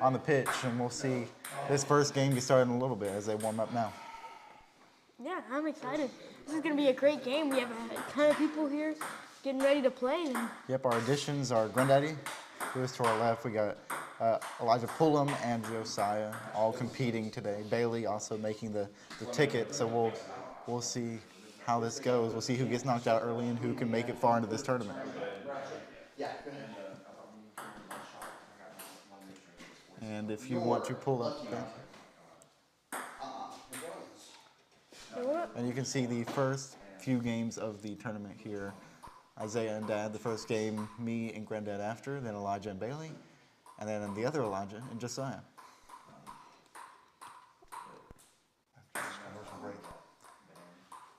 on the pitch, and we'll see this first game get started in a little bit as they warm up now. Yeah, I'm excited. This is going to be a great game. We have a ton of people here getting ready to play. Yep, our additions are Granddaddy, who is to our left. We got Elijah Pullum and Josiah all competing today. Bailey also making the ticket, so we'll see how this goes. We'll see who gets knocked out early and who can make it far into this tournament. And if you want to pull up, and you can see the first few games of the tournament here. Isaiah and Dad, the first game, me and Granddad after, then Elijah and Bailey, and then the other Elijah and Josiah.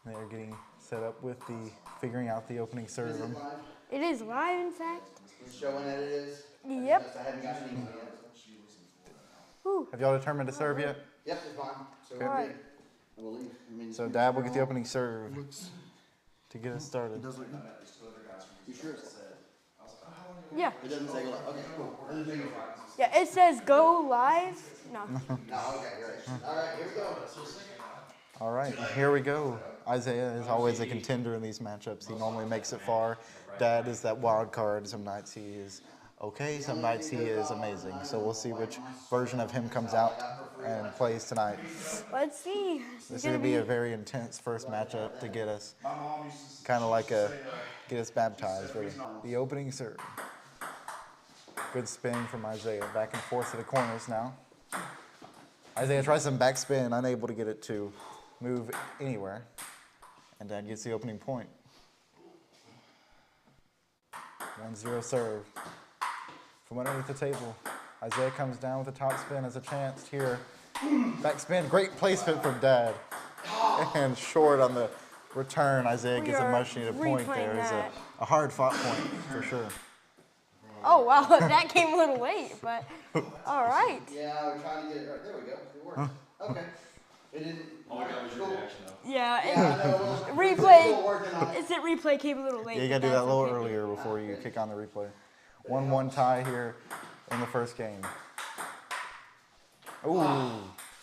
They're getting set up with figuring out the opening serve. It is live, in fact. It's showing that it is? Yep. I haven't gotten anything yet. Have y'all determined to serve yet? Yep, it's fine. So All right. I believe. So Dad will get the opening serve to get us started. You sure? Yeah. It doesn't say go live. Okay, cool. Yeah, it says go live. No. No, okay, great. All right, here we go. All right, here we go. Isaiah is always a contender in these matchups. He normally makes it far. Dad is that wild card. Some nights he is okay, some nights he is amazing. So we'll see which version of him comes out and plays tonight. Let's see. This is going to be a very intense first matchup to get us, kind of like get us baptized, really. The opening serve. Good spin from Isaiah, back and forth to the corners now. Isaiah tries some backspin, unable to get it to move anywhere. And Dad gets the opening point. 1-0 serve. From underneath the table, Isaiah comes down with a top spin as a chance here. Backspin, great placement from Dad. And short on the return, Isaiah gets a much needed point there. It's a hard fought point for sure. Oh, wow, that came a little late, but all right. Yeah, we're trying to get it right. There we go. It worked. Okay. It didn't. All we got was your reaction, though. Yeah, replay. It said replay came a little late. Yeah, you got to do that a little earlier before you kick on the replay. 1-1 tie here in the first game. Ooh,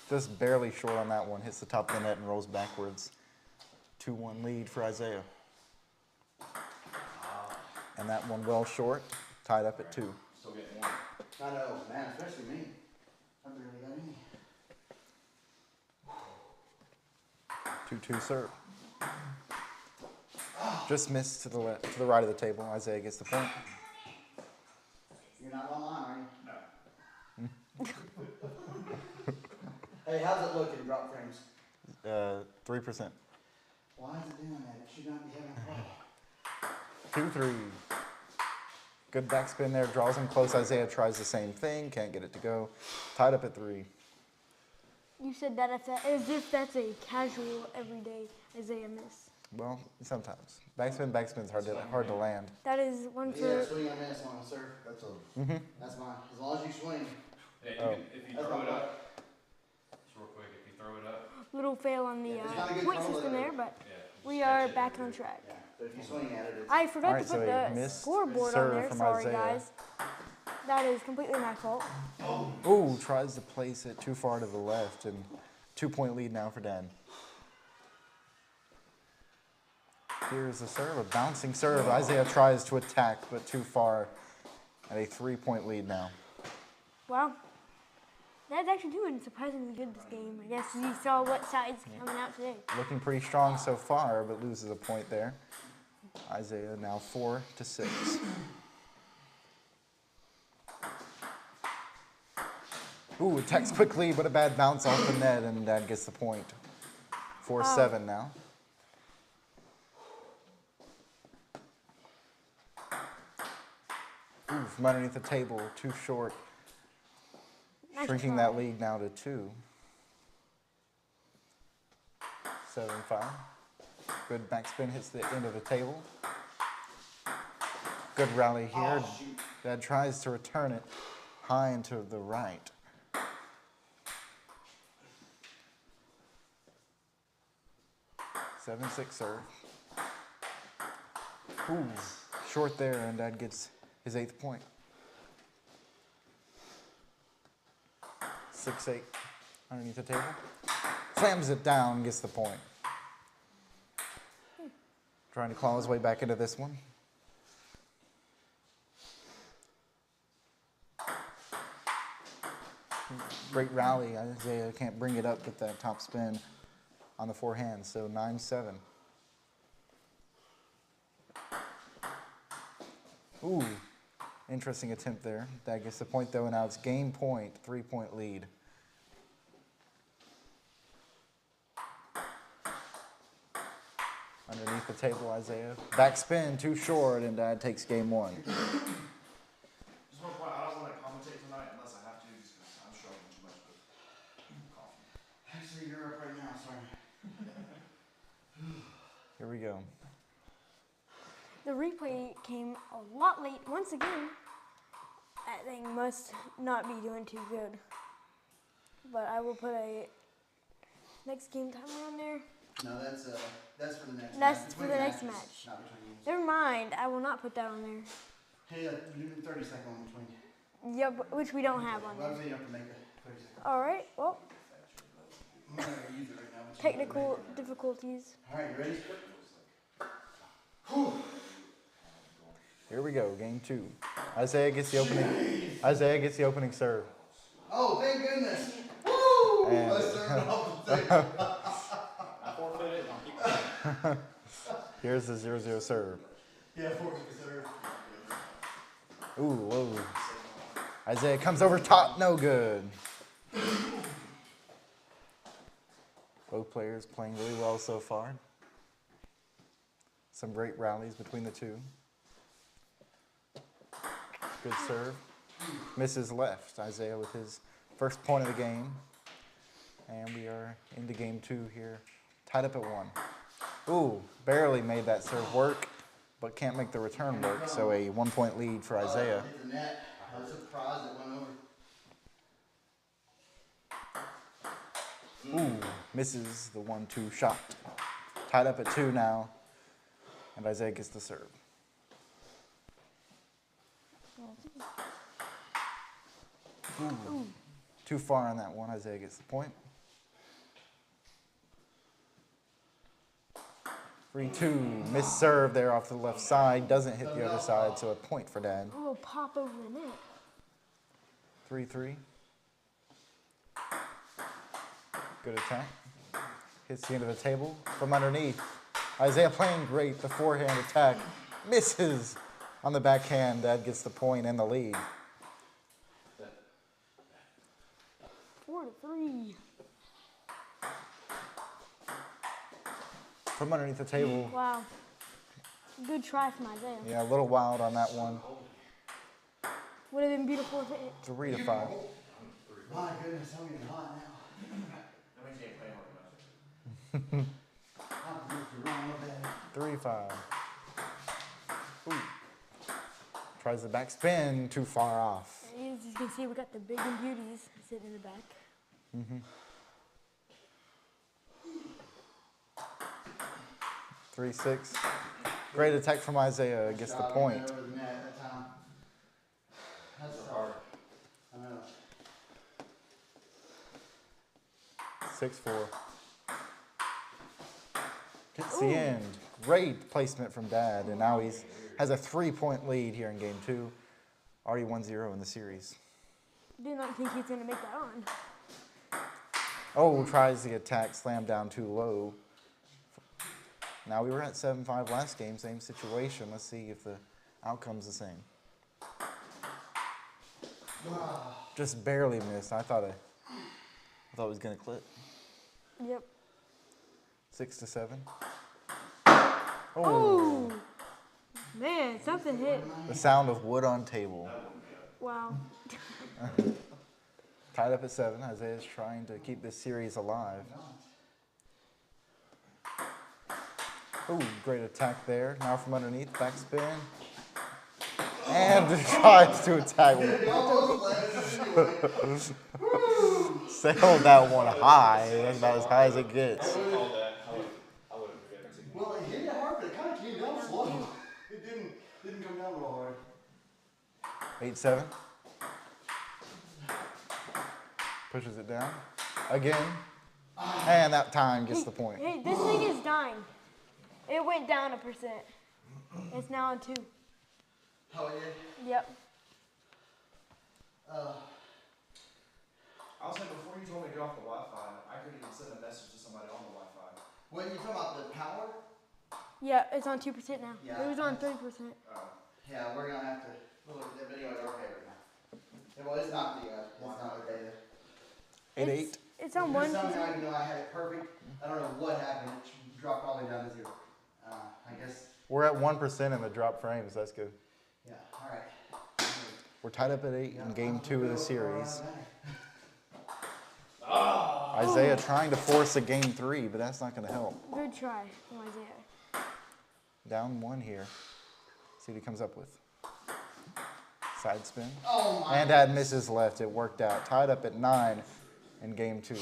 just barely short on that one. Hits the top of the net and rolls backwards. 2-1 lead for Isaiah. And that one well short, tied up at 2. Still getting one. I know, man, especially me. I barely got any. 2-2 serve. Just missed to the right of the table. Isaiah gets the point. You're not online, are you? No. Hey, how's it look in drop frames? 3%. Why is it doing that? It should not be having a problem. 2-3. Good backspin there, draws him close. Isaiah tries the same thing, can't get it to go. Tied up at 3. You said that as if that's a casual, everyday Isaiah miss. Well, sometimes. Backspin's hard to land. That is one for... Yeah, swing on this one, sir. That's all. That's mine. As long as you swing. Yeah, if you throw it up, just real quick, if you throw it up. Little fail on the point system there, but Yeah, we are back on track. Yeah, but if you swing at it, it's... I forgot Right, to so put a the missed scoreboard on serve there. from Sorry, Isaiah. guys. That is completely my fault. Ooh, tries to place it too far to the left, and 2-point lead now for Dan. Here's the serve, a bouncing serve. Isaiah tries to attack, but too far, at a 3-point lead now. Wow. Dad's actually doing surprisingly good this game. I guess you saw what side's coming out today. Looking pretty strong so far, but loses a point there. Isaiah now 4-6. Ooh, attacks quickly, but a bad bounce off the net, and Dad gets the point. 4-7 now. Ooh, from underneath the table, too short. Nice Shrinking try. that lead now to 2. 7-5. Good backspin hits the end of the table. Good rally here. Dad tries to return it high and to the right. Seven, 6 serve. Ooh, short there, and Dad gets his 8th point. 6-8 underneath the table. Slams it down, gets the point. Trying to claw his way back into this one. Great rally. Isaiah can't bring it up with that top spin on the forehand, so 9-7. Ooh, interesting attempt there. That gets the point though, and now it's game point, 3-point lead. Underneath the table, Isaiah. Backspin, too short, and Dad takes game one. Just one point, I don't want to commentate tonight unless I have to, just because I'm struggling too much with coffee. Actually, you're up right now, sorry. Here we go. The replay came a lot late. Once again, that thing must not be doing too good. But I will put a next game timer on there. No, that's for the next match. That's for Between the next matches, match. not between games. Never mind, I will not put that on there. Hey, do 30-second one between. Yeah, which we don't have on Well, there. you have to make it 30 seconds. All right, well, I'm not going to use it right now. but you technical difficulties. All right, you ready? Here we go, game two. Isaiah gets the opening serve. Oh, thank goodness. Woo! And- I started off the table. I forfeit it, and I'll keep going. Here's the 0-0 serve. Yeah, 40 consider. Ooh, whoa. Isaiah comes over top, no good. Both players playing really well so far. Some great rallies between the two. Good serve. Misses left. Isaiah with his first point of the game. And we are into game two here. Tied up at 1. Ooh, barely made that serve work, but can't make the return work. So a 1-point lead for Isaiah. Hit the net. I was surprised it went over. Ooh, misses the 1-2 shot. Tied up at 2 now. And Isaiah gets the serve. Ooh. Too far on that one. Isaiah gets the point. 3-2. Missed serve there off to the left side. Doesn't hit the other side, so a point for Dad. Oh, pop over the net. 3-3. Good attack. Hits the end of the table from underneath. Isaiah playing great. The forehand attack misses on the backhand. Dad gets the point and the lead. 4-3. From underneath the table. Wow. Good try from Isaiah. Yeah, a little wild on that one. Would have been beautiful if it 3-5. My goodness, I'm getting hot now. That means you ain't playing hard enough. I'm just wrong with that. 3-5. Ooh. Tries the back spin, too far off. As you can see, we got the big and beauties sitting in the back. 3-6. Great attack from Isaiah. Gets the point. Over the net that time. That's hard. I know. 6-4. Gets the end. Great placement from Dad, and now he's has a 3-point lead here in game two. Already 1-0 in the series. Did not think he's going to make that on. Oh, tries the attack, slammed down too low. Now we were at 7-5 last game, same situation. Let's see if the outcome's the same. Just barely missed. I thought it was gonna clip. Yep. 6-7. Oh, man, something hit. The sound of wood on table. Wow. Tied up at 7. Isaiah's trying to keep this series alive. Ooh, great attack there. Now from underneath, backspin. And tries to attack. Sailed that one high. That's about as high as it gets. I would have called that. I would have forgiven it. Well, it hit it hard, but it kind of came down slow. It didn't come down real hard. 8-7. Pushes it down. Again. And that time gets the point. Hey, this thing is dying. It went down 1%. It's now on 2. Oh, yeah. Yep. I was saying before you told me to get off the Wi-Fi, I couldn't even send a message to somebody on the Wi-Fi. What, you talking about the power? Yeah, it's on 2% now. Yeah. It was on 3%. Yeah, we're gonna have to look at that video. We're okay right now. Yeah, well, it's not the, it's not the data. 8-8. It's on Because 1%. somehow, you know, I had it perfect. I don't know what happened. It dropped all the way down to 0. I guess. We're at 1% in the drop frames. That's good. Yeah. All right. We're tied up at 8 in game 2 of the series. Oh. Isaiah trying to force a game 3, but that's not going to help. Good try from Isaiah. Down 1 here. See what he comes up with. Side spin. Oh my. And Dad misses left. It worked out. Tied up at 9 in game 2.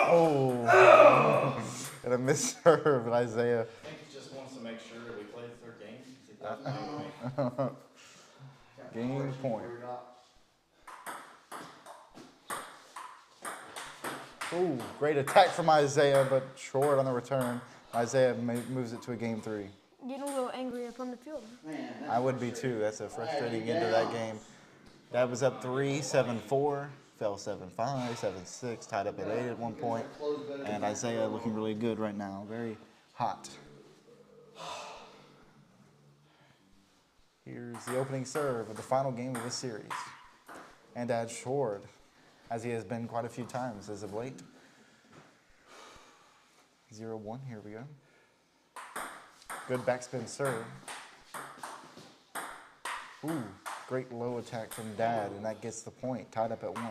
Oh. And a missed serve, Isaiah. I think he just wants to make sure we play the third game. Game point. Ooh, great attack from Isaiah, but short on the return. Isaiah moves it to a game 3. Getting a little angry up on the field. Man, I would be too. That's a frustrating end to that game. Dad was up 3, 7-4, fell 7-5, 7-6, tied up at 8 at one point. And Isaiah looking really good right now. Very hot. Here's the opening serve of the final game of this series. And Dad short, as he has been quite a few times as of late. 0-1, here we go. Good backspin serve. Ooh, great low attack from Dad, and that gets the point. Tied up at 1.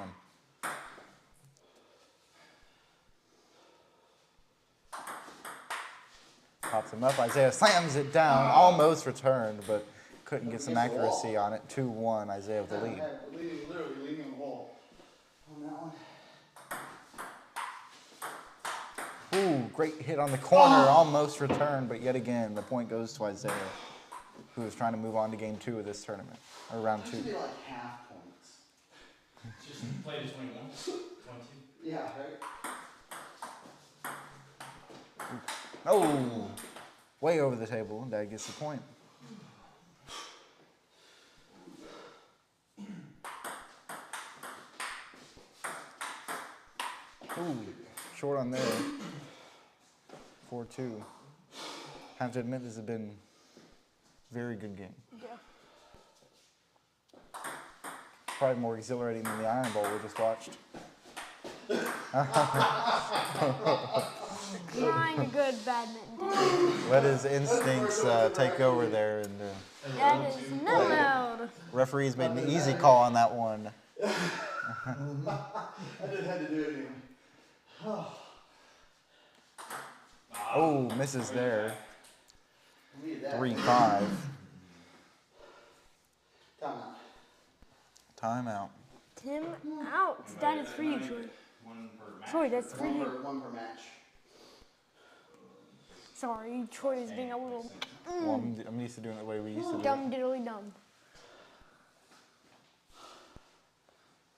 Pops him up. Isaiah slams it down. Almost returned, but couldn't get some accuracy on it. 2-1, Isaiah with the lead. Literally leaning on the wall. On that one. Ooh, great hit on the corner. Almost returned, but yet again, the point goes to Isaiah, who is trying to move on to game 2 of this tournament, or round 2. It should be like half points. Just play to 21, 22. Yeah, right? Oh, way over the table, and Dad gets the point. Ooh, short on there. 4-2. Have to admit, this has been a very good game. Yeah. Probably more exhilarating than the Iron Bowl we just watched. Trying a good badminton. Let his instincts take over there, and That is not allowed. referees made an easy call on that one. I just had to do it anyway. Oh, misses there. Needed that. 3-5. Timeout. Timeout. Tim out. That is for you, Troy. One per match. Troy, that's for you. One per match. Sorry, Troy is being a little Well, I'm used to doing it the way we used to do it. dumb diddly dumb.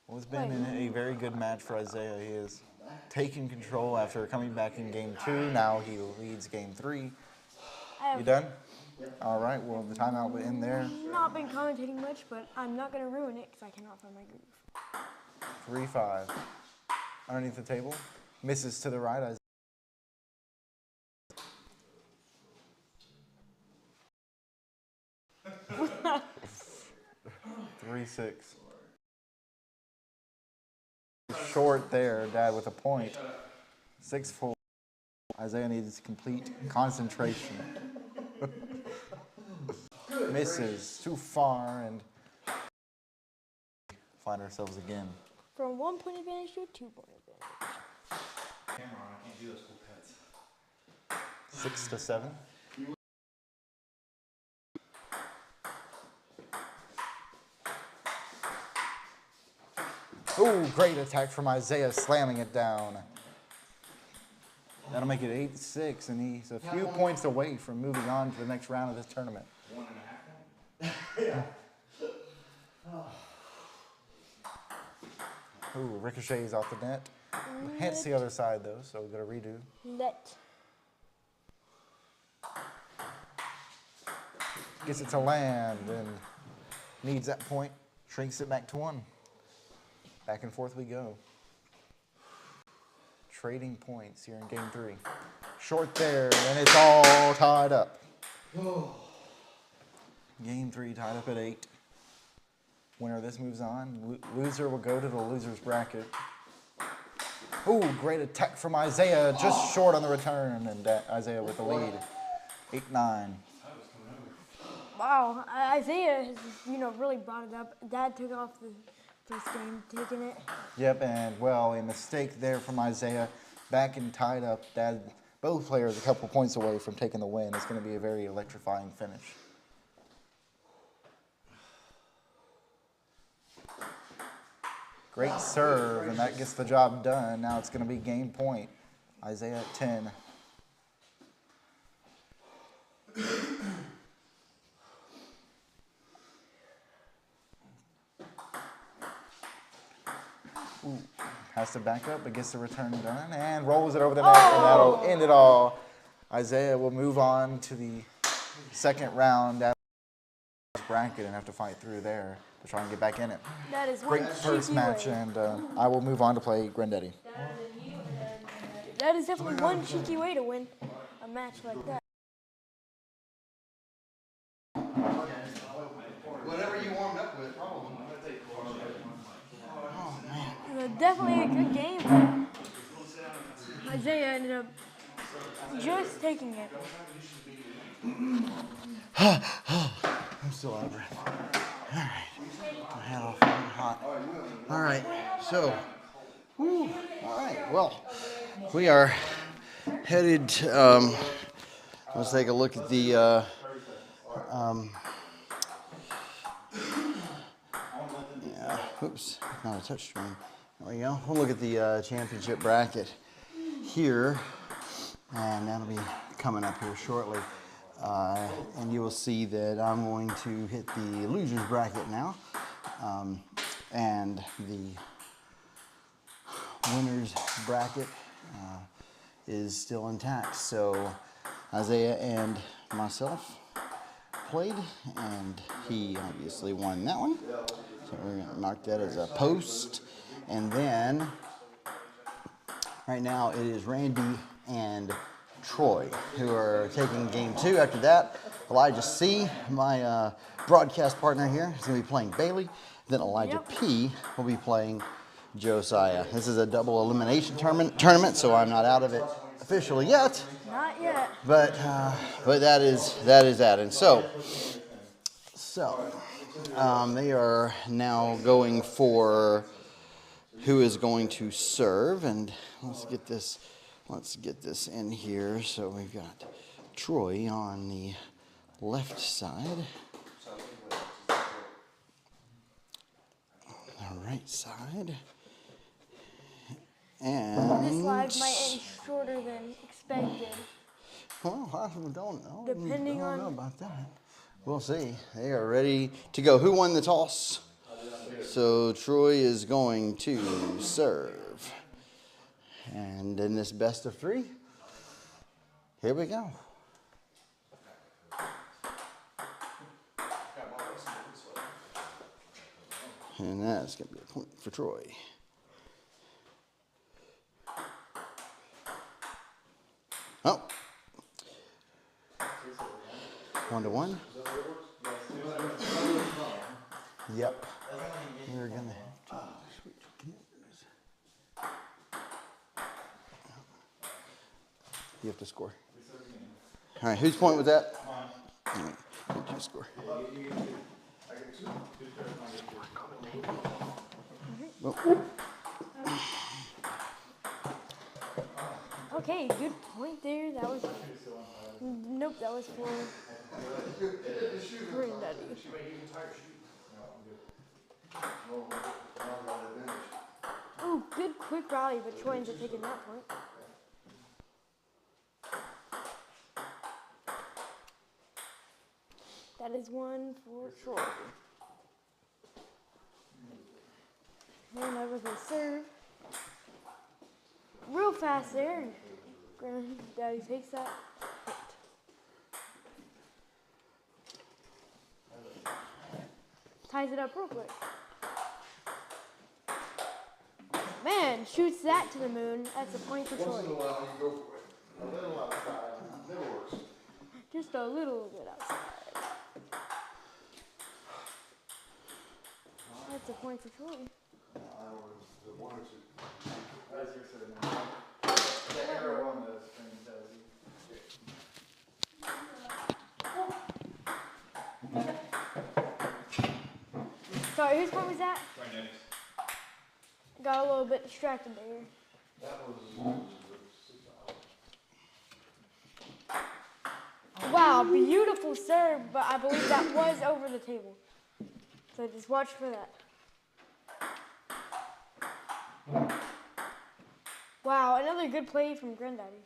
Well, it's been a very good match for Isaiah. He has taken control after coming back in game 2. Now he leads game 3. You done? All right, well, the timeout will end there. Not been commentating much, but I'm not going to ruin it because I cannot find my groove. 3-5. Underneath the table. Misses to the right. Isaiah. 3-6. Short there, Dad with a point. 6-4. Isaiah needs complete concentration. Misses too far, and find ourselves again. From 1 point advantage to a 2 point advantage. Camera on, I can't do those cool pets. 6-7. Ooh, great attack from Isaiah, slamming it down. That'll make it 8-6, and he's a few points away from moving on to the next round of this tournament. 1.5 point. Yeah. Ooh, ricochets off the net. Hits the other side though, so we've got to redo. Net. Gets it to land and needs that point. Shrinks it back to 1. Back and forth we go. Trading points here in game 3. Short there, and it's all tied up. Game 3 tied up at 8. Winner of this moves on. Loser will go to the loser's bracket. Ooh, great attack from Isaiah, just short on the return, and Isaiah with the lead. 8-9. Wow, Isaiah has, really brought it up. Dad took off the first game, taking it. Yep, and well, a mistake there from Isaiah. Back and tied up. Both players a couple points away from taking the win. It's going to be a very electrifying finish. Great serve, and that gets the job done. Now it's going to be game point. Isaiah at 10. Ooh, has to back up, but gets the return done and rolls it over the net, and that'll end it all. Isaiah will move on to the second round at bracket and have to fight through there to try and get back in it. That is one Great first cheeky match, way. and I will move on to play Granddaddy. That is definitely one cheeky way to win a match like that. Whatever you warmed up with, probably. Definitely a good game, but Isaiah ended up just taking it. I'm still out of breath. All right. My hat off. I'm hot. All right. So, all right. Well, we are headed. Let's take a look at the. Oops, not a touch screen. There we go. We'll look at the championship bracket here, and that'll be coming up here shortly. And you will see that I'm going to hit the losers bracket now, and the winners bracket is still intact. So Isaiah and myself played, and he obviously won that one. So we're going to mark that as a post. And then right now it is Randy and Troy who are taking game 2. After that, Elijah C., my broadcast partner here, is going to be playing Bailey. Then Elijah P. will be playing Josiah. This is a double elimination tournament, so I'm not out of it officially yet. Not yet. But that is that. And so they are now going for who is going to serve, and let's get this in here. So we've got Troy on the left side, the right side, and This live might end shorter than expected. well, I don't know. Depending I don't know on- about that. We'll see. They are ready to go. Who won the toss? So Troy is going to serve. And in this best of 3, here we go. And that's going to be a point for Troy. Oh. 1-1. Yep. We're gonna switch. You have to score. All right, whose point was that? All right, you score. Oh. Okay, good point there. That was. Nope, that was for Granddaddy. Ooh, good quick rally, but Troy ends up taking that point. That is one for Troy. Man, with a serve. Real fast there. And Granddaddy takes that. Ties it up real quick. Man, shoots that to the moon. That's a point for Troy. Once in a while, you go for it. A little outside. Never works. Just a little bit outside. That's a point for Troy. One or two. As you're sitting there. The arrow on the screen tells you. Sorry, whose point was that? Granddaddy's. Got a little bit distracted there. That was Wow, beautiful serve, but I believe that was over the table. So just watch for that. Wow, another good play from Granddaddy.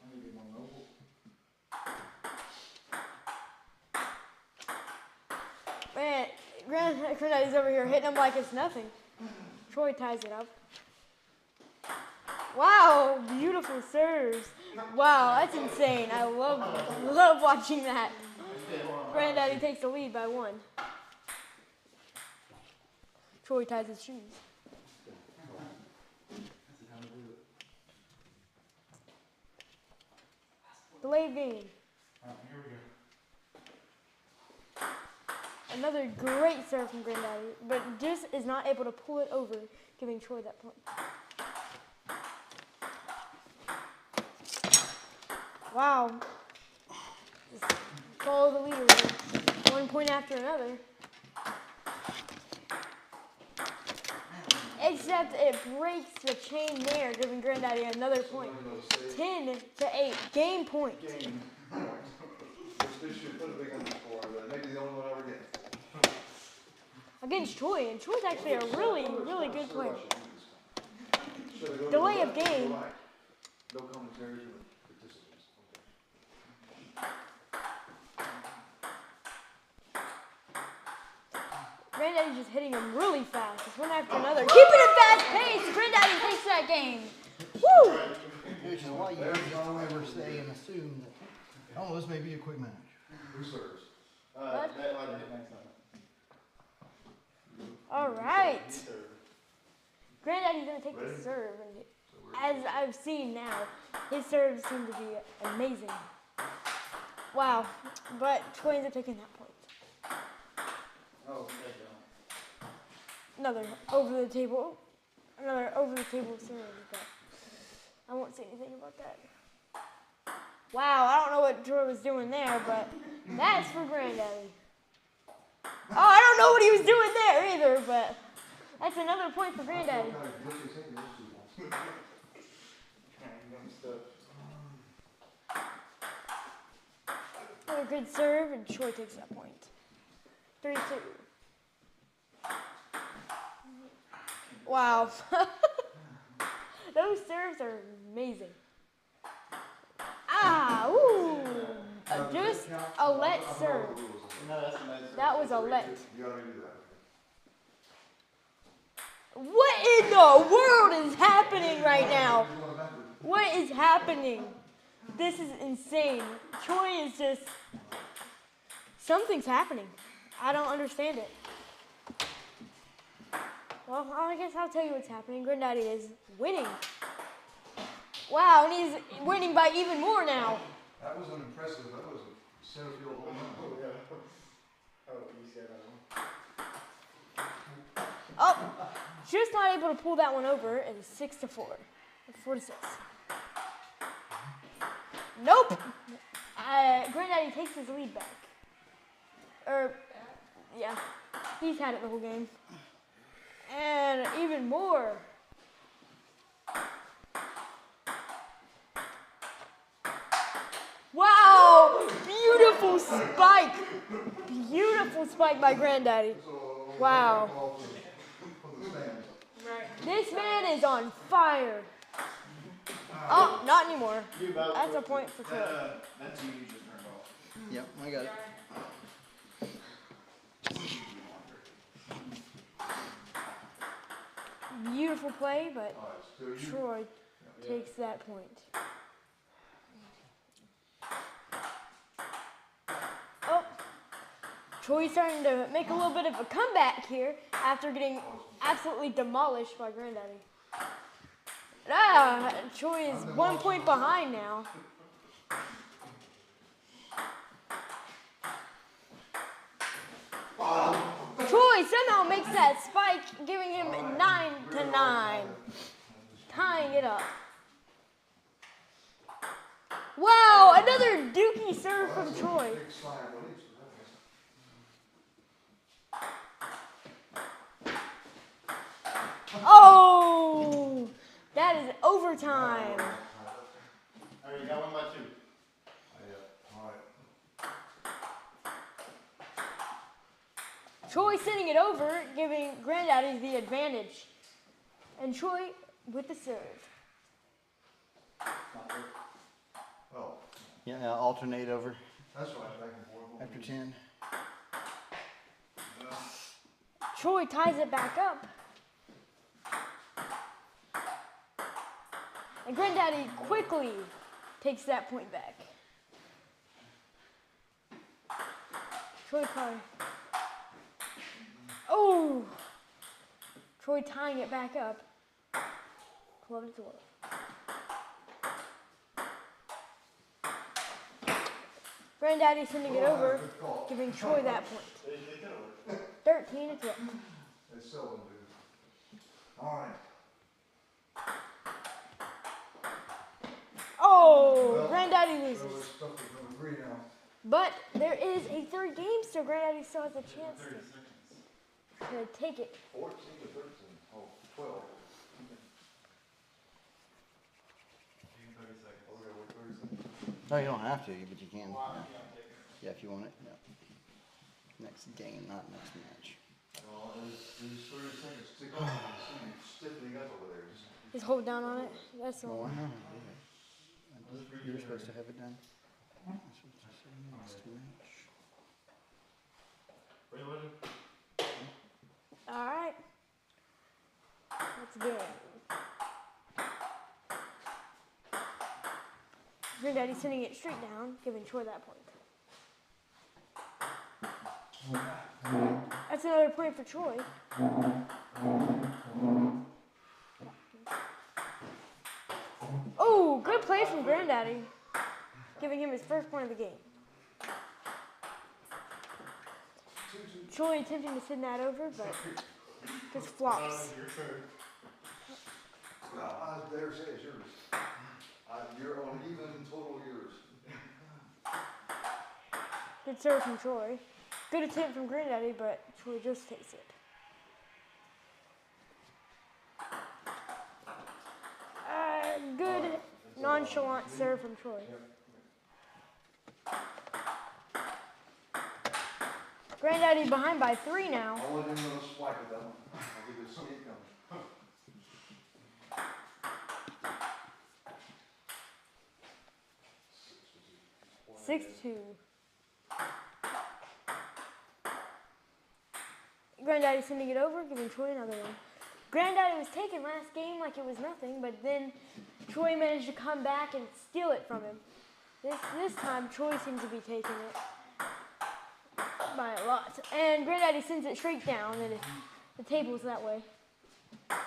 Man, Granddaddy's over here hitting him like it's nothing. Troy ties it up. Wow, beautiful serves. Wow, that's insane. I love watching that. Granddaddy takes the lead by 1. Troy ties his shoes. Delay game. Here we go. Another great serve from Granddaddy, but just is not able to pull it over, giving Troy that point. Wow. Just follow the leader there. 1 point after another. Except it breaks the chain there, giving Granddaddy another point. 10-8. Game point. Game point. Which they should put a big underscore on that. Maybe the only one ever gets. Against Troy, and Troy's actually a really, really good player. Delay of game. No commentary for the participants. Granddaddy's just hitting him really fast. Just one after another. Keeping it fast pace. Granddaddy takes that game. Woo! Which is why you don't ever say and assume that, oh, this may be a quick match. Who serves? What? That line hit next time. All right. Granddaddy's going to take the serve. And as I've seen now, his serves seem to be amazing. Wow. But Troy ends up taking that point. Oh, there you go. Another over the table serve, but I won't say anything about that. Wow, I don't know what Troy was doing there, but that's for Granddaddy. Oh, I don't know what he was doing there either, but that's another point for Granddaddy. Another good serve, and Troy takes that point. 3-2. Wow. Those serves are amazing. Ah, ooh. Just a let serve. That was a let. You gotta do that. What in the world is happening right now? What is happening? This is insane. Troy is just... Something's happening. I don't understand it. Well, I guess I'll tell you what's happening. Granddaddy is winning. Wow, and he's winning by even more now. That was unimpressive. That was a center field home run. Oh, just not able to pull that one over. It's 6-4. 4-6. Nope. Granddaddy takes his lead back. Yeah, he's had it the whole game. And even more. Wow, beautiful spike. Beautiful spike by Granddaddy. Wow. This man is on fire. Oh, not anymore. That's a point for Troy. That TV just turned off. Yep, I got it. Beautiful play, but Troy takes that point. Oh, Troy's starting to make a little bit of a comeback here after getting absolutely demolished by Granddaddy. Troy is 1 point behind now. Troy somehow makes that spike, giving him 9-9, tying it up. Wow, another dookie serve from Troy. Oh, that is overtime. All right, you got 1 by 2. Troy sending it over, giving Granddaddy the advantage. And Troy with the serve. Oh, Yeah, alternate over that's right, back and forth. after 10. Troy ties it back up. And Granddaddy quickly takes that point back. Troy probably. Oh! Troy tying it back up. 12-12. Granddaddy sending it over, giving Troy that point. 13-12. They seldom do. All right. Oh! Granddaddy loses. This stuff is gonna agree now. But there is a third game, so Granddaddy still has a chance to take it. 14 to 13. Oh, 12. Okay, wait 30 seconds. No, you don't have to, but you can. Yeah, if you want it. Yeah. Next game, not next match. Well, it's 30 seconds. Stick on it. It's stiffening up over there. Just hold down on it. That's Well, all. why not? You were supposed to have it done. Next match. All right. Let's go. Granddaddy sending it straight down, giving Troy that point. That's another point for Troy. Oh, good play from Granddaddy, giving him his first point of the game. Troy attempting to send that over, but just flops. No, I dare say it's yours. You're on even total yours. Good serve from Troy. Good attempt from Granddaddy, but Troy just takes it. Good nonchalant serve from Troy. Granddaddy behind by 3 now. I'll let him know to swipe at that one. I'll give this skate coming. 6-2. Granddaddy sending it over, giving Troy another one. Granddaddy was taken last game like it was nothing, but then Troy managed to come back and steal it from him. This time, Troy seems to be taking it by a lot. And Granddaddy sends it straight down, and the table's that way. Yeah,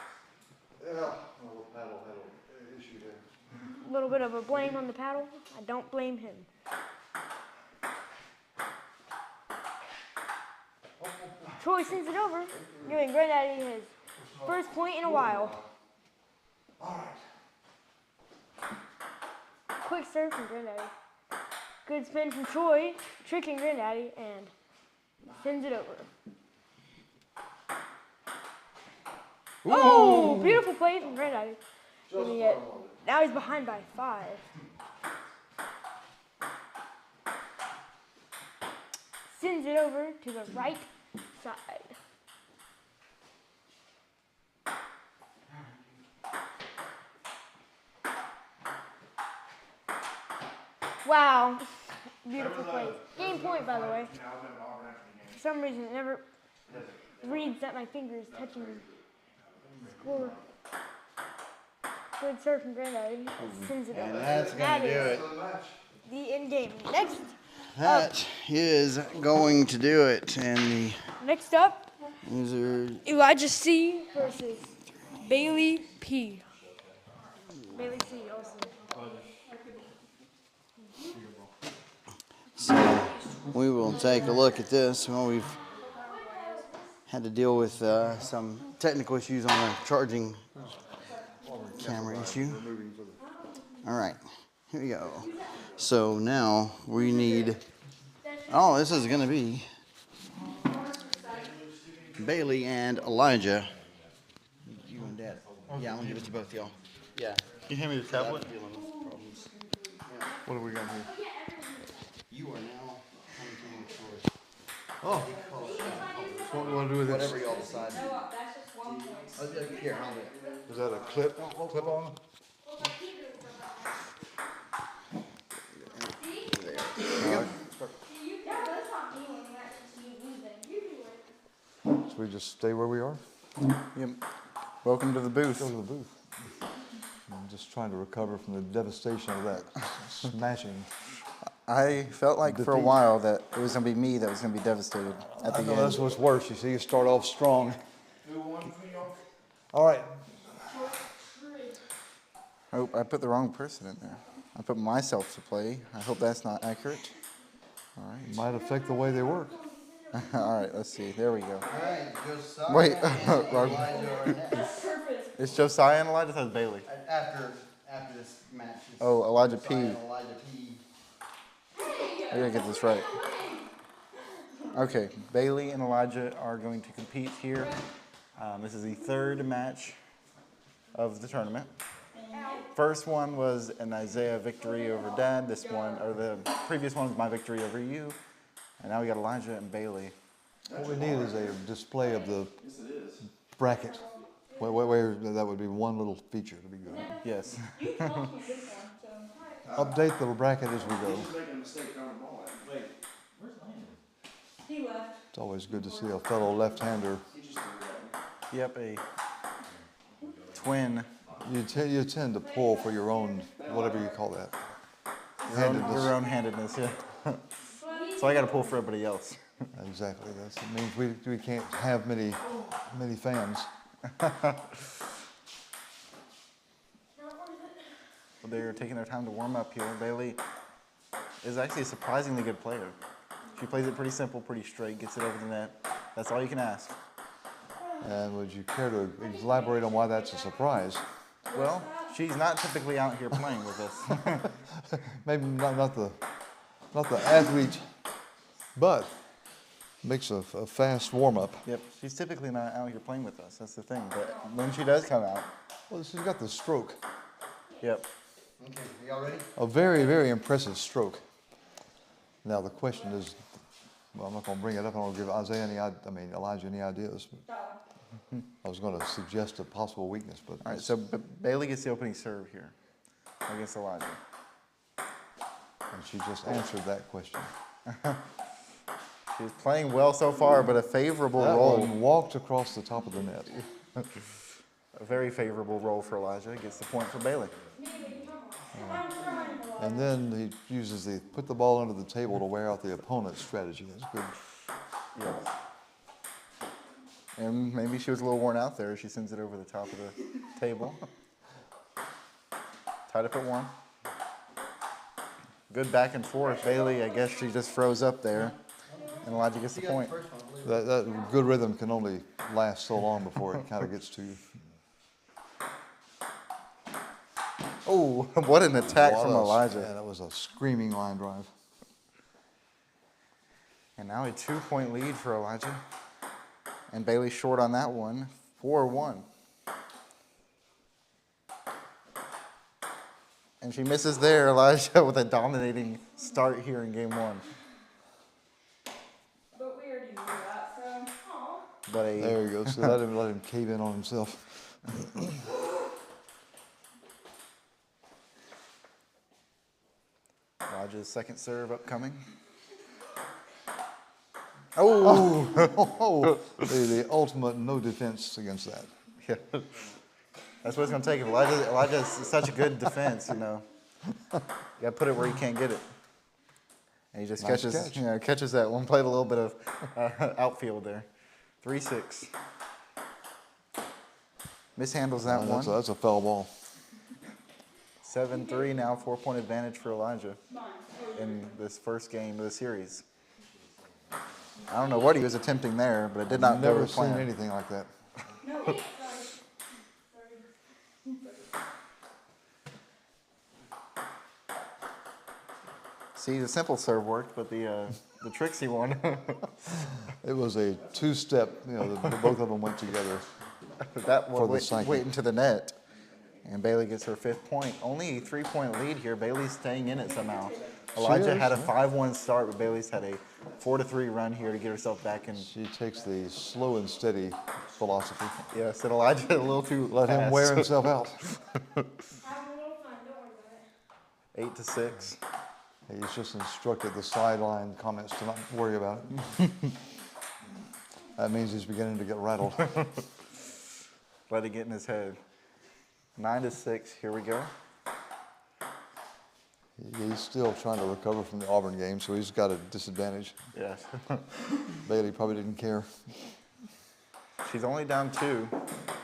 a little paddle had an issue there. A little bit of a blame on the paddle. I don't blame him. Troy sends it over, giving Granddaddy his first point in a while. All right. Quick serve from Granddaddy. Good spin from Troy, tricking Granddaddy, and sends it over. Oh, beautiful play from Granddaddy. Giving it. Now he's behind by 5. Sends it over to the right side. Wow. Beautiful play. Game point, by the way. For some reason, it never reads that my finger is touching Score. Good serve from Granddaddy. Sends it And over. that's going to do it. The end game. Next That is going to do it. And up, these are Elijah C versus Bailey P. Bailey C also. so we will take a look at this. Well, we've had to deal with some technical issues on the charging camera issue. All right, here we go. So now we need, oh, this is gonna be Bailey and Elijah. You and Dad. Yeah, I'm gonna give it to both y'all. Yeah. Can you hand me the tablet? What do we got here? You are now commentating for Oh. What do we want to do with this? whatever y'all decide. Here, I'll do it. Is that a clip on? So we just stay where we are? Yep. Welcome to the booth. Go to the booth. I'm just trying to recover from the devastation of that smashing. I felt like for a Defeat. while that it was going to be me that was going to be devastated at the I know end. that's what's worse. You see, you start off strong. All right. Oh, I put the wrong person in there. I put myself to play. I hope that's not accurate. All right. It might affect the way they work. All right, let's see. There we go. All right, Josiah Wait, and wrong. Elijah are next. It's Josiah and Elijah. That's Bailey. After this match. It's Oh, Elijah P. Josiah and Elijah P. I gotta get this right. Okay, Bailey and Elijah are going to compete here. This is the third match of the tournament. First one was an Isaiah victory over Dad. This one, or the previous one was my victory over you. And now we got Elijah and Bailey. What we need is a display of the bracket. Where that would be one little feature to be good. Yes. Update the bracket as we go. It's always good to see a fellow left-hander. Yep, a twin. You tend to pull for your own, whatever you call that. Your own handedness, yeah. So I got to pull for everybody else. Exactly. It means we can't have many fans. Well, they're taking their time to warm up here. Bailey is actually a surprisingly good player. She plays it pretty simple, pretty straight, gets it over the net. That's all you can ask. And would you care to elaborate on why that's a surprise? Well, she's not typically out here playing with us. Maybe not the athlete, but makes a fast warm up. Yep, she's typically not out here playing with us. That's the thing. But when she does come out, Well, she's got the stroke. yep. Okay, are y'all ready? A very, very impressive stroke. Now the question is, well, I'm not going to bring it up. I don't give Elijah any ideas. But I was going to suggest a possible weakness, but All right, so Bailey gets the opening serve here against Elijah. and she just answered that question. She's playing well so far, but a favorable That roll. one walked across the top of the net. A very favorable roll for Elijah. Gets the point for Bailey. And then he uses put the ball under the table to wear out the opponent's strategy. That's good. Yes. And maybe she was a little worn out there. She sends it over the top of the table. Tied up at one. Good back and forth. Bailey, I guess she just froze up there. And Elijah gets the point. That good rhythm can only last so long before it kind of gets to you. Oh, what an attack from Elijah. Yeah, that was a screaming line drive. And now a 2-point lead for Elijah. And Bailey short on that one, 4-1. And she misses there, Elijah, with a dominating start here in game one. But we already knew that, so. But There you go. So let him cave in on himself. Elijah's second serve upcoming. Oh! The ultimate no defense against that. Yeah. That's what it's gonna take. If Elijah's such a good defense, you know. You gotta put it where you can't get it. And he just Nice catches, catch. catches that one. Played a little bit of outfield there. 3-6. Mishandles that one. That's a foul ball. 7-3 now, 4-point advantage for Elijah in this first game of the series. I don't know what he was attempting there, but it did not go Never to seen plan. anything like that. No, sorry. See, the simple serve worked, but the tricksy one. It was a two-step, you know, both of them went together. That For one the psyche. went into the net. And Bailey gets her 5th point. Only a 3-point lead here. Bailey's staying in it somehow. Elijah is, had a yeah. 5-1 start, but Bailey's had a 4-3 run here to get herself back in. She takes the slow and steady philosophy. Yes, and Elijah a little too Let him fast. wear himself out. Have a little fun. Don't worry about it. 8-6. He's just instructed the sideline comments to not worry about it. That means he's beginning to get rattled. Let it get in his head. 9-6. Here we go. He's still trying to recover from the Auburn game, so he's got a disadvantage. Yes. Bailey probably didn't care. She's only down 2,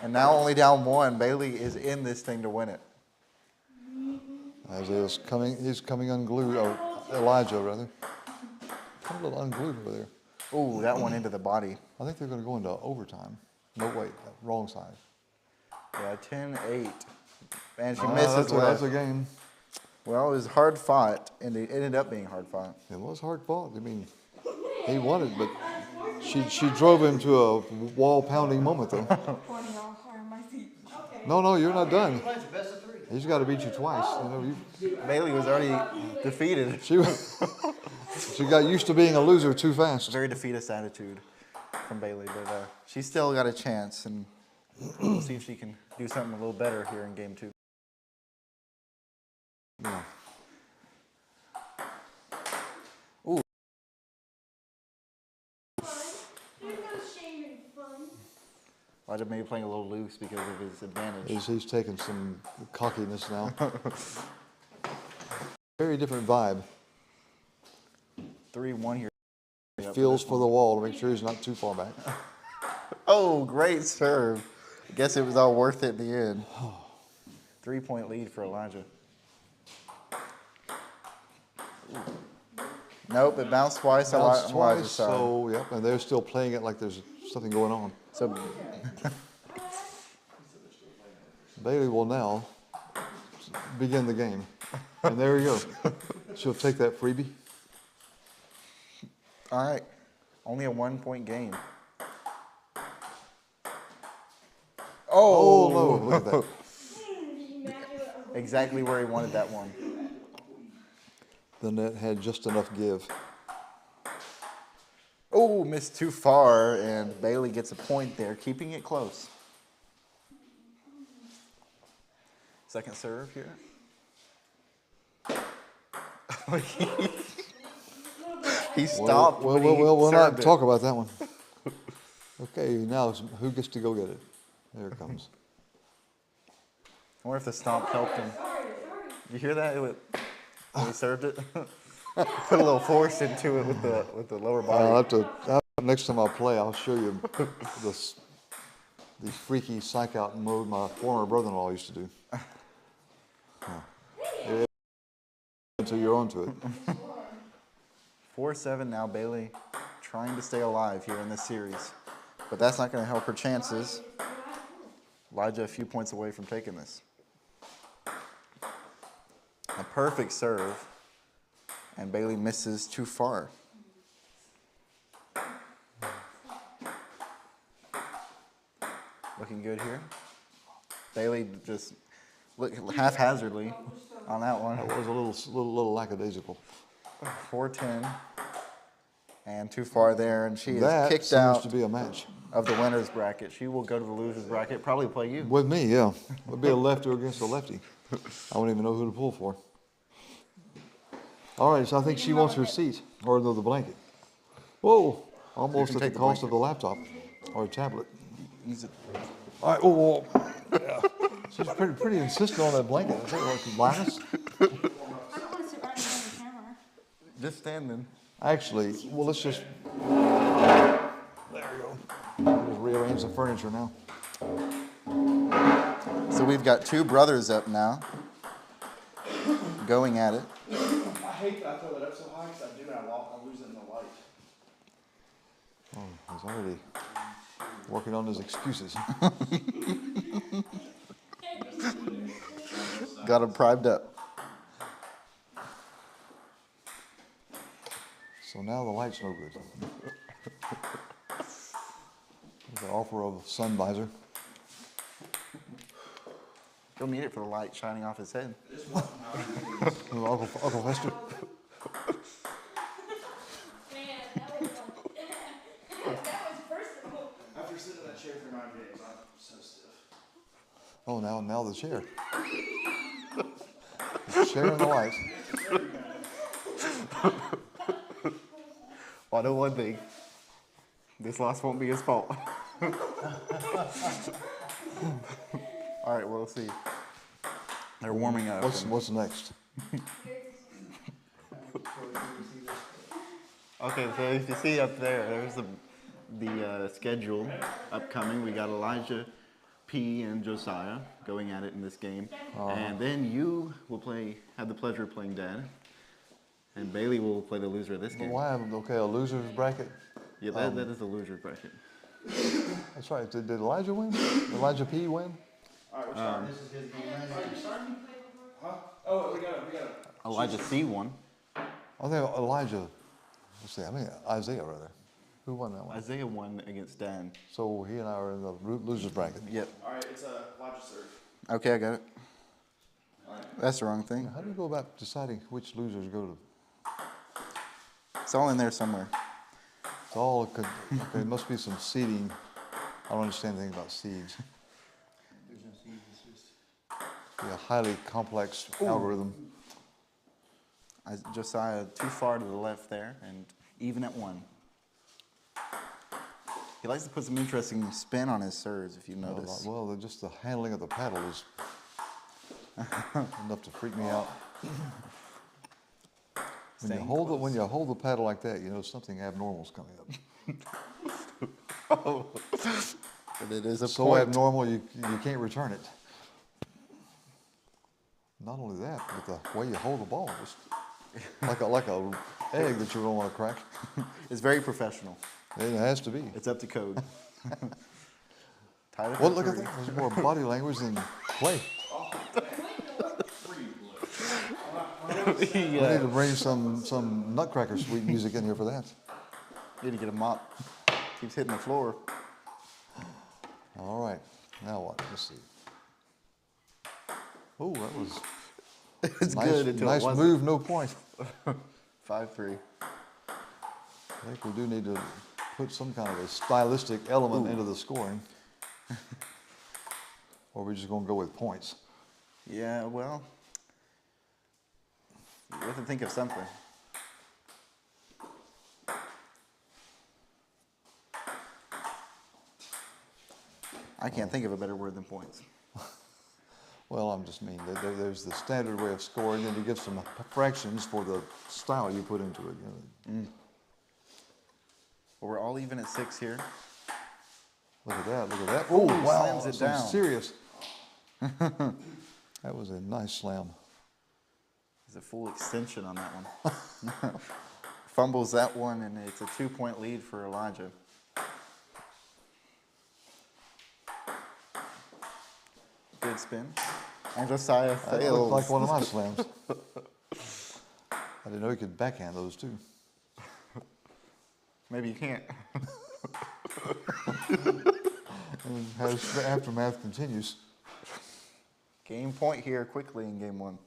and now only down 1. Bailey is in this thing to win it. Isaiah's coming, he's coming unglued, or Elijah rather. Come a little unglued over there. Ooh, that one into the body. I think they're going to go into overtime. No, wait, wrong side. Yeah, 10-8. And she Ah, misses that's left. a game. Well, it was hard fought, and it ended up being hard fought. It was hard fought. I mean, he won it, but she drove him to a wall-pounding moment, though. Pointing all hard on my seat. Okay. No, you're not done. He's got to beat you twice. You know, Bailey was already defeated. she got used to being a loser too fast. Very defeatist attitude from Bailey, but she's still got a chance, and we'll see if she can do something a little better here in game 2. Yeah. Ooh. There's no shame in fun. Elijah may be playing a little loose because of his advantage. He's taking some cockiness now. Very different vibe. 3-1 here. Feels for the wall to make sure he's not too far back. Oh, great serve. I guess it was all worth it in the end. 3-point lead for Elijah. Nope, it bounced twice on Bounced Elijah's twice, side. so yep, and they're still playing it like there's something going on. So Bailey will now begin the game. And there you go. She'll take that freebie. all right, only a 1-point game. Oh, no, look at that. Exactly where he wanted that one. The net had just enough give. Oh, missed too far, and Bailey gets a point there, keeping it close. Second serve here. He stopped. Well, when he we'll not served it. talk about that one. Okay, now who gets to go get it? There it comes. I wonder if the stomp helped him. Did you hear that? When he served it? Put a little force into it with the lower body. Next time I play, I'll show you the freaky psych out mode my former brother-in-law used to do. Yeah, until you're onto it. 4-7 now. Bailey trying to stay alive here in this series, but that's not going to help her chances. Elijah a few points away from taking this. A perfect serve, and Bailey misses too far. Looking good here. Bailey just look haphazardly on that one. That was a little lackadaisical. 4-10, and too far there, and she is That kicked seems out to be a match. of the winner's bracket. She will go to the loser's bracket, probably play you. With me, yeah. Would be a lefty against a lefty. I wouldn't even know who to pull for. All right, so I think she wants her seat, or the blanket. Whoa, almost can at the take the cost of blanket. the laptop or tablet. Use it. All right, oh, yeah. She's pretty insistent on that blanket. I think like Linus. I don't want to sit right in front of the camera. Just standing. Actually, well, let's just, there we go. Just rearrange the furniture now. So we've got two brothers up now, going at it. I hate that I throw it up so high because I do and I lose it in the light. Oh, he's already working on his excuses. Got him primed up. So now the light's no good. There's an offer of sun visor. Don't need it for the light shining off his head. Uncle Fester. Man, that was personal. After sitting in that chair for 9 games, I'm so stiff. Oh, now the chair. The chair and the light. Well, I know one thing. This loss won't be his fault. All right, we'll see. They're warming up. What's next? Okay, so if you see up there, there's the schedule upcoming. We got Elijah P and Josiah going at it in this game, and then you will have the pleasure of playing Dad, and Bailey will play the loser of this game. Why haven't, okay, a loser's bracket? Yeah, that is the loser bracket. That's right. Did Elijah win? Elijah P win? All right, we're starting. This is his game. Huh? Oh, we got it. Elijah C won. I think Elijah, let's see, I mean Isaiah rather. Who won that one? Isaiah won against Dan. So he and I are in the loser's bracket. Yep. All right, it's a Elijah serve. Okay, I got it. That's the wrong thing. How do you go about deciding which losers go to? It's all in there somewhere. It's all, okay, it must be some seeding. I don't understand anything about seeds. There's no seeds, it's just... Be a highly complex algorithm. Josiah too far to the left there, and even at 1. He likes to put some interesting spin on his serves, if you notice. Well, just the handling of the paddle is enough to freak me out. When you hold the paddle like that, you know something abnormal is coming up. Oh, but it is a So point. abnormal you can't return it. Not only that, but the way you hold the ball is like a egg that you don't want to crack. It's very professional. It has to be. It's up to code. Tyler, Well, look at that. There's more body language than play. We need to bring some Nutcracker Suite music in here for that. Need to get a mop. Keeps hitting the floor. All right. Now what? Let's see. Oh, that was It's nice, good until nice it wasn't. move, no point. 5-3. I think we do need to put some kind of a stylistic element into the scoring. Or are we just going to go with points? Yeah, well, you have to think of something. I can't think of a better word than points. Well, I'm just mean that there's the standard way of scoring, and you give some fractions for the style you put into it. You know. But we're all even at 6 here. Look at that! Look at that! Oh, wow! slams it Some down. serious. That was a nice slam. There's a full extension on that one. Fumbles that one, and it's a 2-point lead for Elijah. Good spin. And Josiah That fails. looked like one of my slams. I didn't know you could backhand those too. Maybe you can't. And as the aftermath continues. Game point here quickly in game 1.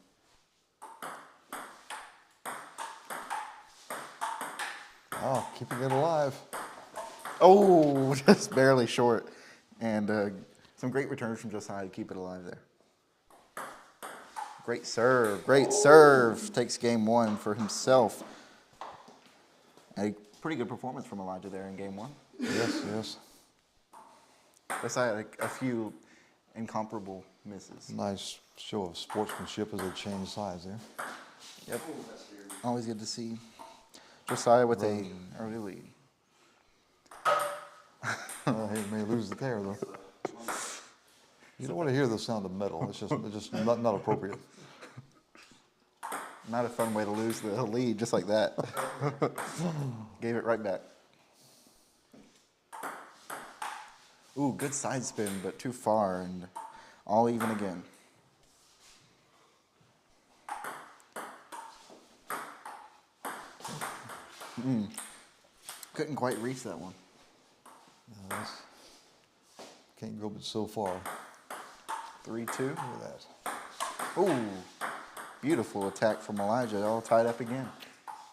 Oh, keeping it alive. Oh, just barely short. And some great returns from Josiah to keep it alive there. Great serve. Great serve. Takes game 1 for himself. A pretty good performance from Elijah there in game 1. Yes, yes. Josiah had a few incomparable misses. Nice show of sportsmanship as they change sides there. Yep. Always good to see Josiah with a early lead. He may lose it there though. You don't want to hear the sound of metal. It's just not appropriate. Not a fun way to lose the lead, just like that. Gave it right back. Ooh, good side spin, but too far, and all even again. Couldn't quite reach that one. Can't go but so far. 3-2. Look at that. Ooh, beautiful attack from Elijah, all tied up again.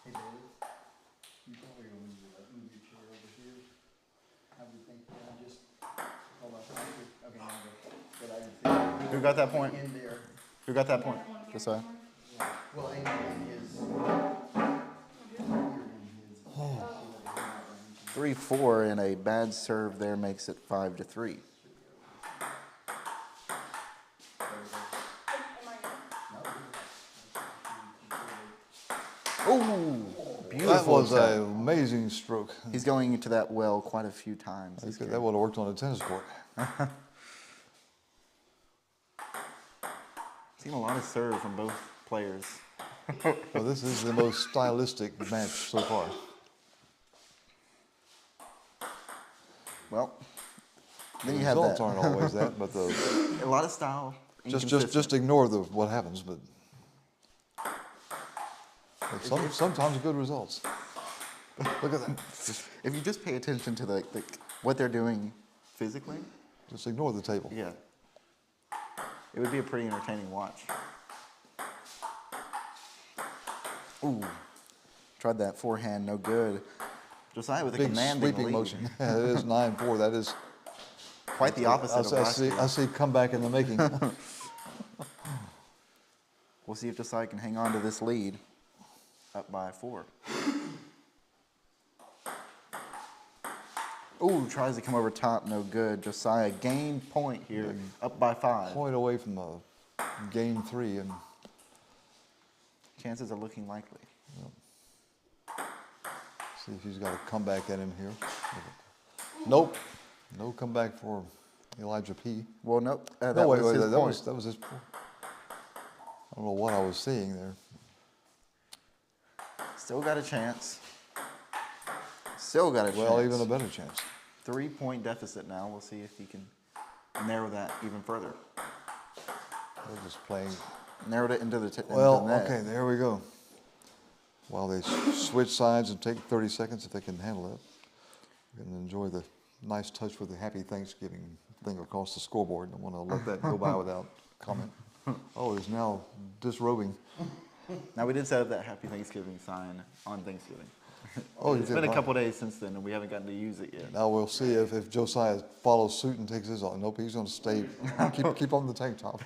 Hey, David, you probably gonna move your chair over here. How do you think? Just hold on. Okay, now go. But I didn't see. Who got that point? In there. Who got that point? Josiah. Well, and his. 3-4, and a bad serve there makes it 5-3. Ooh, beautiful. That was attack. an amazing stroke. He's going into that well quite a few times. That would have worked on a tennis court. Seen a lot of serve from both players. Well, this is the most stylistic match so far. Well, then The you have results that. aren't always that, but A lot of style. just ignore what happens. But sometimes good results. Look at that. If you just pay attention to what they're doing physically, Just ignore the table. yeah, it would be a pretty entertaining watch. Ooh, tried that forehand, no good. Josiah with a Big commanding sweeping lead. motion. Yeah, it is 9-4. That is Quite the opposite of last year. I see comeback in the making. We'll see if Josiah can hang on to this lead, up by 4. Ooh, tries to come over top, no good. Josiah gain point here, up by 5. Point away from game 3, and Chances are looking likely. see if he's got a comeback at him here. Nope, no comeback for Elijah P. Well, nope. That No, was wait, his point. that was his point. I don't know what I was seeing there. Still got a chance. Still got a chance. Well, even a better chance. 3-point deficit now. We'll see if he can narrow that even further. They're just playing. Narrowed it into the into Well, the net. okay, there we go. While they switch sides and take 30 seconds if they can handle it. We can enjoy the nice touch with the Happy Thanksgiving thing across the scoreboard. I don't want to let that go by without comment. Oh, he's now disrobing. Now, we did set up that Happy Thanksgiving sign on Thanksgiving. Oh, you It's did, been a huh? couple days since then, and we haven't gotten to use it yet. Now we'll see if Josiah follows suit and takes his off. Nope, he's going to stay. Keep on the tank top.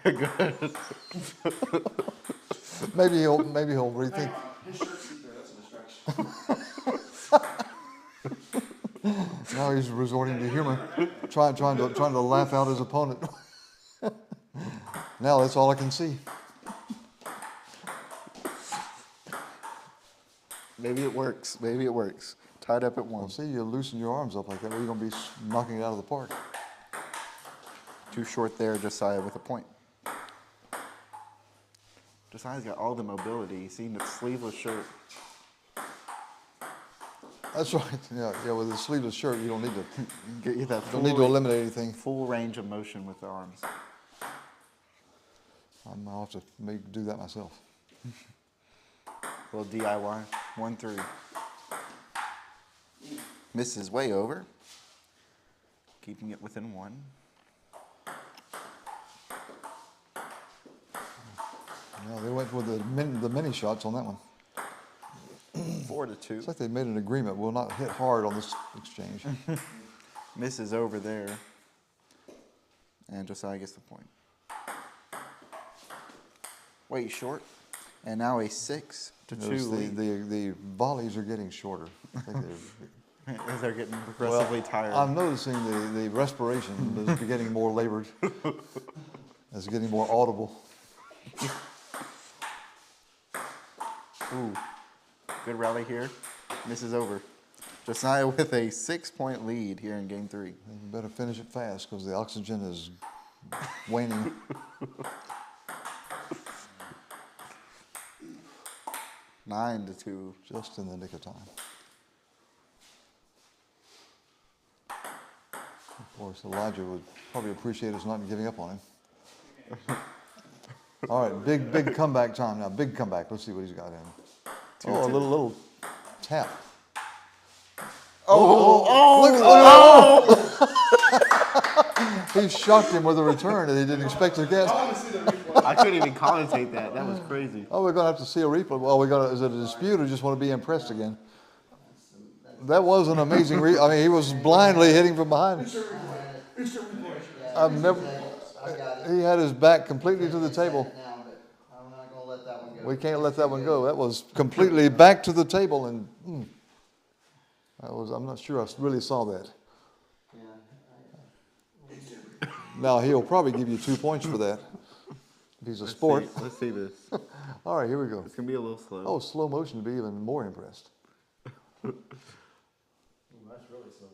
maybe he'll rethink. His shirt's there, that's a distraction. Now he's resorting to humor, trying to laugh out his opponent. Now that's all I can see. Maybe it works. Maybe it works. Tied up at 1. Well, see, you loosen your arms up like that, you're going to be knocking it out of the park. Too short there, Josiah with a point. Josiah's got all the mobility. You see the sleeveless shirt. That's right. Yeah. With a sleeveless shirt, you don't need to. Get you that Don't need to eliminate anything. full range of motion with the arms. I'll have to do that myself. A little DIY. 1-3. Misses way over. Keeping it within 1. Yeah, they went with the mini shots on that one. 4-2. It's like they made an agreement. We'll not hit hard on this exchange. Misses over there. And Josiah gets the point. Way short. And now a 6-2 Notice lead. the volleys are getting shorter. I think As they're getting progressively tired. I'm noticing the respiration is getting more labored. It's getting more audible. Ooh, good rally here. Misses over. Josiah with a 6-point lead here in game 3. You better finish it fast because the oxygen is waning. 9-2. Just in the nick of time. Of course, Elijah would probably appreciate us not giving up on him. All right, big comeback time now. Big comeback. Let's see what he's got in. Oh, a little tap. He shocked him with a return that he didn't expect to get. I couldn't even commentate that. That was crazy. Oh, we're going to have to see a replay. Well, is it a dispute or just want to be impressed again? That was an amazing I mean, he was blindly hitting from behind. I've never. He had his back completely to the table. I'm not going to let that one go. We can't let that one go. That was completely back to the table, and I'm not sure I really saw that. Now he'll probably give you 2 points for that. If he's a sport. Let's see this. All right, here we go. It's gonna be a little slow. Oh, slow motion to be even more impressed. That's really slow.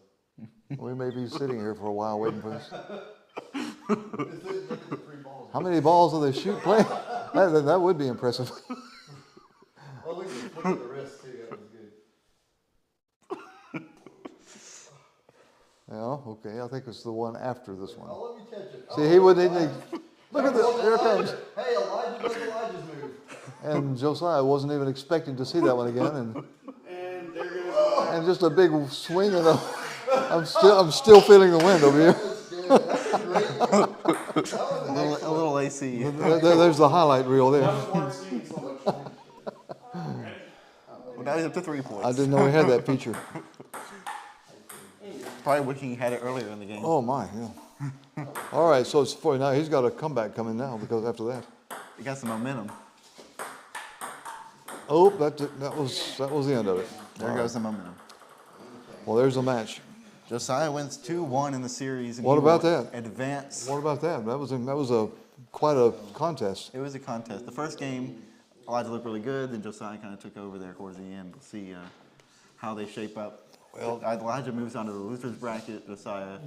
We may be sitting here for a while waiting for this. Look at the 3 balls. How many balls do they shoot play? That would be impressive. Oh, look at the wrist, too. That was good. Yeah, okay. I think it's the one after this one. Oh, let me catch it. See, he wouldn't even. Look at this. Here it comes. Hey, Elijah does Elijah's move. And Josiah wasn't even expecting to see that one again, And there goes and just a big swing, and I'm still feeling the wind over here. That's a great. A little AC. There's the highlight reel there. Well, now he's up to 3 points. I didn't know he had that feature. Probably wishing he had it earlier in the game. Oh my, yeah. All right, so it's 40 now. He's got a comeback coming now because after that. He got some momentum. Oh, that was the end of it. There goes the momentum. Well, there's the match. Josiah wins 2-1 in the series. And What he about will that? Advance. What about that? That was quite a contest. It was a contest. The first game, Elijah looked really good. Then Josiah kind of took over there towards the end. We'll see how they shape up. Well, Elijah moves on to the loser's bracket.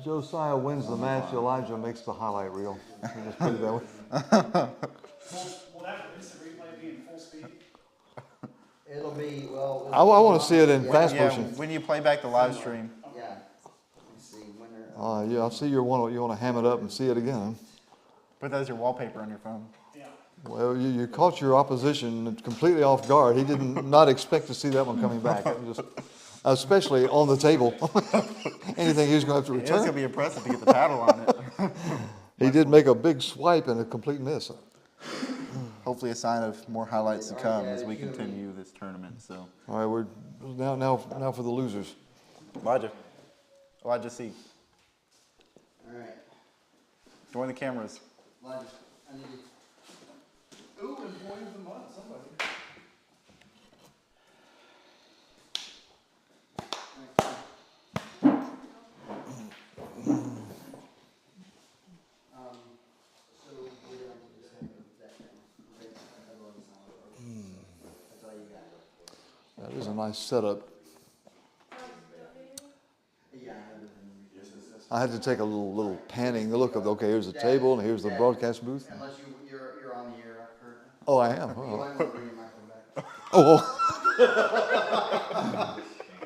Josiah wins the match. Elijah makes the highlight reel. Just put it that way. Will that instant replay be in full speed? It'll be, well. I want to see it in fast Yeah, motion. when you play back the live stream. Yeah. Let's see, winner. Yeah, I see you want to ham it up and see it again. Put that as your wallpaper on your phone. Yeah. Well, you caught your opposition completely off guard. He did not expect to see that one coming back. It was especially on the table. Anything he was going to have to It's going to return. be impressive to get the paddle on it. He did make a big swipe and a complete miss. Hopefully a sign of more highlights to come as we continue this tournament. So, All right, we're now for the losers. Elijah C. All right. Join the cameras. Elijah, I need you. Ooh, and point of the month, somebody. So we're going to just have that down. Okay, I've already signed it. That's all you got. That is a nice setup. Yeah. I had to take a little panning look of, okay, here's the table and here's the broadcast booth. Unless you're on the air, I've heard. Oh, I am. You Oh, might want to bring your microphone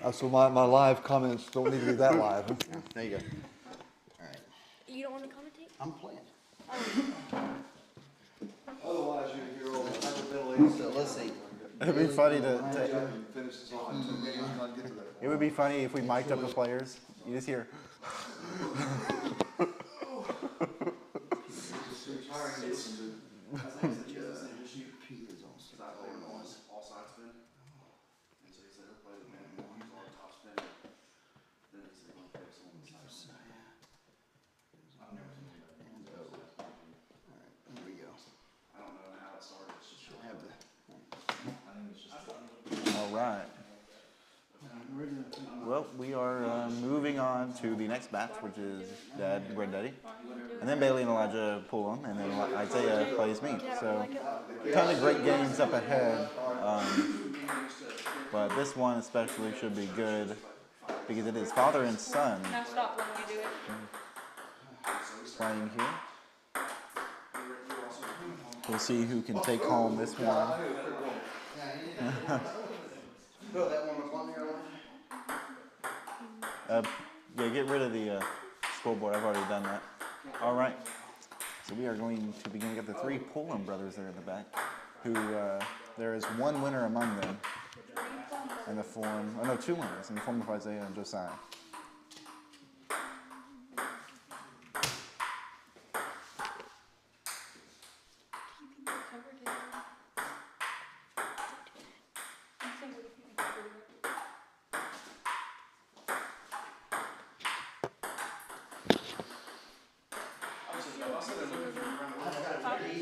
back. So my live comments don't need to be that live. Huh? There you go. All right. You don't want to commentate? I'm playing. Otherwise, you hear all the hyperventilating. So let's see. It'd be funny to Finish this off in 2 games and not get to that. it would be funny if we mic'd up the players. You just hear. All side spin. And so he said he'll play the man more. He's on top spin. Then he said he'll play someone on the side. I've never seen anybody. Here we go. I don't know how it started. It's just I have the. All right. well, we are moving on to the next match, which is Dad and Granddaddy. And then Bailey and Elijah pull them, and then Isaiah plays me. So, a ton of great games up ahead. But this one especially should be good because it is father and son Now stop when you do it. playing here. We'll see who can take home this one. Throw that one up on there. Yeah, get rid of the scoreboard. I've already done that. All right. So we are going to begin to get the three Pullman brothers there in the back, who there is one winner among them in the form, oh no, two winners in the form of Isaiah and Josiah.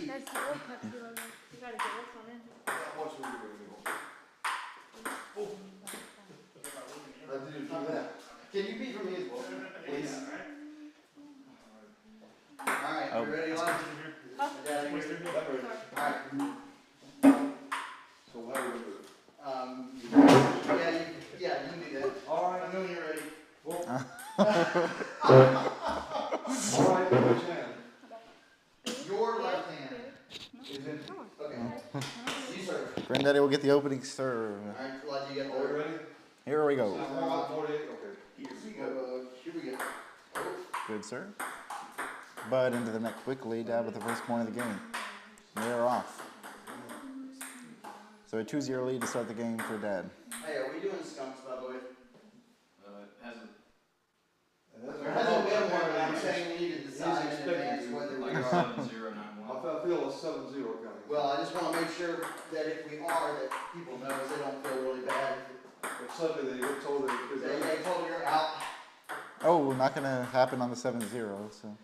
That's the old Pepsi logo. You gotta get this one in. Can you beat for me as well, please? Alright, you ready, Elijah? Yeah, you're ready. Alright. So how do we do it? Yeah, you can do that. Alright, I know when you're ready. All right, which hand? Your left hand is in. Okay. You serve. Granddaddy will get the opening serve. Alright, Elijah, you got Are we the. ready? Here we go. 48, okay. Here we go. Here we go. Good serve. But into the net quickly, Dad with the first point of the game. They are off. So a 2-0 lead to start the game for Dad. Hey, are we doing skunks, by the way? It hasn't. There hasn't been one, but I'm saying we need to decide in advance whether we Like are. 7091. I feel a 7-0 coming. Well, I just want to make sure that if we are, that people know, so they don't feel really bad. If suddenly they get told They told her you're out. Oh, not going to happen on the 7-0, so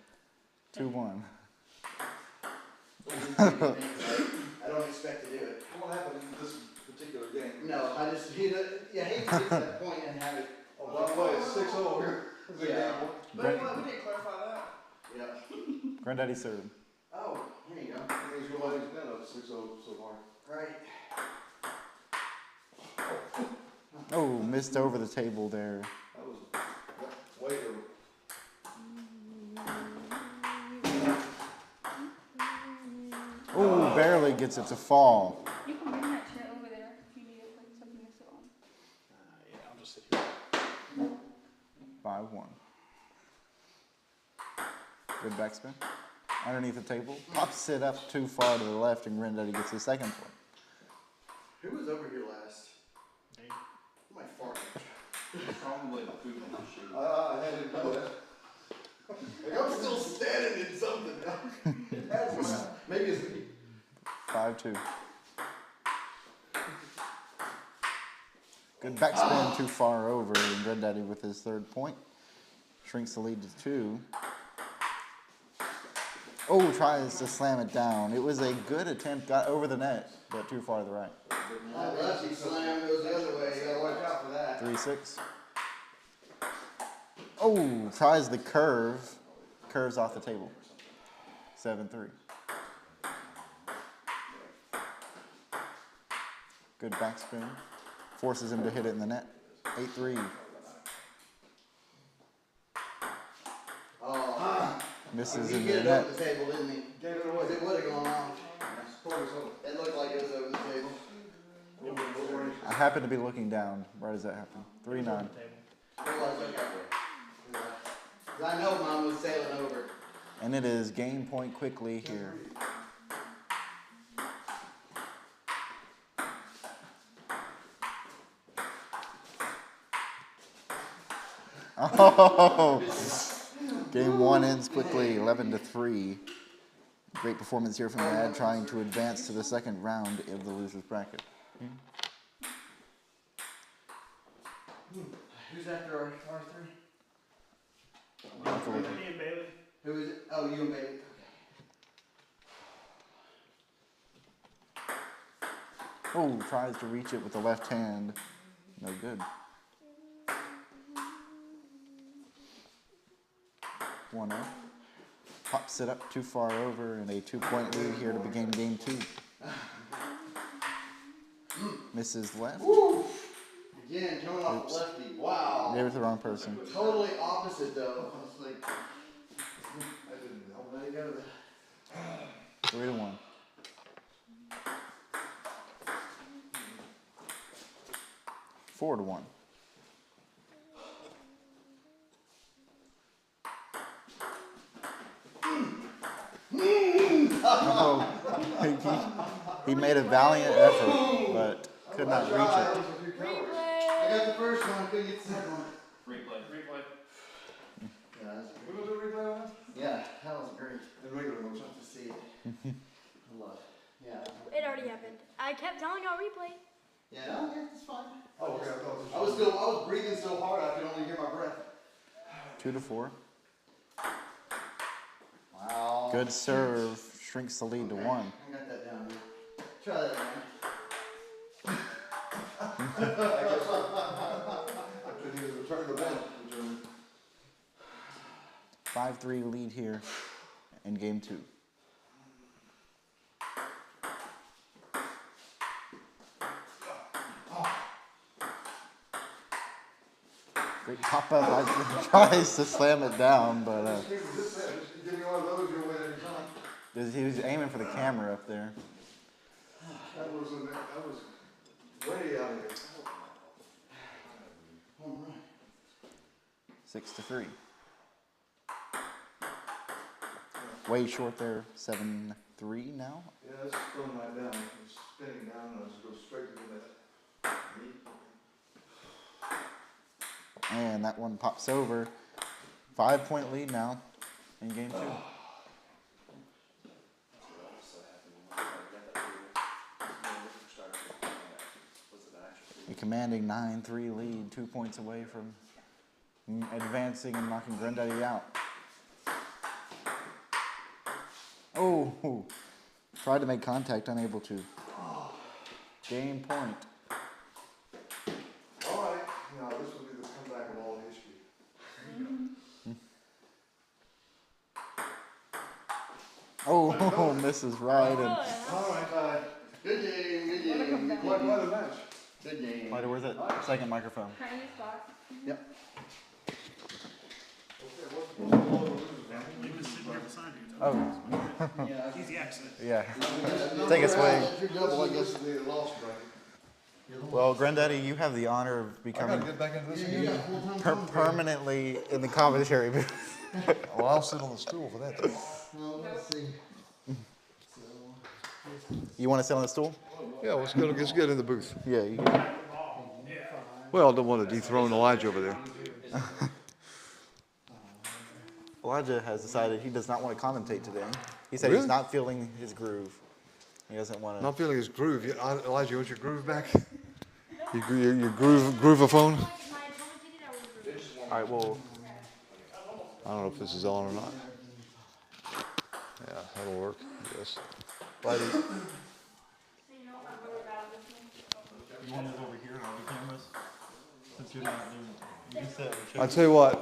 2-1. I don't expect to do it. What happened in this particular game? No, I just, you hate to get to that point and have it. Oh, by the way, it's 6-0 here. Yeah. But we didn't clarify that. Yeah. Granddaddy serve. Oh, there you go. He's been up 6-0 so far. Right. Oh, missed over the table there. That was way over. Oh, barely gets it to fall. You can bring that chair over there if you need it, like something to sit on. Yeah, I'll just sit here. 5-1. Good backspin. Underneath the table. Pops it up too far to the left, and Granddaddy gets his second point. Who was over here last? Me. Who am I farting? Probably the food industry. I had to know that. Like, I'm still standing in something. Maybe it's me. 5-2. Good backspin too far over, and Granddaddy with his third point. Shrinks the lead to 2. Oh, tries to slam it down. It was a good attempt, got over the net, but too far to the right. That lefty slam goes the other way. You gotta watch out for that. 3-6. Oh, tries the curve. Curves off the table. 7-3. Good backspin. Forces him to hit it in the net. 8-3. Oh, Misses he in hit the it net. over the table, didn't he? Gave it away. It would have gone off. It looked like it was over the table. I happened to be looking down right as that happened. 3-9. It was okay. 'Cause I know mine was sailing over. And it is game point quickly here. Oh! Game 1 ends quickly, 11-3. Great performance here from Dad, trying to advance to the second round of the loser's bracket. Who's after our three? Me and Bailey. Who is it? Oh, you and Bailey. Oh, tries to reach it with the left hand. No good. 1-0. Pops it up too far over, and a 2-point lead here to begin game 2. Misses left. Again, coming off the lefty. Wow. Gave it to the wrong person. Totally opposite though. I was like, I didn't know. There you go. 3-1. Four to 1. Oh, he made a valiant effort, but could not reach it. I got the first one, couldn't get the second one. Replay. Yeah, that's We're gonna do a replay on that? yeah, that was great. In regular motion. To see it. I love it. Yeah. It already happened. I kept telling y'all replay. Yeah, no, yeah, it's fine. Oh, okay, I thought this I was breathing so hard I could only hear my breath. 2 to 4. Wow. Good serve. Shrinks the lead to 1. I got that down there. Try that again. I couldn't even return the one. 5-3 lead here in game 2. Great pop up. I tries to slam it down, but Give me one of those, you'll win every time. he was aiming for the camera up there. That was way out of here. All right. 6-3. Way short there. 7-3 now. Yeah, it's going right down. It's spinning down and I just go straight to the net. And that one pops over. 5-point lead now in game 2. A commanding 9-3 lead, 2 points away from advancing and knocking Granddaddy out. Oh, tried to make contact, unable to. Game point. All right, now this will be the comeback of all history. Oh, misses right. And All right, Good game, good game. Good what game. a match. Good game. Wait, where's that second microphone? Can I use box? Yep. He was sitting here beside you. Oh, Yeah. Easy access. yeah. Take a swing. You're double, I guess. This is the lost bracket. Well, Granddaddy, you have the honor of I gotta becoming get back into this You again. got full-time commentary. permanently in the commentary booth. Well, I'll sit on the stool for that. Well, let's see. You want to sit on the stool? Yeah, let's get in the booth. Yeah, you can. Well, I don't want to dethrone Elijah over there. Elijah has decided he does not want to commentate today. He said Really? he's not feeling his groove. He doesn't want to. Not feeling his groove. Elijah, you want your groove back? Your groove-a-phone? All right, well, I don't know if this is on or not. Yeah, that'll work, yes. buddy. So you know, I'm really bad at this one. You want us over here on the cameras? Since you're not doing it. You can sit. I tell you what,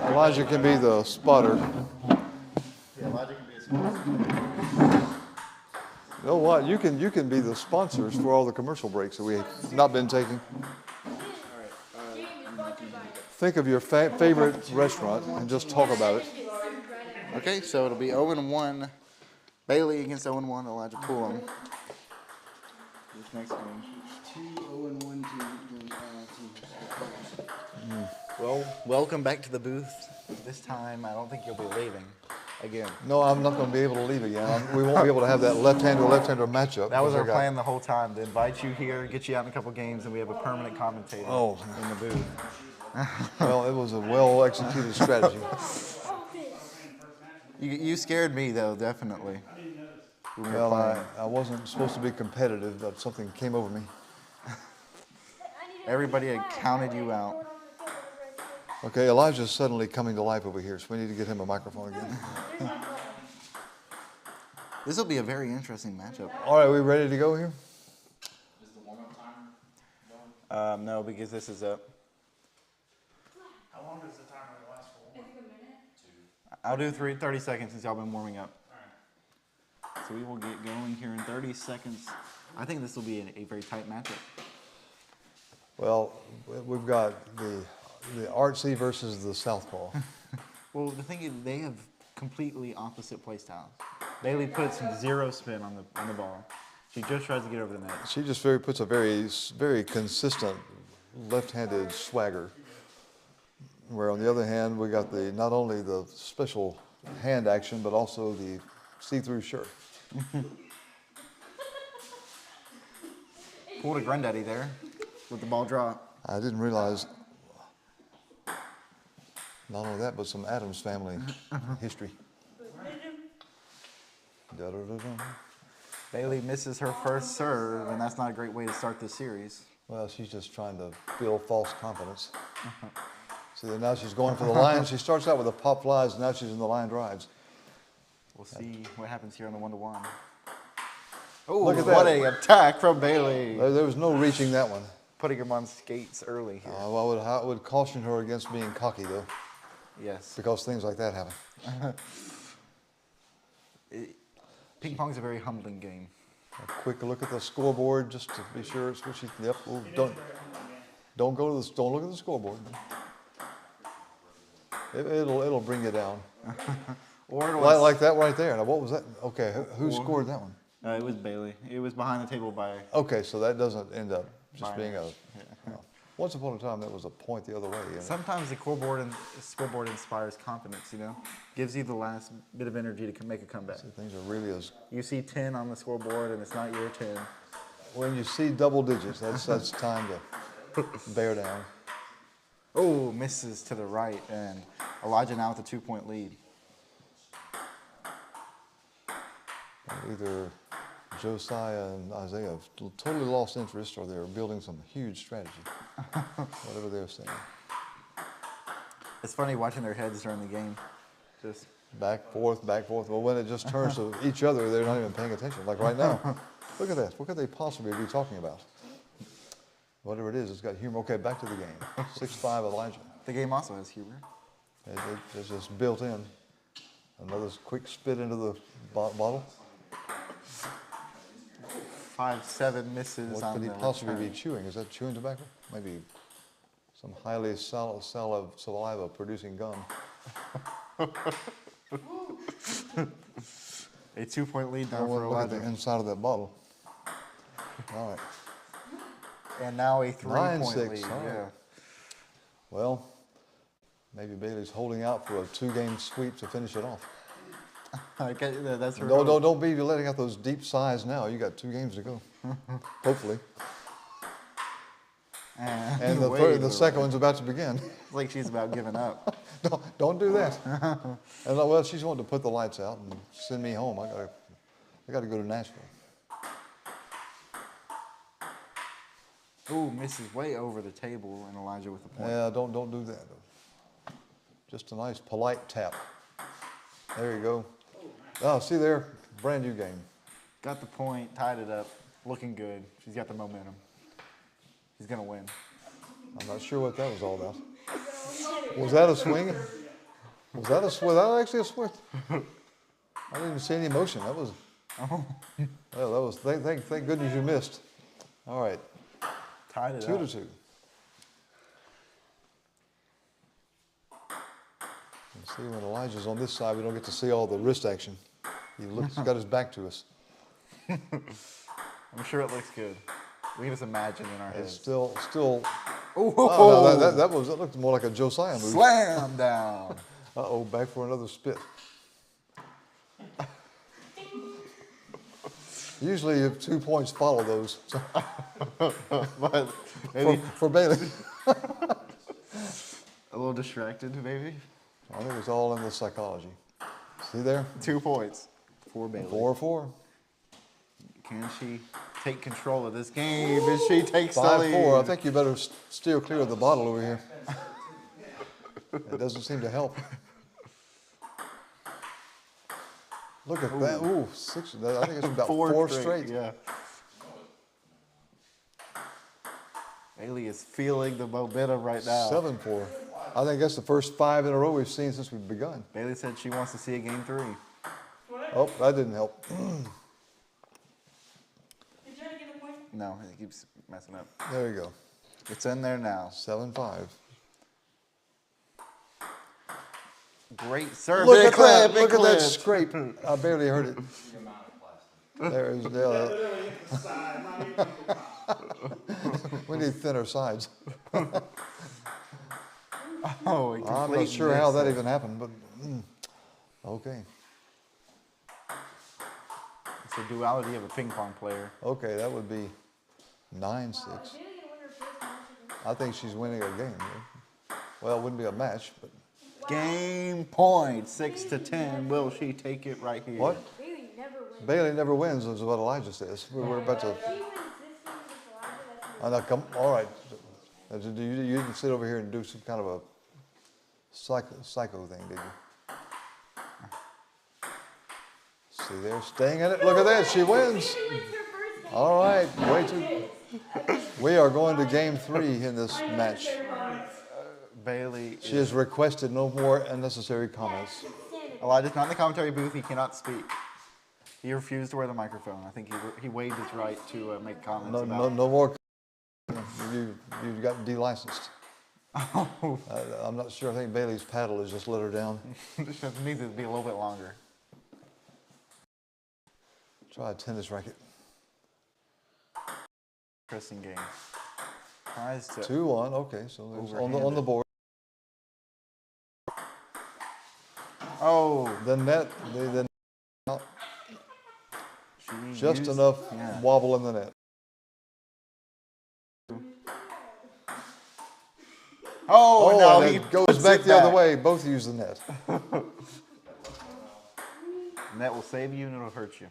Elijah can be the spotter. Yeah, Elijah can be a sponsor. You know what? You can be the sponsors for all the commercial breaks that we've not been taking. Think of your favorite restaurant and just talk about it. Okay, so it'll be 0-1. Bailey against 0-1. Elijah Poolum. This next game. 2-0-1 team. Well, welcome back to the booth. This time, I don't think you'll be leaving again. No, I'm not going to be able to leave again. We won't be able to have that left-hander matchup. That was our because I got- plan the whole time, to invite you here, get you out in a couple games, and we have a permanent commentator in the booth. Well, it was a well-executed strategy. You scared me, though, definitely. When we were Well, playing. I wasn't supposed to be competitive, but something came over me. Everybody had counted you out. Okay, Elijah's suddenly coming to life over here, so we need to get him a microphone again. This will be a very interesting matchup. All right, we ready to go here? Is the warm-up timer going? No, because this is up. How long does the timer last for? I think a minute. I'll do 30 seconds since y'all been warming up. So we will get going here in 30 seconds. I think this will be a very tight matchup. Well, we've got the artsy versus the southpaw. Well, the thing is, they have completely opposite play styles. Bailey puts 0 spin on the ball. She just tries to get over the net. She just puts a very consistent left-handed swagger. Where on the other hand, we got not only the special hand action, but also the see-through shirt. Pulled a granddaddy there with the ball drop. I didn't realize not only that, but some Addams family history. Da-da-da-da. Bailey misses her first serve, and that's not a great way to start this series. Well, she's just trying to build false confidence. See, now she's going for the line. She starts out with a pop flies, and now she's in the line drives. We'll see what happens here on the 1-to-1. Oh, Look at what that. a attack from Bailey. There was no reaching that one. Putting him on skates early here. I would caution her against being cocky, though, Yes. because things like that happen. Ping pong's a very humbling game. A quick look at the scoreboard just to be sure it's what she. Yep. Oh, don't go to the. Don't look at the scoreboard. It'll bring you down. Or Like that right there. Now, what was that? Okay, who scored that one? It was Bailey. It was behind the table by. Okay, so that doesn't end up just By being an a. inch, no. Once upon a time, that was a point the other way. You know? Sometimes the scoreboard inspires confidence, you know? Gives you the last bit of energy to make a comeback. See, things are really as. You see 10 on the scoreboard and it's not your 10. When you see double digits, that's time to bear down. Oh, misses to the right, and Elijah now with a 2-point lead. Either Josiah and Isaiah have totally lost interest, or they're building some huge strategy. Whatever they're saying. It's funny watching their heads during the game. Just Back, forth, back, forth. Well, when it just turns to each other, they're not even paying attention. Like right now. Look at that. What could they possibly be talking about? Whatever it is, it's got humor. Okay, back to the game. 6'5" Elijah. the game also has humor. It's just built in. Another quick spit into the bottle. 5-7 misses What on could he the possibly return. be chewing? Is that chewing tobacco? Maybe some highly saliva producing gum. A 2-point lead I now for want to look at the Elijah. inside of that bottle. All right. And now a 3-point 9-6, lead. all right. Yeah. Well, maybe Bailey's holding out for a 2-game sweep to finish it off. Okay, that's her. No, don't be letting out those deep sighs now. You got 2 games to go. Hopefully. And the second one's about to begin. It's like she's about giving up. Don't do that. And well, she's wanting to put the lights out and send me home. I got to go to Nashville. Ooh, misses way over the table, and Elijah with the point. Yeah, don't do that. Just a nice polite tap. There you go. Oh, see there, brand new game. Got the point, tied it up, looking good. She's got the momentum. She's gonna win. I'm not sure what that was all about. Was that a swing? Was that actually a swing? I didn't even see any motion. That was. Well, that was. Thank goodness you missed. All right, Tied it 2-2. up. See, when Elijah's on this side, we don't get to see all the wrist action. He's got his back to us. I'm sure it looks good. We can just imagine in our It's heads. still. Ooh, Oh, no, that looked more like a Josiah move. slam down. Uh-oh, back for another spit. Usually, if 2 points follow those. But maybe For Bailey. a little distracted, maybe. I think it's all in the psychology. See there? 2 points for Bailey. 4-4. Can she take control of this game? And she takes the lead. 5-4. I think you better steer clear of the bottle over here. It doesn't seem to help. Look at that. Ooh, 6. I think it's about 4 straight. Yeah. Bailey is feeling the momentum right now. 7-4. I think that's the first 5 in a row we've seen since we've begun. Bailey said she wants to see a game 3. Oh, that didn't help. Did you try to get a point? No, he keeps messing up. There you go. It's in there now. 7-5. Great serve. Look Big at clip, that, big look at that clip. Scrape. I barely heard it. There is, Literally hit the side, not even the top. we need thinner sides. Oh, he I'm not completely sure how missed that it. even happened, but okay. It's the duality of a ping pong player. Okay, that would be 9-6. Wow, is Bailey gonna win her first match again? I think she's winning a game. Yeah. Well, it wouldn't be a match, but Game point, 6-10. Will she take it right here? what? Bailey never wins. Bailey never wins, is what Elijah says. We're about to. If she wins this game against Elijah, that's Oh, now come, all right. You didn't sit over here and do some kind of a psycho thing, did you? See there, staying in it. Look at that, she wins. Bailey wins her first game. All right, we are going to game 3 in this match. Bailey. She has requested no more unnecessary comments. Elijah's not in the commentary booth. He cannot speak. He refused to wear the microphone. I think he waived his right to make comments No, about no more. You got delicensed. Oh. I'm not sure. I think Bailey's paddle has just let her down. This needs to be a little bit longer. Try a tennis racket. Interesting game. Tries to 2-1. Okay, so there's on Overhanded. the board. Oh, The net. she Just used- enough yeah. wobble in the net. Oh, no, and he it goes puts back it the other back. way. Both use the net. Net will save you and it'll hurt you.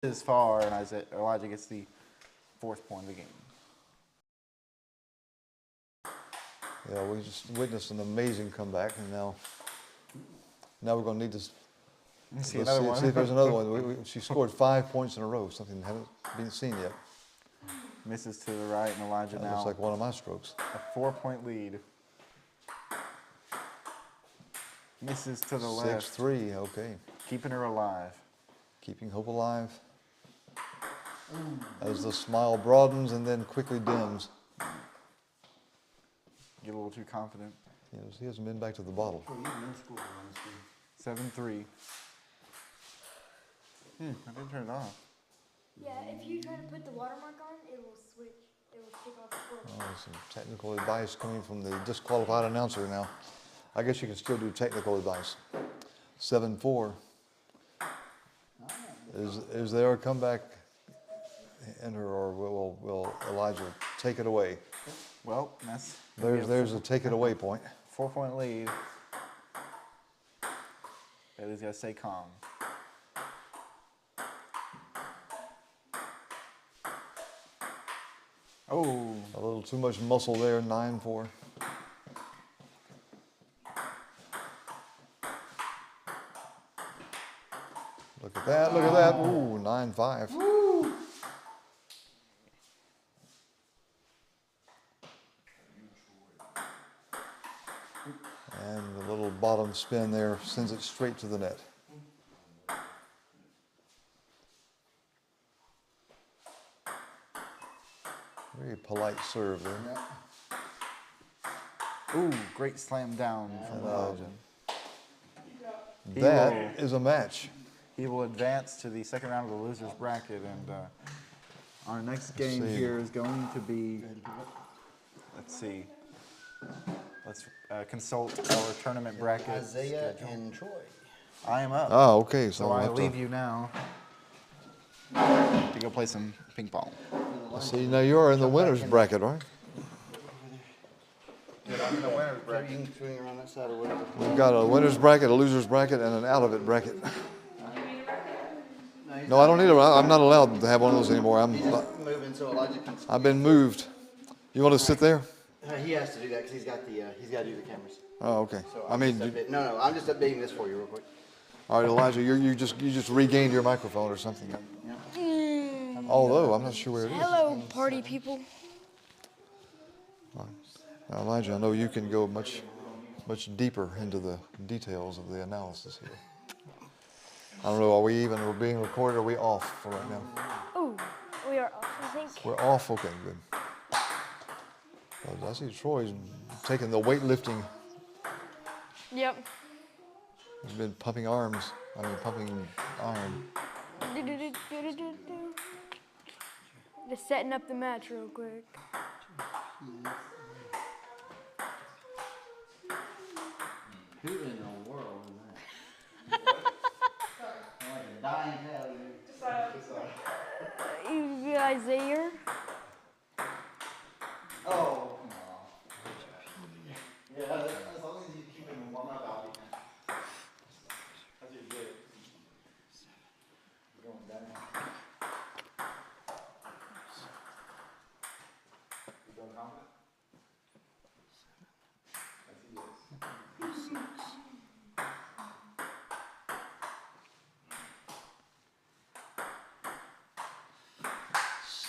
As far, and Elijah gets the 4th point of the game. Yeah, we just witnessed an amazing comeback, and now we're going to need to See another one. see if there's another one. She scored 5 points in a row, something that hasn't been seen yet. Misses to the right, and Elijah That now looks like one of my strokes. a 4-point lead. Misses to the left, 6-3, okay. keeping her alive. Keeping hope alive. As the smile broadens and then quickly dims. Get a little too confident. You know, he hasn't been back to the bottle. 7-3. I didn't turn it off. Yeah, if you try to put the watermark on, it will switch. It will kick off the score. Oh, some technical advice coming from the disqualified announcer now. I guess you can still do technical advice. 7-4. Is there a comeback in her, or will Elijah take it away? Well, that's There's a take it away point. 4-point lead. Bailey's got to stay calm. Oh, A little too much muscle there, 9-4. Look at that, look at that. Ooh, 9-5. And the little bottom spin there sends it straight to the net. Very polite serve there. ooh, great slam down from Elijah. He That is a match. He will advance to the 2nd round of the losers bracket, and our next game see. here is going to be. Let's see. Let's consult our tournament bracket. Isaiah schedule. and Troy. I am up, Oh, okay. so I'll I have to- leave you now to go play some ping pong. See, now you're in the winner's bracket, right? You can swing around that side or whatever. We've got a winner's bracket, a loser's bracket, and an out of it bracket. No, I don't need it. I'm not allowed to have one of those anymore. Moving so Elijah can. I've been moved. You want to sit there? He has to do that because he's got to do the cameras. Oh, okay. So I mean, no, I'm just updating this for you real quick. all right, Elijah, you just regained your microphone or something. Although I'm not sure where it is. Hello, party people. Now, Elijah, I know you can go much deeper into the details of the analysis here. I don't know, are we being recorded, or are we off for right now? Oh, we are off, I think. We're off, okay, good. Well, I see Troy's taking the weightlifting. Yep. He's been pumping iron. Just setting up the match real quick. Who in the world is that? Like a dying cow. You guys there? Oh, come on. Yeah, as long as you keep him warm up, I'll be fine. That's your good. Going down. You feel confident? Yes, he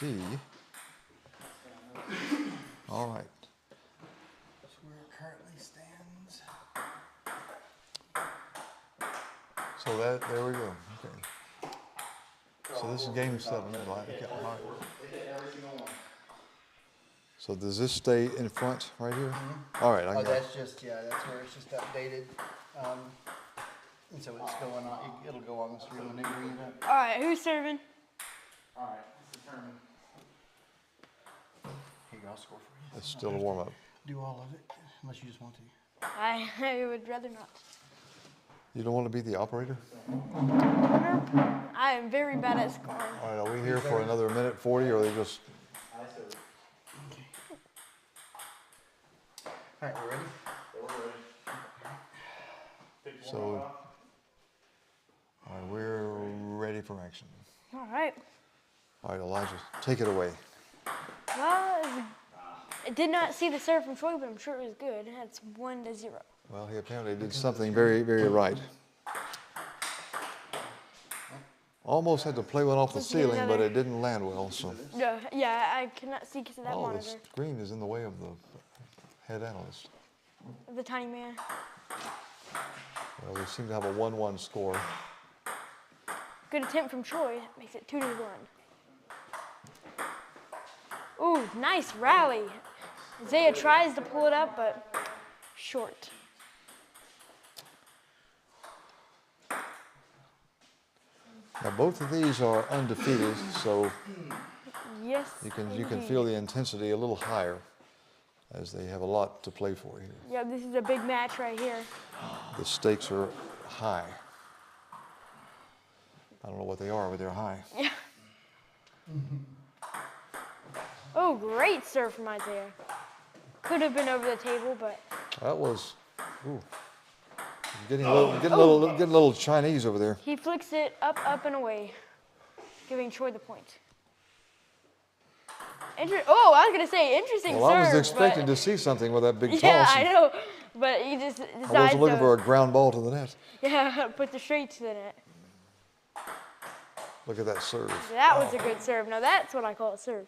is. See. All right. That's where it currently stands. So there we go. Okay. So this is game 7. Okay, all right. Every single one. So does this stay in front right here? All right, I Oh, got it. that's just, yeah, that's where it's just updated. And so it's going on, it'll go on the screen when they bring it up. All right, who's serving? All right, it's determined. Here you go, I'll score for you. It's still a warm-up. Do all of it, unless you just want to. I would rather not. You don't want to be the operator? I am very bad at scoring. All right, are we here for another minute 40, or are they just... Okay. All right, we ready? So, all right, we're ready for action. All right. All right, Elijah, take it away. Well, I did not see the serve from Troy, but I'm sure it was good. It's 1-0. Well, he apparently did something very, very right. Almost had to play one off the Let's get ceiling, but another. it didn't land well, so... Yeah, I cannot see because of that Oh, the monitor. screen is in the way of the head analyst. The tiny man. Well, we seem to have a 1-1 score. Good attempt from Troy. Makes it 2-1. Ooh, nice rally. Isaiah tries to pull it up, but short. Now, both of these are undefeated, so Yes. you can indeed. feel the intensity a little higher, as they have a lot to play for here. Yeah, this is a big match right here. The stakes are high. I don't know what they are, but they're high. Yeah. Oh, great serve from Isaiah. Could have been over the table, but That was, ooh, getting a little Chinese over there. he flicks it up, and away, giving Troy the point. I was gonna say interesting Well, serve. I was expecting but, to see something with that big Yeah, toss. I know, but he just I decides wasn't looking to, for a ground ball to the net. yeah, put the straight to the net. Look at that serve, That was a good serve. Now that's what I call a serve.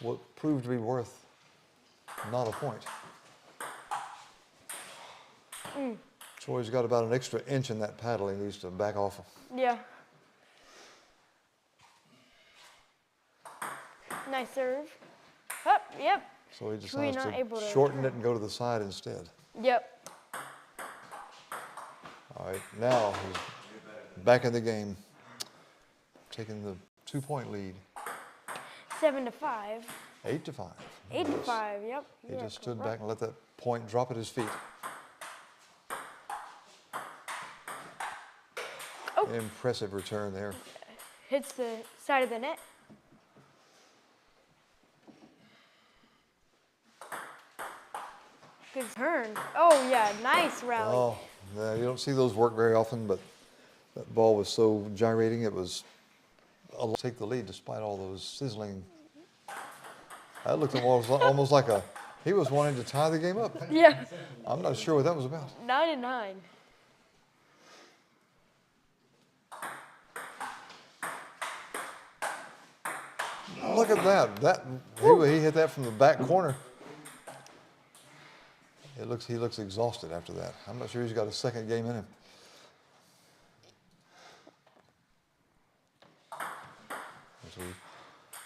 what proved to be worth not a point. Troy's got about an extra inch in that paddle. He needs to back off. Yeah. Nice serve. Up, yep, So he Troy decides not able to to shorten it and go to the side instead. yep. All right, now he's back in the game, taking the 2-point lead, 7-5. 8-5. 8-5, yep. He you are just stood correct. back and let that point drop at his feet. Oh. Impressive return there. Hits the side of the net. Good turn. Oh, yeah, nice rally. Oh, yeah, you don't see those work very often, but that ball was so gyrating, it was take the lead despite all those sizzling. That looked almost like he was wanting to tie the game up. Yeah, I'm not sure what that was about. 9-9. Look at that. He hit that from the back corner. He looks exhausted after that. I'm not sure he's got a second game in him.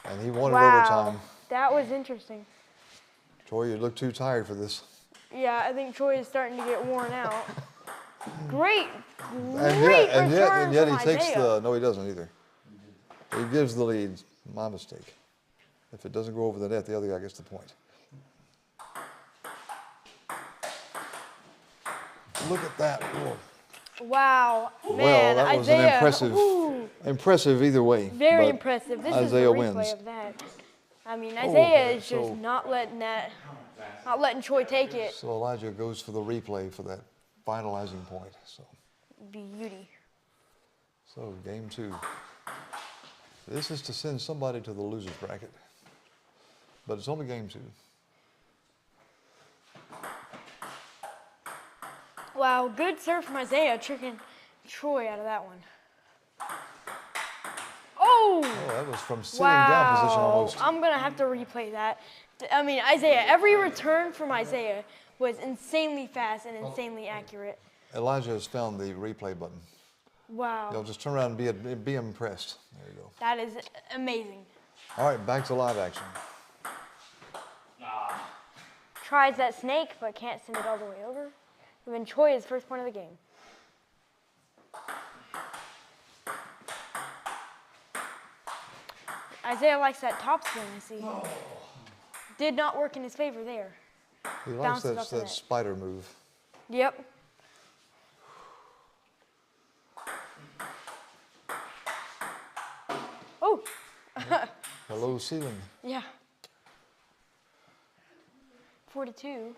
And he wanted overtime. That was interesting. Troy, you look too tired for this. Yeah, I think Troy is starting to get worn out. Great And return yet from he takes Isaiah. no, he doesn't either. He gives the lead. My mistake. If it doesn't go over the net, the other guy gets the point. Look at that. Whoa. Wow, man, Well, that was Isaiah, an impressive either way. very but impressive. This Isaiah is the replay wins. of that. I mean, Isaiah is so- just not letting Troy take it. So Elijah goes for the replay for that finalizing point. So, Beauty. so game 2. This is to send somebody to the loser's bracket, but it's only game 2. Wow, good serve from Isaiah, tricking Troy out of that one. Oh! Oh, that was from sitting down position almost. I'm going to have to replay that. I mean, Isaiah, every return from Isaiah was insanely fast and insanely accurate. Elijah has found the replay button. Wow. You'll just turn around and be impressed. There you go. That is amazing. All right, back to live action. Tries that snake, but can't send it all the way over. And then Troy is first point of the game. Isaiah likes that top spin, I see. Did not work in his favor there. He likes Bounces off the that net. spider move. Yep. Oh, Hello, ceiling. yeah. 42.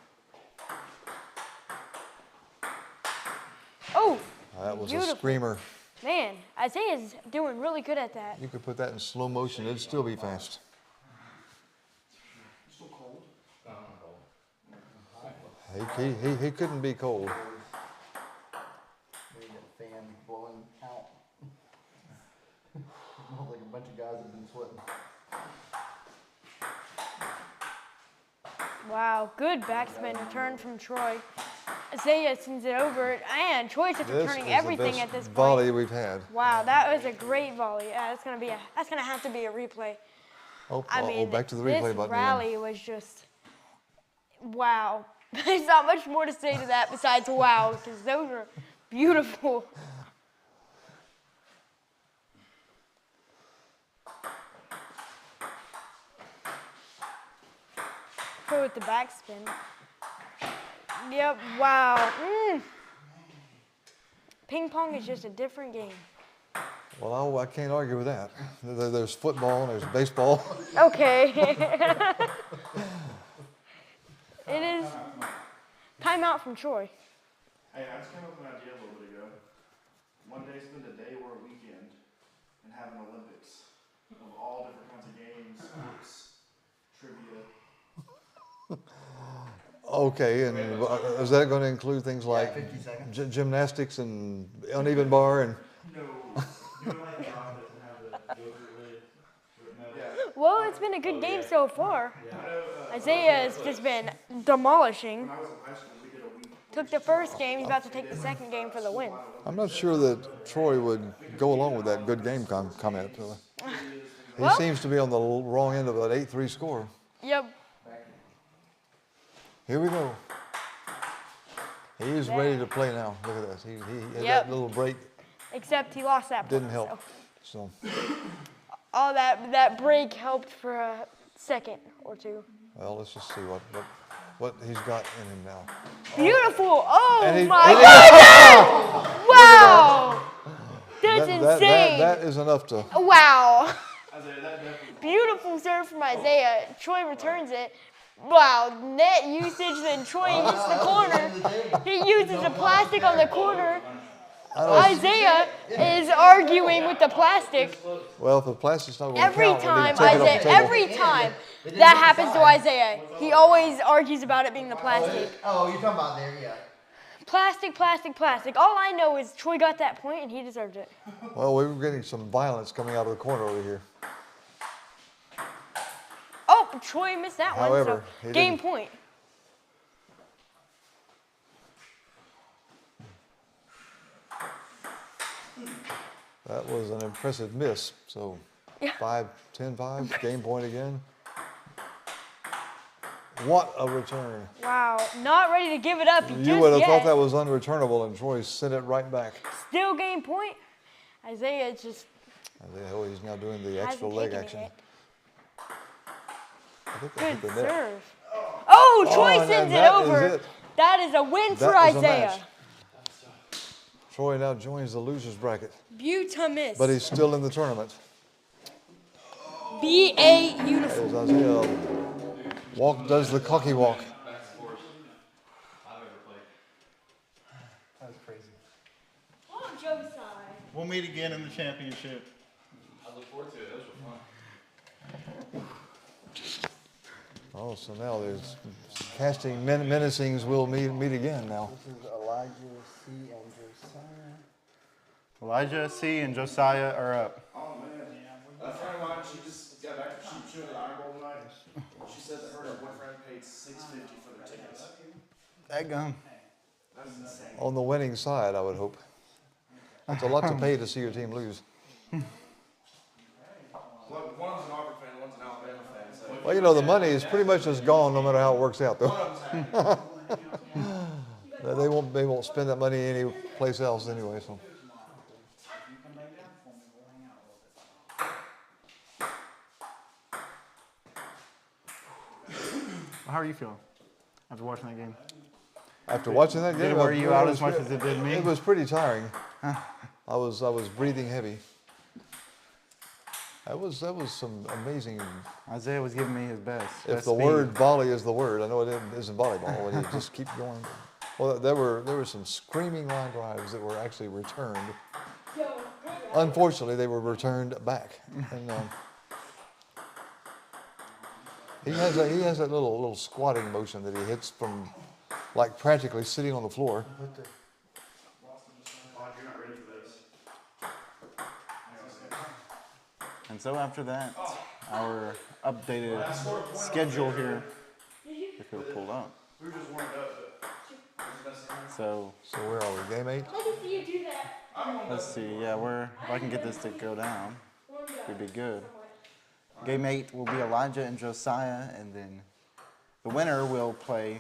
Oh, That was a beautiful. screamer. Man, Isaiah's doing really good at that. You could put that in slow motion, it'd still be fast. Still cold? He couldn't be cold. Maybe that fan blowing out. Smells like a bunch of guys have been sweating. Wow, good backspin return from Troy. Isaiah sends it over, and Troy's just This returning is everything the at best this point. volley we've had. Wow, that was a great volley. Yeah, that's gonna have to be a replay. Oh, I mean, back to the replay this button. rally was just wow. There's not much more to say to that besides wow, because those were beautiful. Troy with the backspin. Yep, wow. Ping pong is just a different game. Well, I can't argue with that. There's football and there's baseball. Okay. It is timeout from Troy. Hey, I just came up with an idea a little bit ago. One day spend a day or a weekend and have an Olympics of all different kinds of games, sports, trivia. Okay, and is that going to include things like 50 seconds. gymnastics and uneven bar and? No. You know, like John doesn't have the yogurt lid. Yeah. Well, it's been a good game so far. Isaiah has just been demolishing. When I was in high school, we did a week. Took the first game, he's about to take the second game for the win. I'm not sure that Troy would go along with that good game comment. He Well- seems to be on the wrong end of an 8-3 score. Yep. Here we go. He is ready to play now. Look at this. He Yep. that little break Except he lost that didn't point, help. so. So, All that break helped for a second or two. well, let's just see what he's got in him now. Beautiful. Oh And he- my and goodness! Wow. That's insane. That is enough to. Wow. Isaiah, that definitely. Beautiful serve from Isaiah. Troy returns it. Wow, net usage, then Troy hits the corner. He uses the plastic on the corner. Isaiah is arguing with the plastic. Well, if the plastic's not going to Every count, time, take it off the Isaiah, table. every time that happens to Isaiah, he always argues about it being the plastic. Oh, you're talking about there, yeah. Plastic, plastic, plastic. All I know is Troy got that point and he deserved it. Well, we were getting some violence coming out of the corner over here. Oh, Troy missed that However, one, so he game didn't- point. That was an impressive miss. So Yeah. 10-5, game point again. What a return. Wow, not ready to give it up You just would have yet. thought that was unreturnable, and Troy sent it right back. Still game point. Isaiah just Oh, he's now doing the extra hasn't leg taken action. it yet. I think that Good hit the net. serve. Oh, Troy and sends it that is over. it. That is a win for That was a Isaiah. match. Troy now joins the losers bracket, Buta miss. but he's still in the tournament. BA uniform. As Isaiah does the cocky walk. That was crazy. Oh, Joe's side. We'll meet again in the championship. I look forward to it. Those were fun. Oh, so now there's casting menacings will meet again now. This is Elijah C. and Josiah. Elijah C. and Josiah are up. Oh man, a friend of mine, she just got back from shooting at Iron Bowl tonight. She said that her and her boyfriend paid $650 for their tickets. That gum. That's insane. On the winning side, I would hope. That's a lot to pay to see your team lose. Look, one of them's an Auburn fan, one's an Alabama fan. So Well, you know, the money is pretty much just gone no matter how it works out, though. They won't spend that money any place else anyway. So. How are you feeling after watching that game? After watching that Did game, it wear you out was as much as it did me? It was pretty tiring. I was breathing heavy. That was some amazing. Isaiah was giving me his best. If best the speed. word volley is the word, I know it isn't volleyball, but you just keep going. Well, there were some screaming line drives that were actually returned. Unfortunately, they were returned back. And, he has that little squatting motion that he hits from, like practically sitting on the floor. you're not ready for this. And so after that, our updated schedule here, if it'll pull up. We were just warming up, but So So where are we? Game 8? I can see you do that. let's see. Yeah, if I can get this to go down, it'd be good. Game 8 will be Elijah and Josiah, and then the winner will play.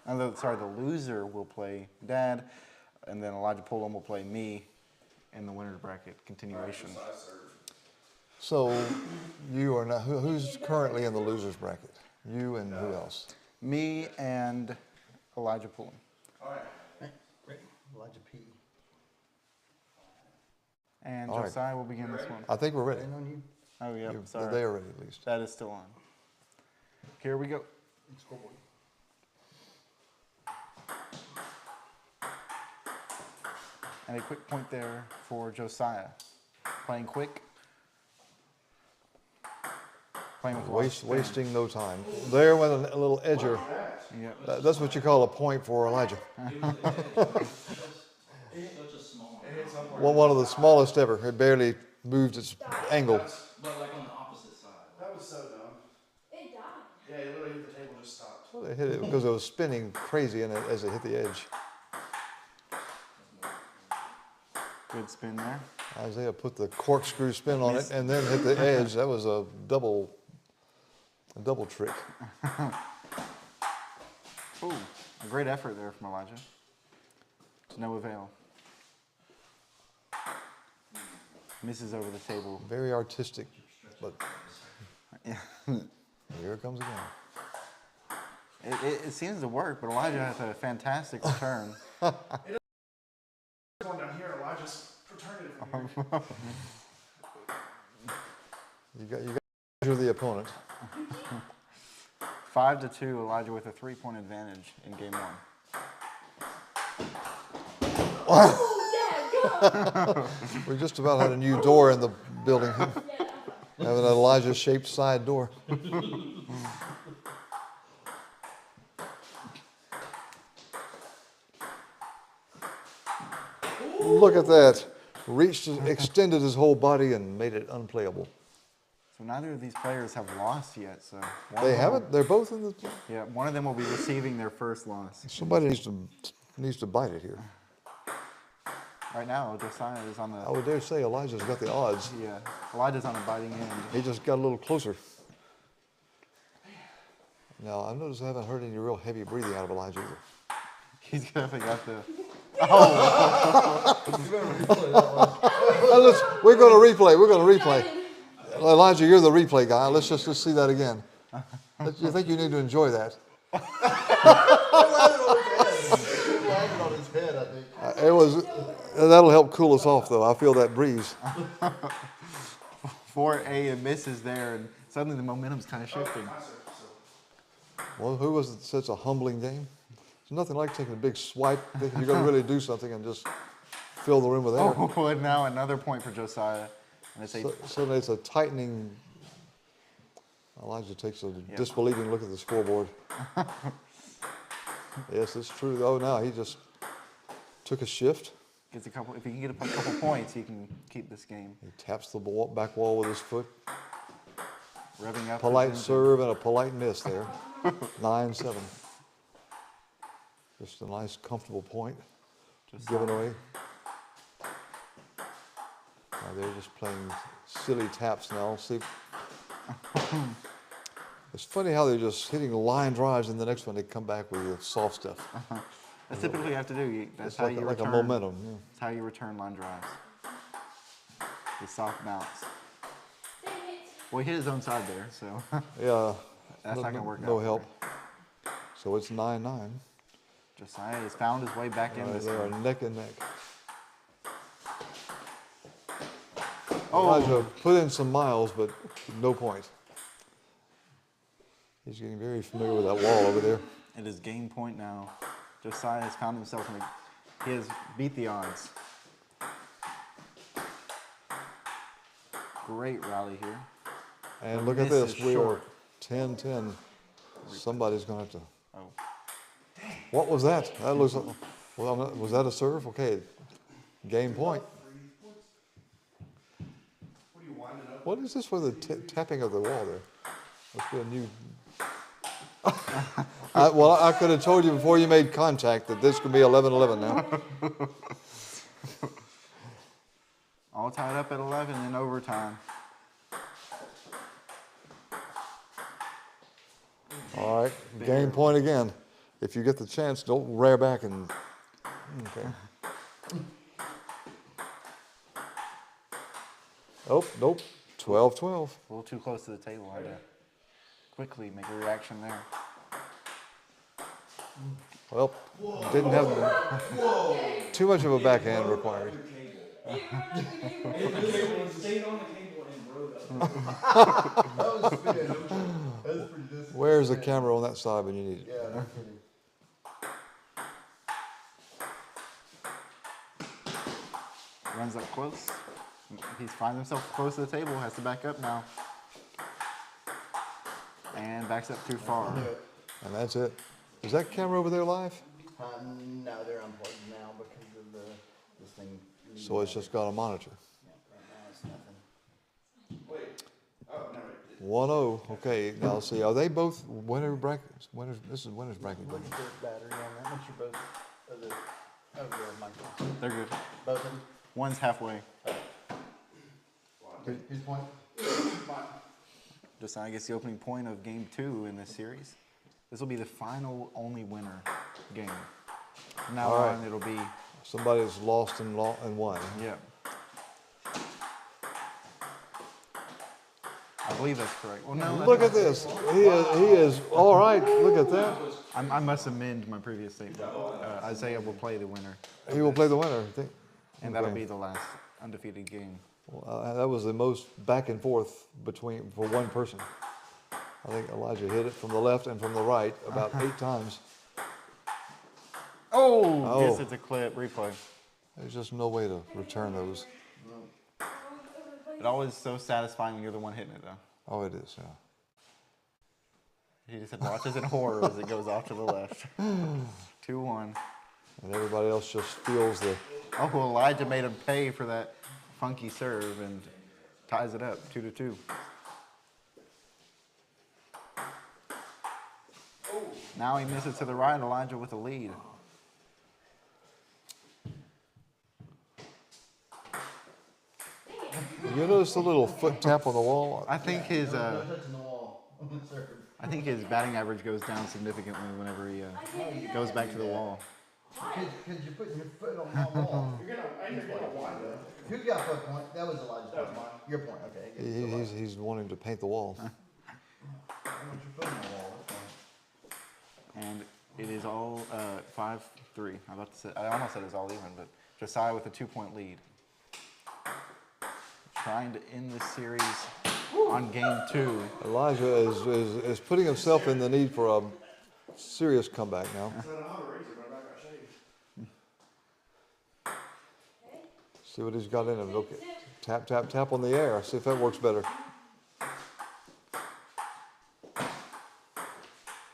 The loser will play Dad, and then Elijah Pullum will play me in the winner's bracket continuation. So you are not. Who's currently in the losers bracket? You and who else? Me and Elijah Pullum. Elijah P. And All right. Josiah will begin this one. I think we're ready. On you. Oh, yeah, sorry. They are ready at least. That is still on. Here we go. Scoreboard. And a quick point there for Josiah. Playing quick. Playing with lots of spin. Wasting no time. There went a little edger. Yep. That's what you call a point for Elijah. Well, one of the smallest ever. It barely moved its angle. but like on the opposite side. That was so dumb. It died. Yeah, it literally hit the table and just stopped. Well, they hit it because it was spinning crazy as it hit the edge. Good spin there. Isaiah put the corkscrew spin on it and then hit the edge. That was a double trick. Ooh, a great effort there from Elijah. To no avail. Misses over the table. Very artistic, but Yeah. here it comes again. It seems to work, but Elijah has a fantastic return. Going down here, Elijah's returned it from here. You got to measure the opponent. 5-2, Elijah with a 3-point advantage in game 1. We just about had a new door in the building. Having an Elijah-shaped side door. Look at that. Extended his whole body and made it unplayable. So neither of these players have lost yet. So They haven't? They're both in the... Yeah, one of them will be receiving their first loss. Somebody needs to bite it here. Right now, Josiah is on I the, would dare say Elijah's got the odds. yeah, Elijah's on the biting end. He just got a little closer. Now, I've noticed I haven't heard any real heavy breathing out of Elijah either. He's definitely got the, We're going to replay. We're going to replay. Elijah, you're the replay guy. Let's see that again. You think you need to enjoy that? It landed on his head, I think. It was. That'll help cool us off, though. I feel that breeze. 4A and misses there, and suddenly the momentum's kind of shifting. Well, who was it such a humbling game? There's nothing like taking a big swipe, thinking you're going to really do something, and just fill the room with air. Oh, and now another point for Josiah. And it's Suddenly it's a tightening. Elijah takes a disbelieving look at the scoreboard. Yes, it's true. Oh, now he just took a shift. gets a couple. If he can get a couple points, he can keep this game. He taps the back wall with his foot. Revving up. Polite serve and a polite miss there. 9-7. Just a nice, comfortable point. Just given away. Now they're just playing silly taps now. See, it's funny how they're just hitting line drives, and the next one they come back with the soft stuff. That's typically what you have to do. That's It's how like, you like return. a momentum. Yeah. That's how you return line drives. The soft bounce. Well, he hit his own side there, so Yeah. that's not gonna work out. No for help. him. So it's 9-9. Josiah has found his way back in this They are one. neck and neck. Oh. Elijah put in some miles, but no point. He's getting very familiar with that wall over there. It is game point now. Josiah has found himself in he has beat the odds. Great rally here. And look at This this. is We are short. 10-10. Somebody's going to have to. Oh. What was that? That looks. Well, was that a serve? Okay. Game point. What is this for the tapping of the wall there? Must be a new. I could have told you before you made contact that this could be 11-11 now. All tied up at 11 in overtime. All right, game point again. If you get the chance, don't rear back and. Okay. Oh, nope. 12-12. A little too close to the table. I had to quickly make a reaction there. Well, didn't have too much of a backhand required. Stayed on the cable and broke up. That was spin. That was pretty distant. Where's the camera on that side when you need it? Yeah, no kidding. Runs up close. He finds himself close to the table, has to back up now. And backs up too far. And that's it. Is that camera over there live? No, they're unplugged now because of this thing. So it's just got a monitor. Yeah, right now it's nothing. 1-0. Okay, now see, are they both winner brackets? This is winner's bracket. What's the battery on that? Make sure both of the over there, Michael. They're good. Both of them. One's halfway. Whose point? Josiah gets the opening point of game 2 in this series. This will be the final only winner game. From now All right. on, it'll be, Somebody's lost and won. yeah. I believe that's correct. Well, no, Look at this. He is all right. Look at that. I must amend my previous statement. Isaiah will play the winner, He will play the winner. I think. and that'll Okay. be the last undefeated game. Well, that was the most back and forth for one person. I think Elijah hit it from the left and from the right about 8 times. Oh, yes, it's a clip replay. There's just no way to return those. It's always so satisfying when you're the one hitting it, though. Oh, it is. Yeah. He just watches in horror as it goes off to the left. 2-1. And everybody else just feels the. Oh, Elijah made him pay for that funky serve and ties it up 2-2. Now he misses to the right. Elijah with the lead. You notice the little foot tap on the wall? I think his No touching the wall on the serve. I think his batting average goes down significantly whenever he goes back to the wall. Because you're putting your foot on my wall. You're gonna wind up. Who got foot point? That was Elijah's point. Your point, okay. He's wanting to paint the wall. I want your foot on the wall. That's fine. And it is all 5-3. I almost said it was all even, but Josiah with a 2-point lead. Trying to end this series on game 2. Elijah is putting himself in the need for a serious comeback now. See what he's got in him. Look, tap, tap, tap on the air. See if that works better.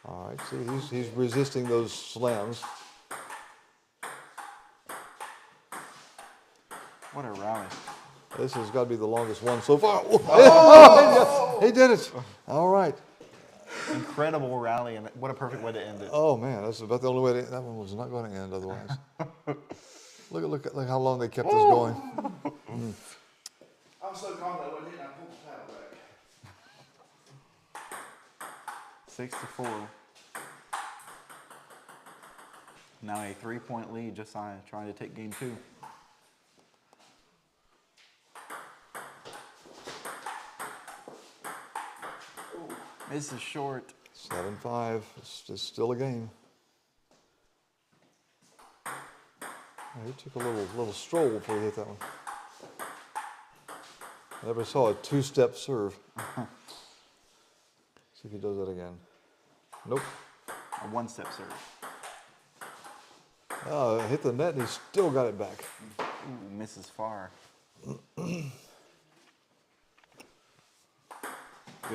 All right, see, he's resisting those slams. What a rally. This has got to be the longest one so far. Oh! He did it. All right. Incredible rally, and what a perfect way to end it. Oh, man, that's about the only way that one was not going to end otherwise. Look at how long they kept this going. I'm so confident I wasn't hitting. I pulled the paddle back. 6-4. Now a 3-point lead, Josiah trying to take game 2. This is short. 7-5. It's still a game. He took a little stroll before he hit that one. Never saw a 2-step serve. See if he does that again. Nope. A 1-step serve. Hit the net and he still got it back. Ooh, misses far. Good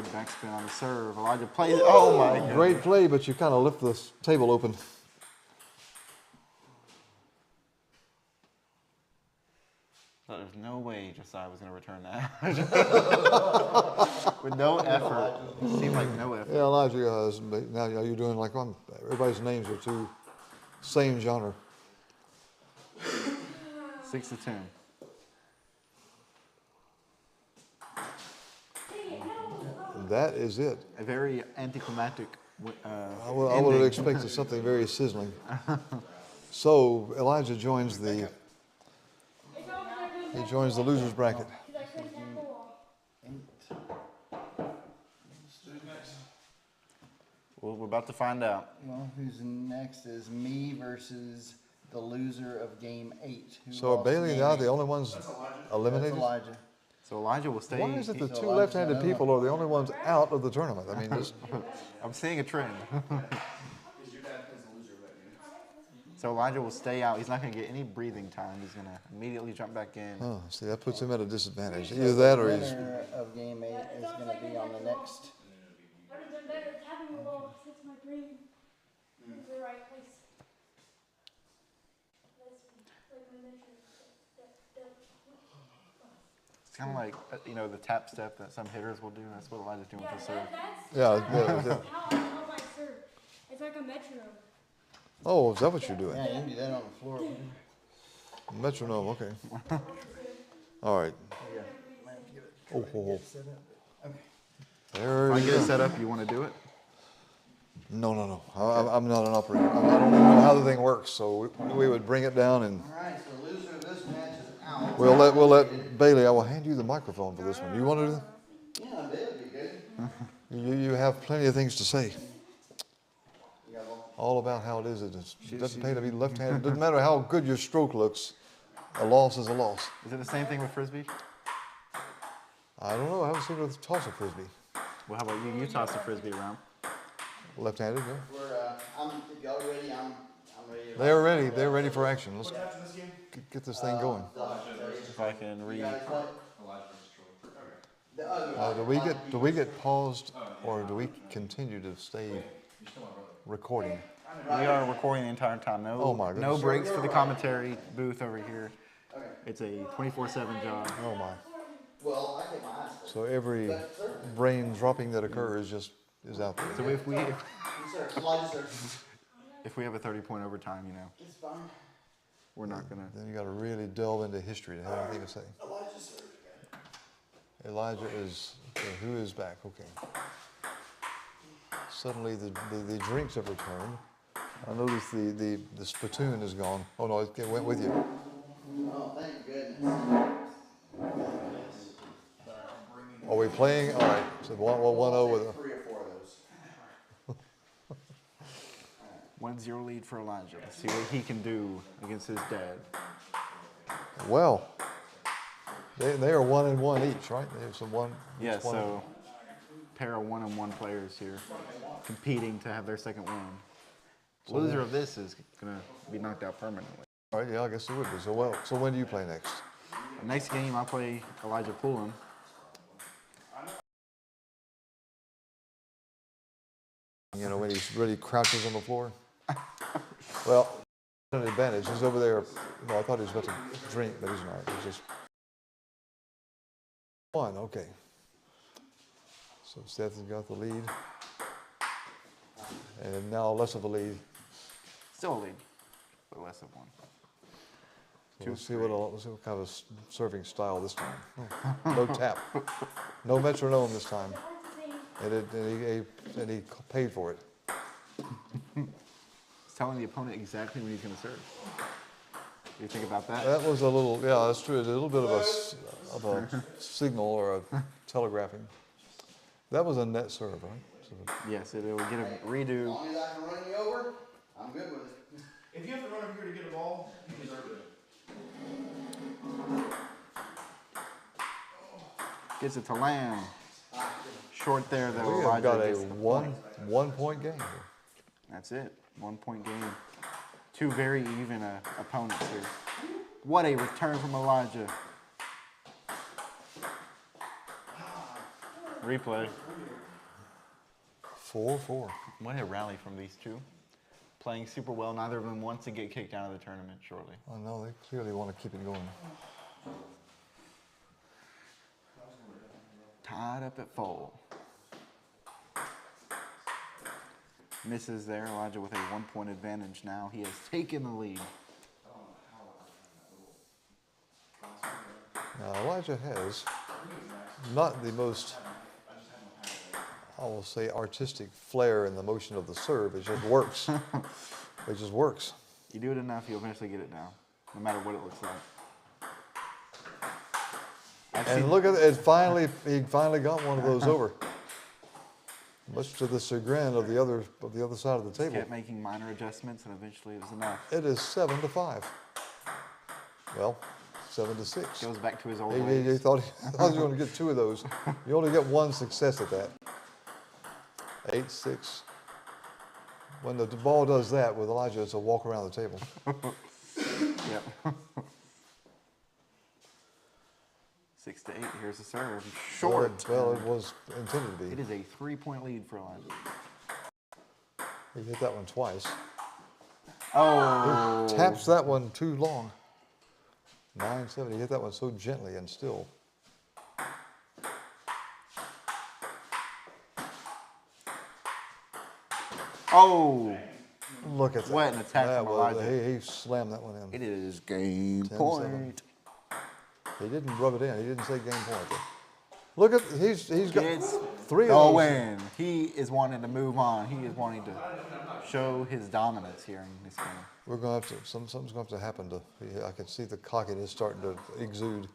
backspin on the serve. Elijah plays it. Oh my God. Great play, but you kind of lift the table open. But there's no way Josiah was going to return that. With no effort. It seemed like no effort. Yeah, Elijah, now you're doing like everybody's names are too same genre. 6-10. That is it. A very anticlimactic I would have expected something very sizzling. So Elijah joins the losers bracket. Well, we're about to find out. Well, who's next is me versus the loser of game 8. So are Bailey and I the only ones eliminated? That's Elijah. So Elijah will stay. Why is it the So two Elijah's left-handed got people are the only ones out of the tournament? I mean, I'm seeing a trend. Because your dad plays the loser of that game. So Elijah will stay out. He's not going to get any breathing time. He's going to immediately jump back in. oh, see, that puts him at a disadvantage. Either that or he's. The winner of game 8 is going to be on the next. Tapping the wall sets my brain in the right place. It's kind of like, the tap step that some hitters will do. That's what Elijah's doing with the serve. Yeah. How I my serve. It's like a metronome. Oh, is that what you're doing? Yeah, you can do that on the floor. Metronome. Okay. All right. Oh. There If I you get it go. set up, you want to do it? No. I'm not an operator. I don't even know how the thing works. So we would bring it down and All right, so the loser of this match is out. we'll let Bailey. I will hand you the microphone for this one. You want to do that? Yeah, Bailey would be good. You have plenty of things to say. All about how it is. It doesn't pay to be left-handed. Doesn't matter how good your stroke looks. A loss is a loss. Is it the same thing with Frisbee? I don't know. I haven't seen her toss a Frisbee. Well, how about you? You toss the Frisbee around. Left-handed, yeah. If y'all ready, I'm ready. They're ready. They're ready for action. Let's After this game? get this thing going. If I can read. Do we get paused, or do we continue to stay recording? We are recording the entire time. No, Oh, my no goodness. breaks for the commentary booth over here. It's a 24/7 job. Oh my! Well, I take my eyes closed. So every brain dropping that occurs is out there. So if we Yes, sir. Elijah, sir. if we have a 30-point overtime, It's fine. we're not gonna. Then you got to really delve into history to have anything to say. Elijah, sir. Elijah is, okay, who is back? Okay. Suddenly the drinks have returned. I noticed the spittoon is gone. Oh no, it went with you. Oh, thank goodness. Are we playing? All right, so 1-0 with a, 3 or 4 of those. 1-0 lead for Elijah. Let's see what he can do against his dad. well, they are 1-1 each, right? There's some one. Yeah, each one. so pair of 1-1 players here competing to have their second win. Loser of this is gonna be knocked out permanently. All right, yeah, I guess it would be. So when do you play next? Next game, I play Elijah Pullen. You know, when he really crouches on the floor. Well, an advantage. He's over there. No, I thought he was about to drink, but he's not. He's just one. Okay. So Seth has got the lead, and now less of a lead. Still a lead, but less of one. So let's see what kind of serving style this time. No tap, no metronome this time, and he paid for it. He's telling the opponent exactly when he's going to serve. What do you think about that? That was a little, yeah, that's true. A little bit of a signal or a telegraphing. That was a net serve, right? So, Yes, it will get a redo. As long as I can run you over, I'm good with it. If you have to run over here to get a ball, you deserve it. Gets it to land. Short there, though. we have Elijah got a gets the point. 1 point game here. That's it. 1 point game. Two very even opponents here. What a return from Elijah. Replay. 4-4. What a rally from these two. Playing super well. Neither of them wants to get kicked out of the tournament shortly. Oh no, they clearly want to keep it going. Tied up at 4. Misses there. Elijah with a 1 point advantage now. He has taken the lead. Now Elijah has not the most, I will say, artistic flair in the motion of the serve. It just works. It just works. You do it enough, you'll eventually get it down, no matter what it looks like. And look at it, he finally got one of those over. Much to the chagrin of the other side of the table. Kept making minor adjustments, and eventually it was enough. It is 7-5. Well, 7-6. Goes back to his old He ways. thought he was going to get 2 of those. You only get 1 success at that. 8-6. When the ball does that with Elijah, it's a walk around the table. Yep. 6-8. Here's the serve. Short. Well, it was intended to It be. is a 3 point lead for Elijah. He hit that one twice. Oh. Taps that one too long. 9-7. He hit that one so gently and still. Oh. Look at that. What an attack That from was, Elijah. he slammed that one in. It is game 10-7. point. He didn't rub it in. He didn't say game point. Look at, he's got Gets 3 of the those. win. He is wanting to move on. He is wanting to show his dominance here in this game. We're going to have to, something's going to have to happen to, I can see the cockiness starting to exude.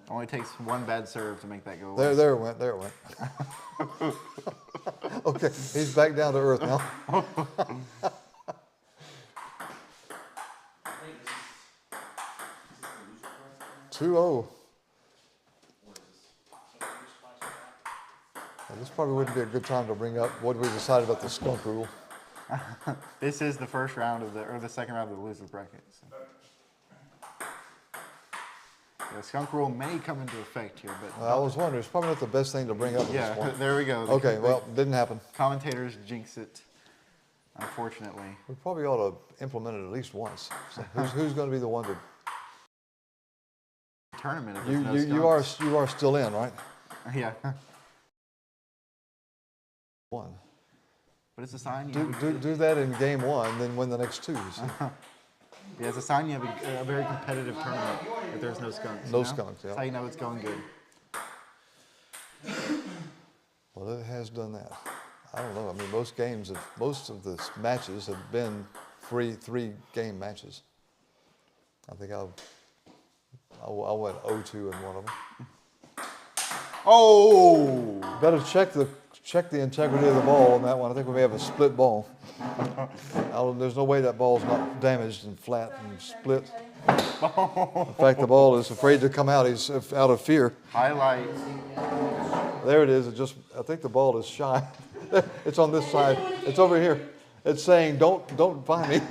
Only takes one bad serve to make that go away. There it went, there it went. Okay, he's back down to earth now. 2-0. This probably wouldn't be a good time to bring up what we decided about the skunk rule. This is the first round of the second round of the losers bracket. So. The skunk rule may come into effect here, but I was wondering, it's probably not the best thing to bring up at this yeah, point. there we go. Okay, well, didn't happen. Commentators jinx it, unfortunately. We probably ought to implement it at least once. So who's going to be the one to? Tournament. If there's no You are still in, right? skunks. Yeah. One. But it's a sign. Do that in game 1, then win the next 2. So. Yeah, it's a sign you have a very competitive tournament if there's no skunks. No you know? skunks, yeah. That's how you know it's going good. Well, it has done that. I don't know. I mean, most of the matches have been three-game matches. I think I went 0-2 in one of them. Oh! Better check the integrity of the ball on that one. I think we may have a split ball. There's no way that ball's not damaged and flat and split. In fact, the ball is afraid to come out. He's out of fear. Highlight. There it is. I think the ball is shy. It's on this side. It's over here. It's saying, don't find me.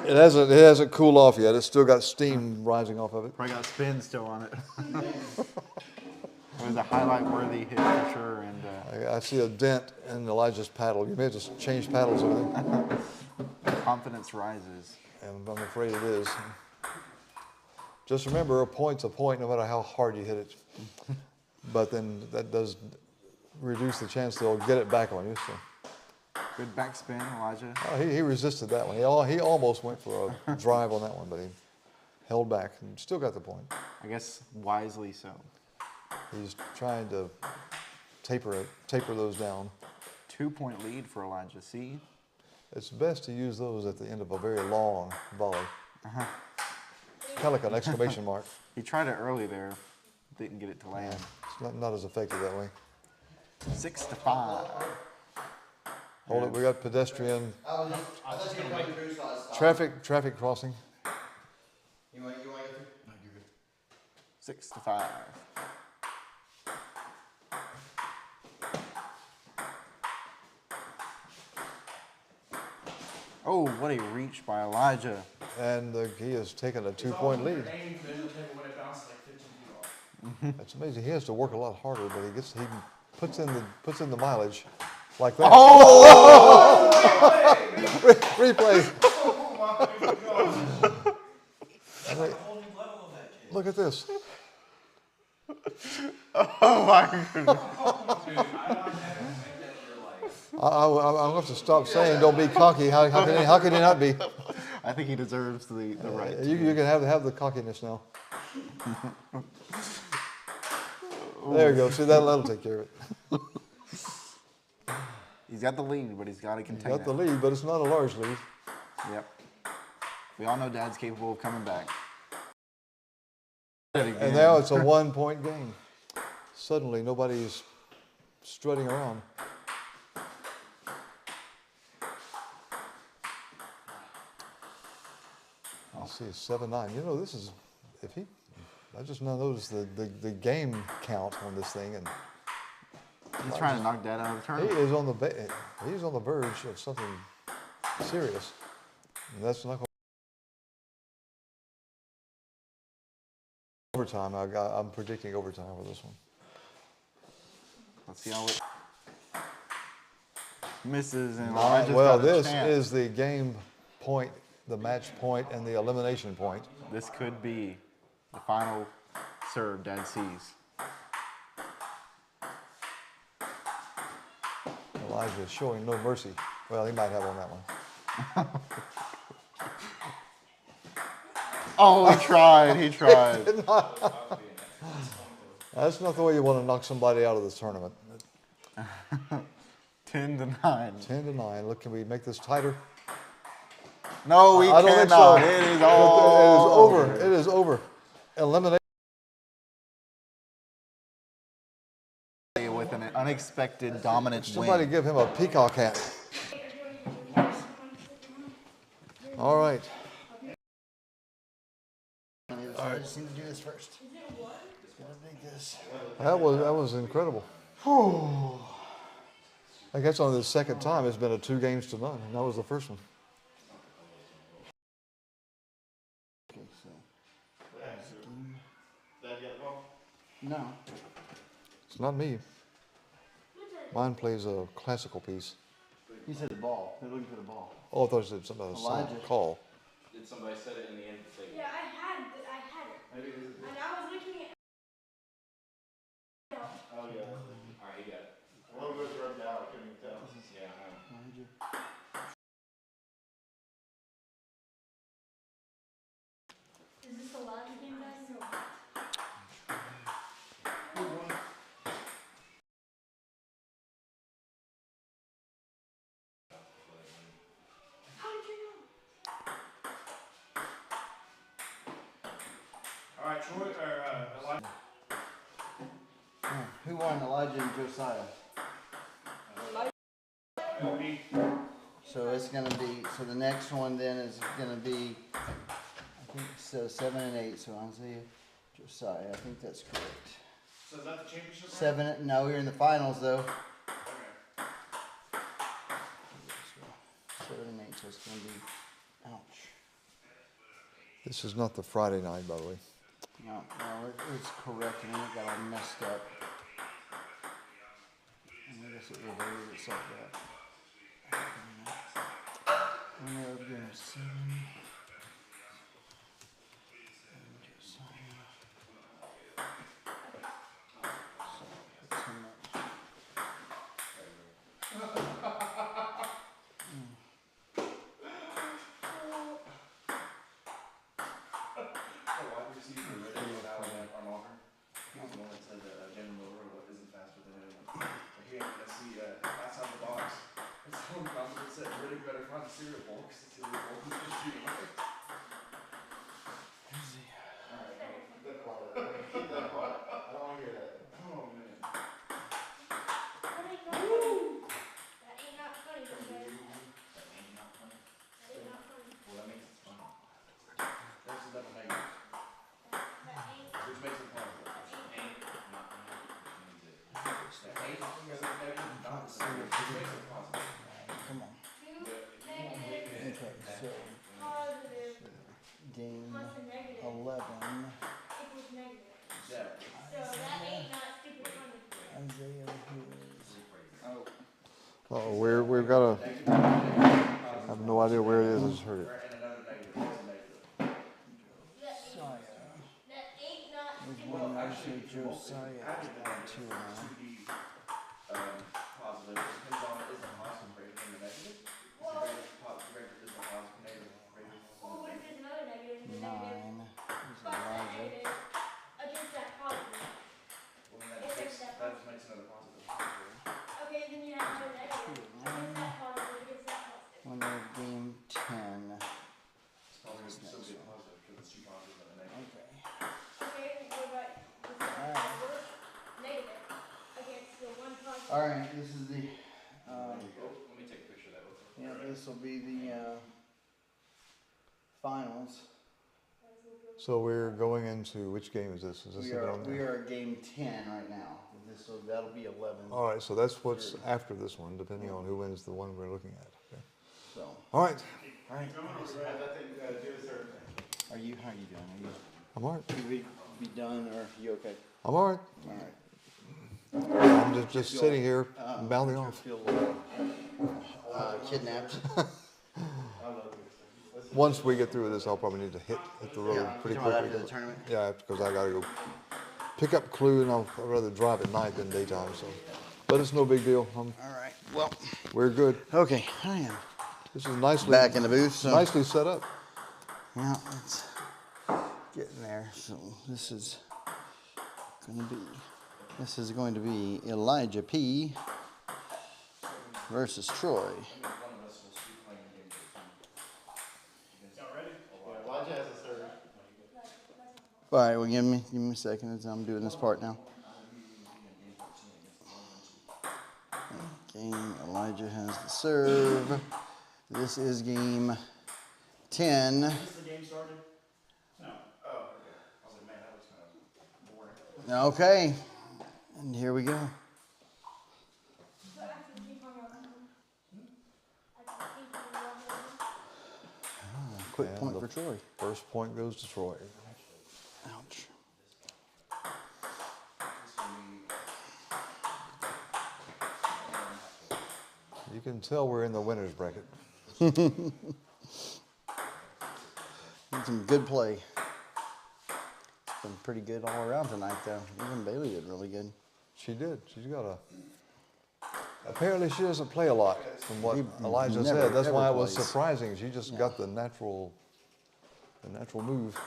It hasn't cooled off yet. It's still got steam rising off of it. Probably got spin still on it. It was a highlight-worthy hit for sure. And I see a dent in Elijah's paddle. You may just change paddles over there. confidence rises. And I'm afraid it is. Just remember, a point's a point no matter how hard you hit it. But then that does reduce the chance they'll get it back on you. So. Good backspin, Elijah. He resisted that one. He almost went for a drive on that one, but he held back and still got the point. I guess wisely so. He's trying to taper those down. 2-point lead for Elijah. See? It's best to use those at the end of a very long volley. Kind of like an exclamation mark. He tried it early there. Didn't get it to land. It's not as effective that way. 6-5. Hold it, we got pedestrian. Traffic crossing. You want to go through? No, you're good. 6-5. Oh, what a reach by Elijah. And he has taken a 2-point lead. That's amazing. He has to work a lot harder, but he puts in the mileage like that. Oh! Replay. Look at this. Oh my goodness. I'm going to have to stop saying don't be cocky. How can he not be? I think he deserves the right. You can have the cockiness now. There you go. See, that'll take care of it. He's got the lead, but he's got to contain Got the lead, but it's not a large lead. Yep. We all know Dad's capable of coming back. And now it's a 1-point game. Suddenly, nobody's strutting around. I'll see, 7-9. You know, this is, I just now noticed the game count on this thing, and He's trying to knock Dad out of the he tournament. is he's on the verge of something serious. And that's not going overtime. I'm predicting overtime for this one. Let's see how it misses and All right, Elijah's well, got a this chance. is the game point, the match point, and the elimination point. This could be the final serve Dad sees. Elijah is showing no mercy. Well, he might have on that one. Oh, he tried. He tried. That's not the way you want to knock somebody out of this tournament. 10-9. 10-9. Look, can we make this tighter? No, we I don't think cannot. so. It is all over. It is over. Eliminate. with an unexpected dominant Somebody win. give him a peacock hat. All right. I just need to do this first. Gotta make this. That was incredible. I guess on the second time it's been a 2-0, and that was the first one. Okay, so. No. It's not me. Mine plays a classical piece. He said the ball. They're looking for the ball. Oh, I thought you said something about a song. Elijah. Call. Did somebody said it in the end? Yeah, I had it. And I was looking at. Oh yeah. All right, you got it. One of us rubbed out, I couldn't even tell. Yeah, I know. Elijah. Troy or Elijah. Who won, Elijah and Josiah? Me. So it's gonna be, so the next one then is gonna be, I think, so 7 and 8, so Isaiah, Josiah, I think that's correct. So is that the championship? 7, no, we're in the finals though. Okay. 7 and 8, so it's gonna be, ouch. This is not the Friday night, by the way. No, it's correct, and then it got all messed up. And I guess it reverted itself back. And there we go, 7. And Josiah. So, put him up. Wide receiver ready to go out on Auburn. He was the one that said that Jalen Milroe isn't faster than him. Like, he ain't gonna see outside the box. And someone commented said, really better find the cereal bowl because the cereal bowl is just shooting right. Alright, keep that quiet. Keep that quiet. I don't wanna hear that. Oh, man. That ain't not funny. That ain't not funny, you guys. That ain't not funny. Well, that makes it fun. That's a double negative. Which makes it positive. Ain't not funny, which means it. That ain't is a negative, not the same, which makes it positive. Come on. Okay, so Positive game plus a negative 11, equals negative. Exactly. So that ain't not stupid funny. Isaiah Hughes. Uh-oh, we've got a, I have no idea where it is, I just heard it. And another negative plus a negative. Josiah. That ain't not There's stupid. one actually, Josiah is down 2 now. To be positive, it depends on is the positive greater than the negative? Well, Is the positive negative greater well, what if there's another negative? And the 9 negative is plus that Elijah. negative against that positive. Well, then that just makes another positive. Okay, then you have another negative against that positive against that positive. Winner of game 10. It's probably going to still be a positive because it's two positives and a negative. Okay. Okay, what about this Alright. negative against the one positive? Alright, this is the, Let me take a picture of that real quick. yeah, this will be the finals. So we're going into, which game is this? Is this even on We there? are at game 10 right now. This, so that'll be 11. All right, so that's what's after this one, depending on who wins the one we're looking at. Okay. So, All right, alright. I think you gotta do a certain thing. How you doing? I'm all right. Are you be done or you okay? I'm all right. Alright. I'm just sitting here mouthing off. Feel kidnapped. Once we get through this, I'll probably need to hit the road pretty Come on, quickly. after the tournament. Yeah, because I gotta go pick up Clue, and I'd rather drive at night than daytime. So, but it's no big deal. Alright, well, We're good. okay, I am This is nicely back in the booth. So. nicely set up. Yeah, it's getting there. So this is going to be Elijah P. versus Troy. One of us will see playing game 13. Y'all ready? Yeah, Elijah has a serve. All right, well, give me a second as I'm doing this part now. Game Elijah has the serve. This is game 10. Is the game started? No. Oh, okay. I was like, man, that was kind of boring. Okay, and here we go. So after the ping pong, y'all come home? After the ping pong, y'all come home? Quick And point the for Troy. First point goes to Troy. Ouch. You can tell we're in the winner's bracket. Did some good play. It's been pretty good all around tonight, though. Even Bailey did really good. She did. She's got a. Apparently, she doesn't play a lot, from what He Elijah never, said. That's ever why it was plays. surprising. She just got the natural move,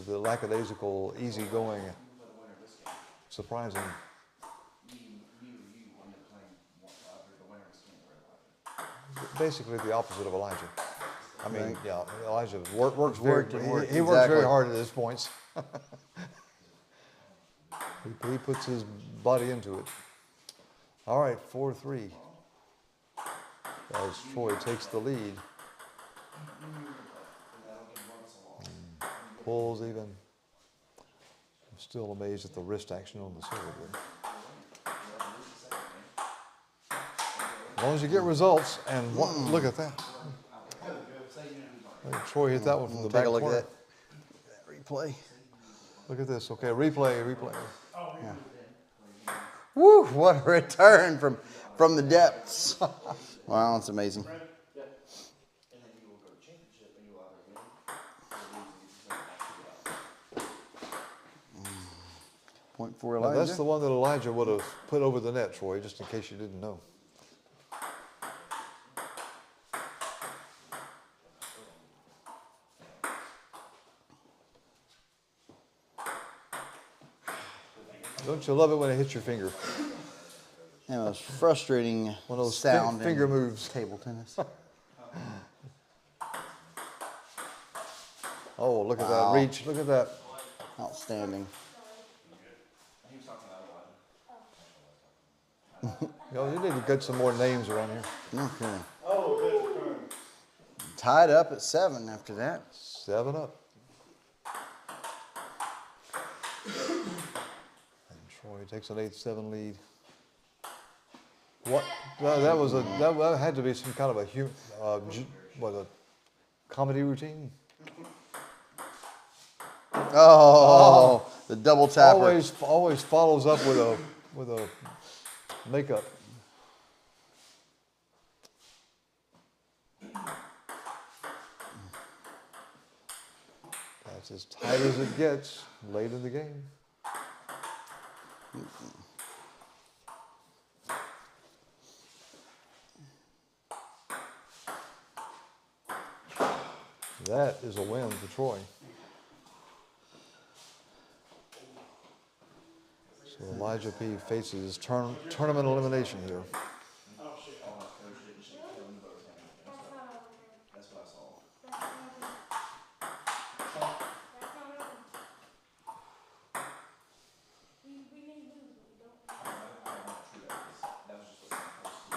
the lackadaisical, easygoing, surprising. Basically, the opposite of Elijah. I mean, Right. yeah, Elijah works Worked very, and worked, he works very exactly. hard at his points. He puts his body into it. All right, 4-3. As Troy takes the lead. Pulls even. I'm still amazed at the wrist action on the serve there. As long as you get results, and look at that. I think Troy hit that one from the Take back a look corner. at that replay. Look at this. Okay, replay. Woo! What a return from the depths. Wow, that's amazing. And then you will go to championship and you will either win or lose and get to send it. Point for Now, Elijah. that's the one that Elijah would have put over the net, Troy, just in case you didn't know. Don't you love it when it hits your finger? And it was frustrating One of those sound finger in moves. table tennis. Oh, look at Wow. that reach. Look at that. Outstanding. He was talking about Elijah. You know, you need to get some more names around here. Okay. Oh, good return. Tied up at 7 after that. 7 up. And Troy takes an 8-7 lead. What? That was that had to be some kind of a comedy routine. Oh, the double tapper. Always follows up with a makeup. That's as tight as it gets late in the game. That is a win for Troy. So Elijah P. faces tournament elimination here. That's what I saw. We may lose, but we don't. I don't know how true that is. That was just what's supposed to.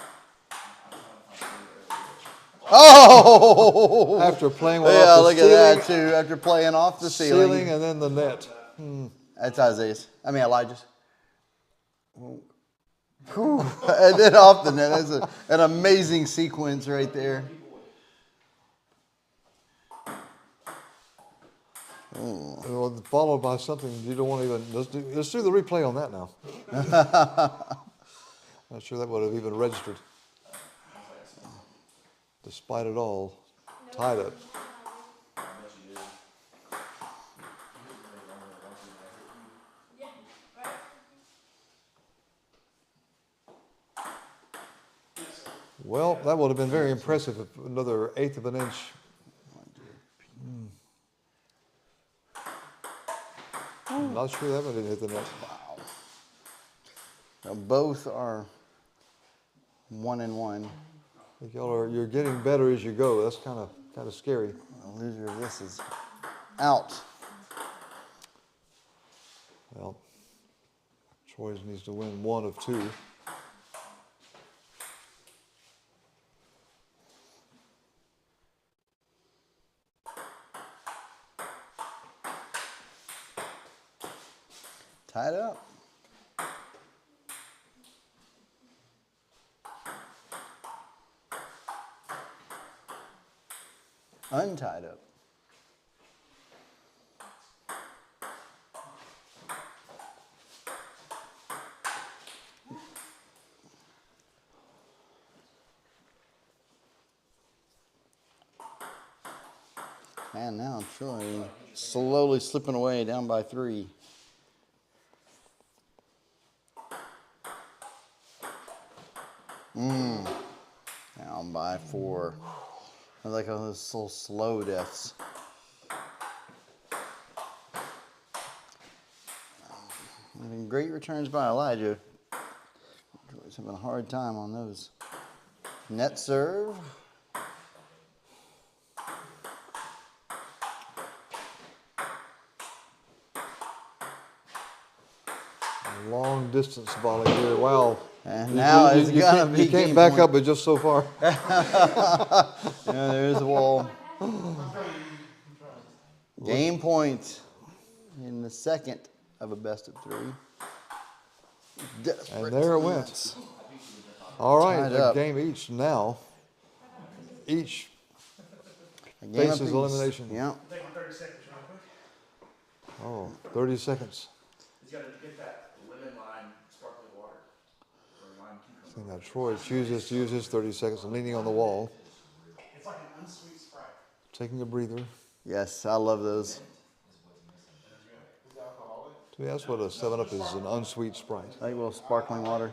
I'm trying to find Oh! After playing one Yeah, off the look at ceiling, that too. After playing off the ceiling. and then the net. That's Isaiah's. I mean Elijah's. Whew. And then off the net. That's an amazing sequence right there. Well, followed by something you don't want to even. Let's do the replay on that now. Not sure that would have even registered. Despite it all, tied up. Well, that would have been very impressive if another 1/8 of an inch. I'm not sure that one didn't hit the net. Now both are 1-1. I think you're getting better as you go. That's kind of scary. The loser of this is out. Well, Troy needs to win 1 of 2. Tied up. Untied up. And now Troy slowly slipping away down by 3. Down by 4. I like all those little slow deaths. Great returns by Elijah. Troy's having a hard time on those. Net serve. Long distance volley here. Wow. And now it's gonna be You can't game back point. up, but just so far. Yeah, there's the wall. Game point in the second of a best of 3. And there it went. All right, Tied a up. game each now. Each A game faces apiece. elimination. Yeah. Take on 30 seconds real quick. Oh, 30 seconds. He's got to get that lemon lime sparkling water. Or lime cucumber. So now Troy chooses to use his 30 seconds, leaning on the wall, It's like an unsweet Sprite. taking a breather. Yes, I love those. To me, that's what a 7-Up is, an unsweet Sprite. I like a little sparkling water.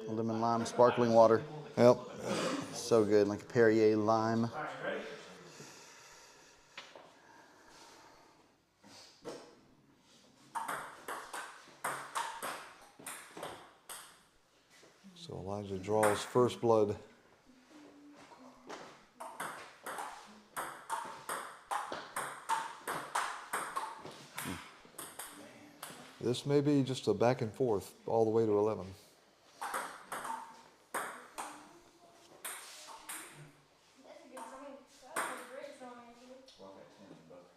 Lemon lime sparkling water. Yep. So good, like a Perrier lime. All right, ready? So Elijah draws first blood. This may be just a back and forth all the way to 11. That's a good song. That's a great song, actually. Well, I've got 10 in both.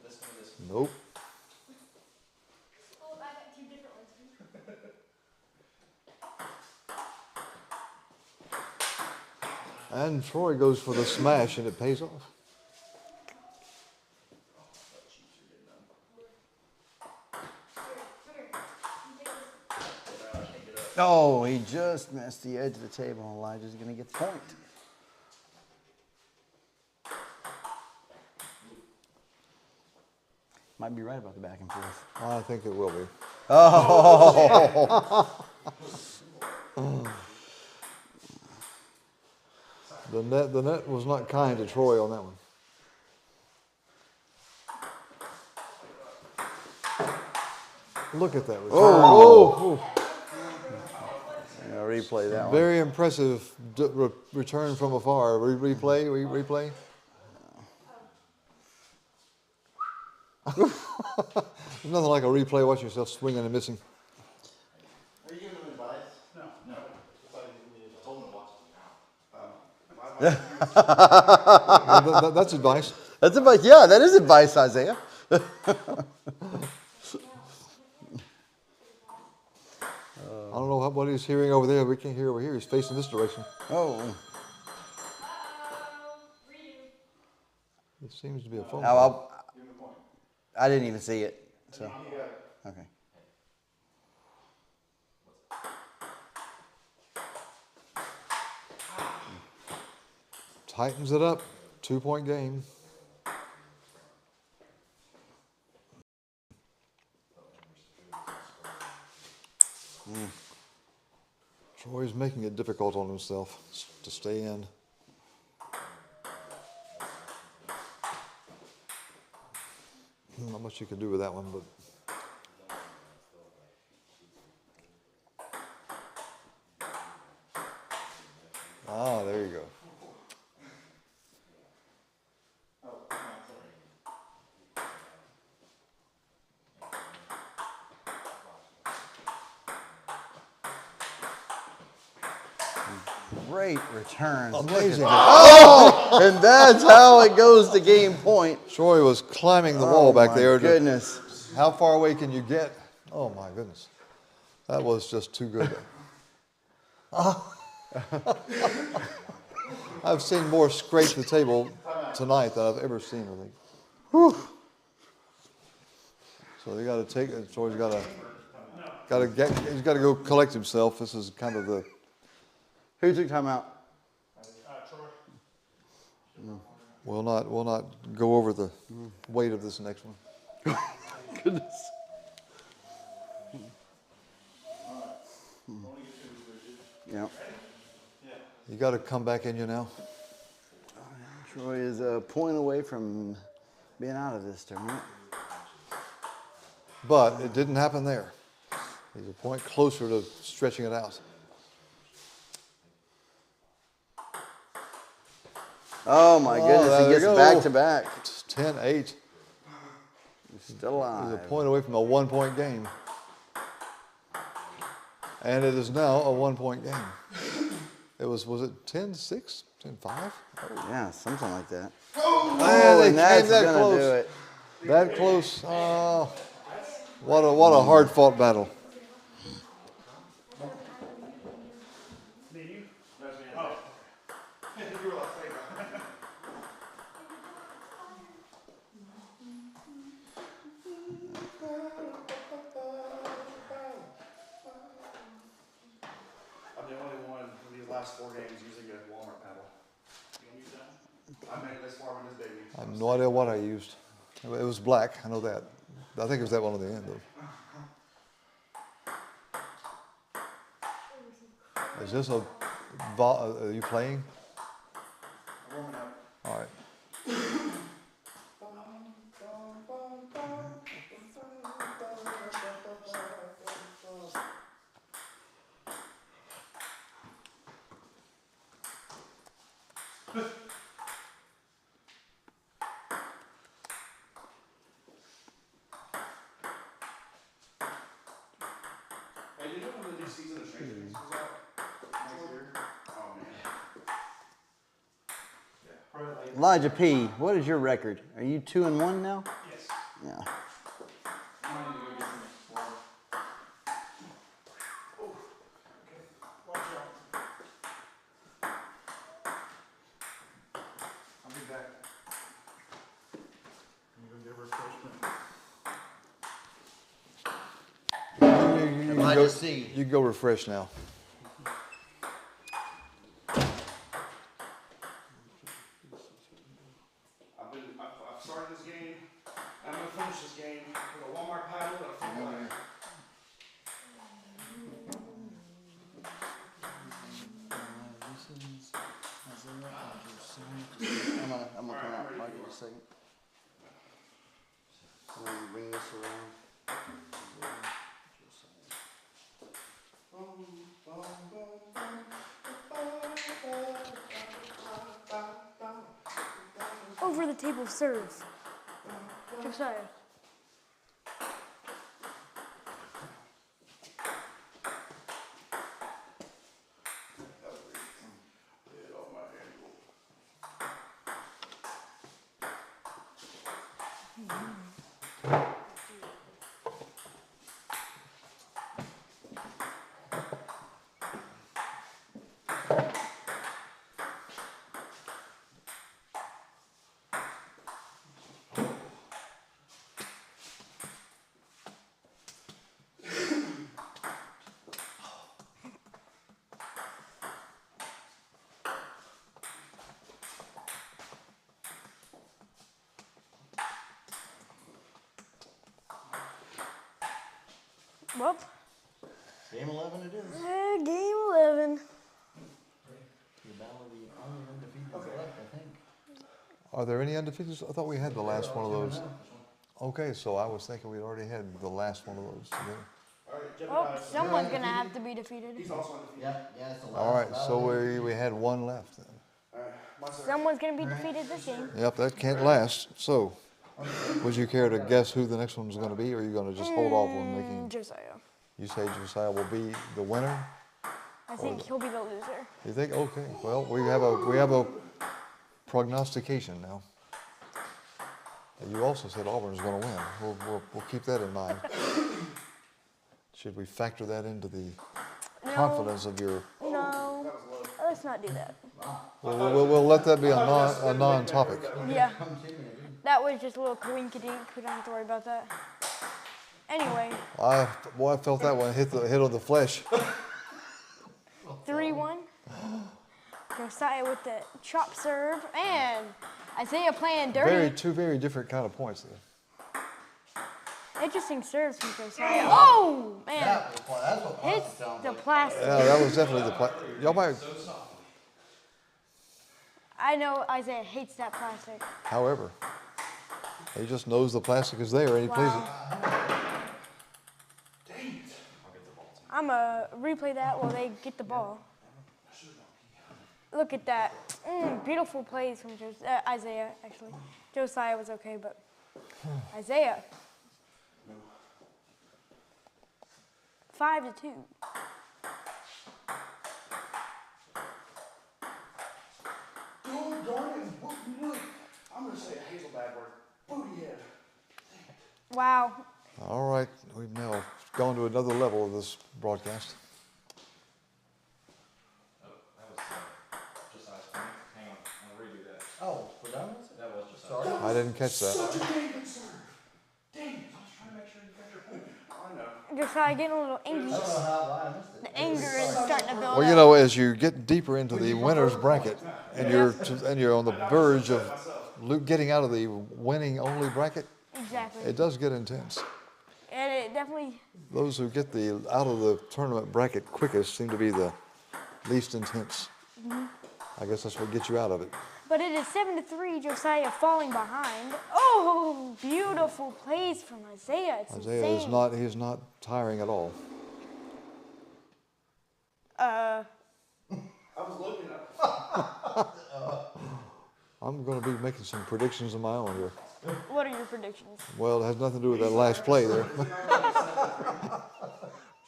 This one, this one. Nope. Oh, I got 2 different ones. And Troy goes for the smash, and it pays off. Oh, he just missed the edge of the table. Elijah's going to get the point. Might be right about the back and forth. I think it will be. Oh! The net was not kind to Troy on that one. Look at that return. Oh! I'm gonna replay that one. Very impressive return from afar. Replay. There's nothing like a replay. Watch yourself swinging and missing. Are you giving him advice? No. No. I thought you told him to watch That's advice. That's advice. Yeah, that is advice, Isaiah. I don't know what he's hearing over there. We can't hear over here. He's facing this direction. Oh. Redo. It seems to be a phone Oh, call. I didn't even see it. So. Okay. Tightens it up. 2-point game. Troy's making it difficult on himself to stay in. Not much you can do with that one, but there you go. Great returns. Amazing. Oh! And that's how it goes to game point. Troy was climbing the wall back there. Oh, my goodness. How far away can you get? Oh, my goodness. That was just too good. I've seen more scrape the table tonight than I've ever seen, I think. Whew. So they got to take it. Troy's got to he's got to go collect himself. This is kind of the. Who took time out? Troy. We'll not go over the weight of this next one. Goodness. Yeah. You got to come back in you now. Troy is a point away from being out of this tournament. But it didn't happen there. He's a point closer to stretching it out. Oh my goodness, there he you gets go. back to back. 10-8. Still He's alive. a point away from a 1-point game. And it is now a 1-point game. It was it 10-6, 10-5? Yeah, something like that. Oh, and that's that gonna close. do it. That close. What a hard fought battle. I'm the only one in these last 4 games using a Walmart paddle. I made it this far with this baby. I have no idea what I used. It was black, I know that. I think it was that one on the end though. Is this are you playing? I'm warming up. All right. Hey, you know when the new season of Stranger Things comes out next year? Oh man. Elijah P., what is your record? Are you 2-1 now? Yes. Yeah. Watch out. I'll be back. You go get refreshment. Elijah C. You can go refresh now. I've started this game. I'm gonna finish this game with a Walmart paddle and a foot ladder. I'm gonna come out, Mike, in a second. I'm gonna bring this around. Over the table serve. Josiah. Well, Game 11 it is. game 11. The battle of the only undefeated left, I think. Are there any undefeateds? I thought we had the last one of those. Okay, so I was thinking we'd already had the last one of those together. Well, someone's going to have to be defeated. He's also undefeated. Yeah, it's the last All right, battle. so we had one left then. Someone's going to be defeated this game. Yep, that can't last. So, would you care to guess who the next one's going to be, or are you going to just hold off on making? Josiah. You say Josiah will be the winner? I think he'll be the loser. You think? Okay. Well, we have a prognostication now. You also said Auburn's going to win. We'll keep that in mind. Should we factor that into the confidence of your? No, let's not do that. We'll let that be a non-topic. Yeah, that was just a little coinkydink. We don't have to worry about that. Anyway, I felt that one hit on the flesh. 3-1. Josiah with the chop serve, and Isaiah playing dirty. Two very different kind of points there. Interesting serves from Josiah. Oh, man. That's what Hits the plastic. Yeah, that was definitely the y'all might. I know Isaiah hates that plastic. However, he just knows the plastic is there and he plays it. I'm going to replay that while they get the ball. Look at that. Beautiful plays from Isaiah, actually. Josiah was okay, but Isaiah 5-2. Darn it. I'm going to say a Hazelback word. Booty head. Wow. All right, we've now gone to another level of this broadcast. Oh, that was just hang on, I'll redo that. Oh, for that one? That was just Sorry. I didn't catch that. Such a David serve. Dang it. I was trying to make sure you got your point. I know. Josiah getting a little angry. I don't know how I missed it. The anger is starting to build Well, you up. know, as you get deeper into the winner's bracket, and you're on the verge of getting out of the winning only bracket, Exactly. it does get intense. And it definitely, Those who get out of the tournament bracket quickest seem to be the least intense. I guess that's what gets you out of it. but it is 7-3, Josiah falling behind. Oh, beautiful plays from Isaiah. It's Isaiah insane. he's not tiring at all. I was looking up. I'm going to be making some predictions of my own here. What are your predictions? Well, it has nothing to do with that last play there.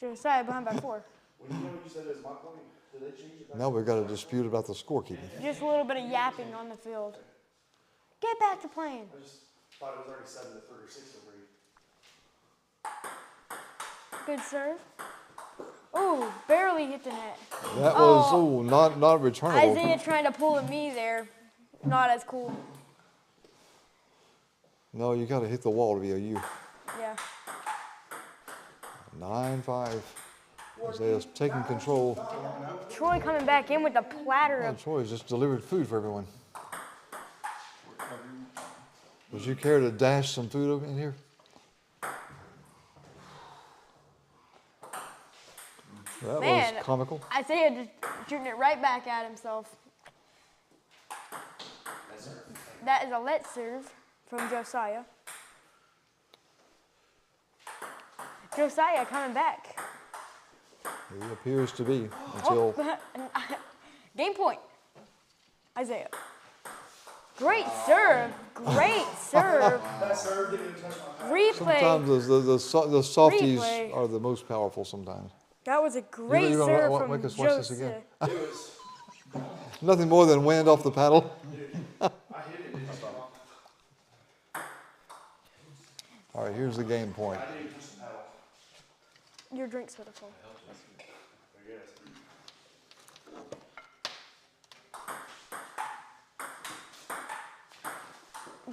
Josiah behind by 4. When you know what you said is my point, did they change it back? Now we've got a dispute about the scorekeeping. Just a little bit of yapping on the field. Get back to playing. I just thought it was already 7-3 or 6-3. Good serve. Oh, barely hit the net. That was not returnable. Isaiah trying to pull a me there. Not as cool. No, you got to hit the wall to be a U. Yeah. 9-5. Isaiah's taking control. Troy coming back in with a platter Well, of. Troy's just delivered food for everyone. Would you care to dash some food in here? That Man. was comical. Isaiah just shooting it right back at himself. That is a let serve from Josiah. Josiah coming back. He appears to be until Game point. Isaiah. Great serve. Great serve. That serve didn't even touch my paddle. Replay. sometimes the softies Replay. are the most powerful sometimes. That was a great You gonna serve make from us watch this Josiah. again? Nothing more than wind off the paddle. I hit it. It just All right, here's the game point. I didn't even touch the paddle. Your drink's for the full. I guess.